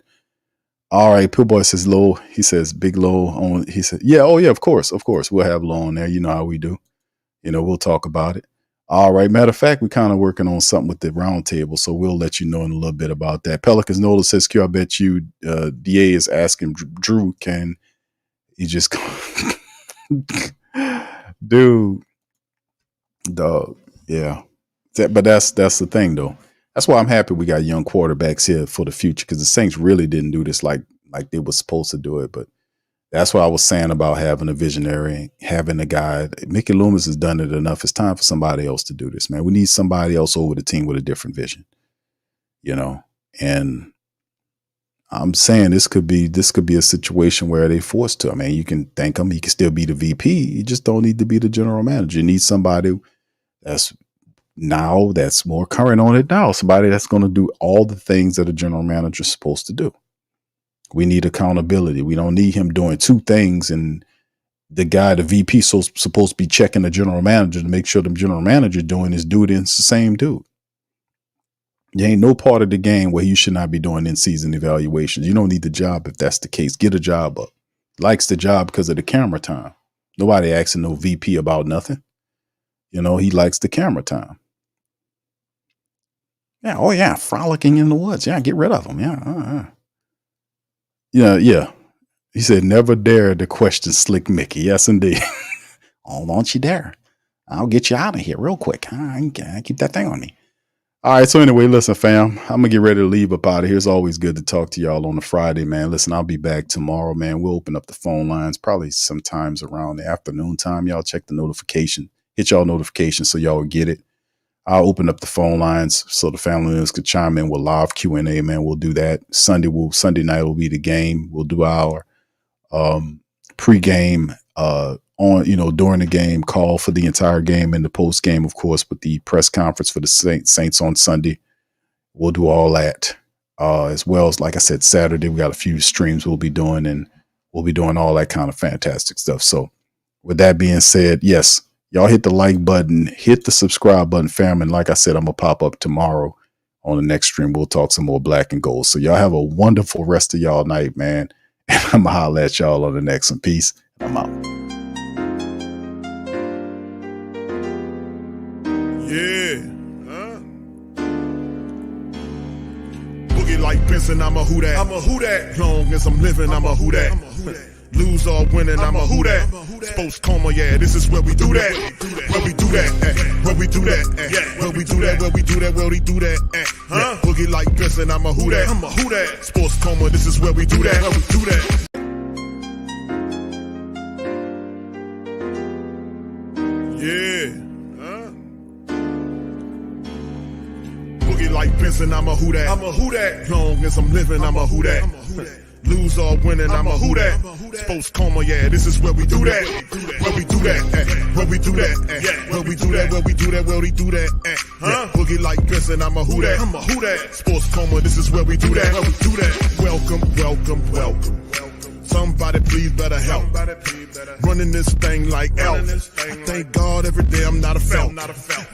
All right, Pillboy says low. He says big low on. He said, yeah, oh yeah, of course, we'll have low on there. You know how we do. We'll talk about it. All right. Matter of fact, we're kind of working on something with the round table, so we'll let you know in a little bit about that. Pelicans Nola says, Q, I bet you DA is asking Drew, can he just dude, dog, yeah. But that's the thing though. That's why I'm happy we got young quarterbacks here for the future, because the Saints really didn't do this like they were supposed to do it. But that's what I was saying about having a visionary, having a guy. Mickey Loomis has done it enough. It's time for somebody else to do this, man. We need somebody else over the team with a different vision, And I'm saying this could be a situation where they forced to. I mean, you can thank him. He can still be the VP. You just don't need to be the general manager. You need somebody that's more current on it now. Somebody that's going to do all the things that a general manager is supposed to do. We need accountability. We don't need him doing two things and the VP, supposed to be checking the general manager to make sure the general manager doing his duty. It's the same dude. There ain't no part of the game where you should not be doing in-season evaluations. You don't need the job if that's the case. Get a job up. Likes the job because of the camera time. Nobody asking no VP about nothing. He likes the camera time. Yeah. Oh yeah. Frolicking in the woods. Yeah. Get rid of them. Yeah. Yeah. He said, never dare to question Slick Mickey. Yes, indeed. Oh, don't you dare. I'll get you out of here real quick. I keep that thing on me. All right. So anyway, listen, fam, I'm going to get ready to leave up out of here. It's always good to talk to y'all on a Friday, man. Listen, I'll be back tomorrow, man. We'll open up the phone lines probably sometimes around the afternoon time. Y'all check the notification. Hit y'all notifications so y'all will get it. I'll open up the phone lines so the family members could chime in with live Q&A, man. We'll do that. Sunday night will be the game. We'll do our pregame during the game, call for the entire game, and the post game, of course, with the press conference for the Saints on Sunday. We'll do all that as well as, like I said, Saturday. We got a few streams we'll be doing, and we'll be doing all that kind of fantastic stuff. So with that being said, yes, y'all hit the like button, hit the subscribe button, fam. And like I said, I'm going to pop up tomorrow on the next stream. We'll talk some more black and gold. So y'all have a wonderful rest of y'all night, man. And I'm going to holler at y'all on the next one. Peace. I'm out. Yeah. Boogie like Benson, I'm a who that. Long as I'm living, I'm a who that. Lose or winning, I'm a who that. Sports Coma, yeah, this is where we do that. Where we do that, where we do that, where we do that, where we do that, where we do that. Boogie like Benson, I'm a who that. Sports Coma, this is where we do that, where we do that. Yeah. Boogie like Benson, I'm a who that. Long as I'm living, I'm a who that. Lose or winning, I'm a who that. Sports Coma, yeah, this is where we do that. Where we do that, where we do that, where we do that, where we do that, where we do that. Boogie like Benson, I'm a who that. Sports Coma, this is where we do that. Where we do that. Welcome Somebody please better help. Running this thing like Elf. I thank God every day I'm not a felt.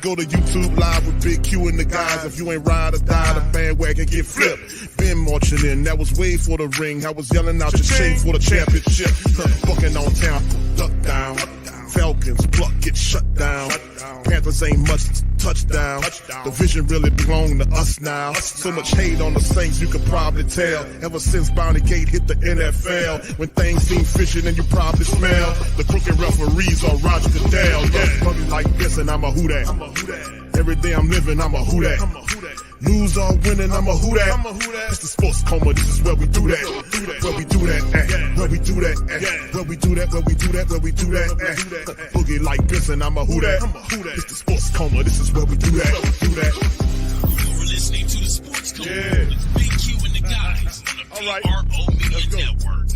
Go to YouTube Live with Big Q and the guys. If you ain't ride or die, the bandwagon get flipped. Been marching in, that was way for the ring. I was yelling out your chain for the championship. Bucking on town, duck down. Falcons pluck, get shut down. Panthers ain't much touchdown. The vision really belong to us now. So much hate on the Saints, you could probably tell. Ever since Bounty Gate hit the NFL, when things seem fishy and you probably smell the crooked referees on Roger Goodell. Yeah, money like this and I'm a who that. Every day I'm living, I'm a who that. Lose or winning, I'm a who that. It's the sports coma, this is where we do that. Where we do that, where we do that, where we do that, where we do that, where we do that. Boogie like Benson, I'm a who that. It's the sports coma, this is where we do that. You're listening to the Sports Coma with Big Q and the guys on the PRO Media Network.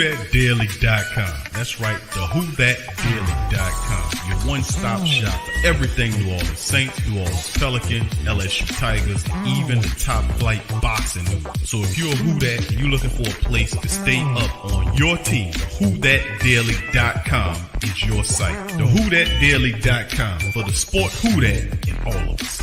WhoThatDaily.com. That's right, the WhoThatDaily.com. Your one-stop shop for everything New Orleans Saints, New Orleans Pelicans, LSU Tigers, even the top flight boxing news. So if you're a Who That and you're looking for a place to stay up on your team, WhoThatDaily.com is your site. The WhoThatDaily.com for the sport Who That in all of us.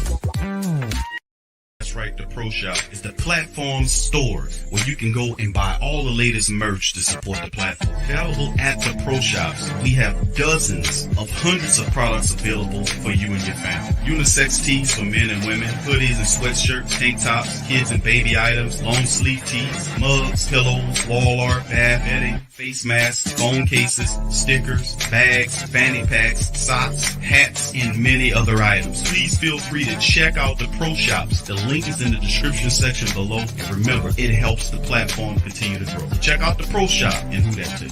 That's right, the Pro Shop is the platform store where you can go and buy all the latest merch to support the platform. Available at the Pro Shops, we have dozens of hundreds of products available for you and your family. Unisex tees for men and women, hoodies and sweatshirts, tank tops, kids and baby items, long sleeve tees, mugs, pillows, wall art, bath bedding, face masks, phone cases, stickers, bags, fanny packs, socks, hats, and many other items. Please feel free to check out the Pro Shops. The link is in the description section below. And remember, it helps the platform continue to grow. So check out the Pro Shop and Who That too.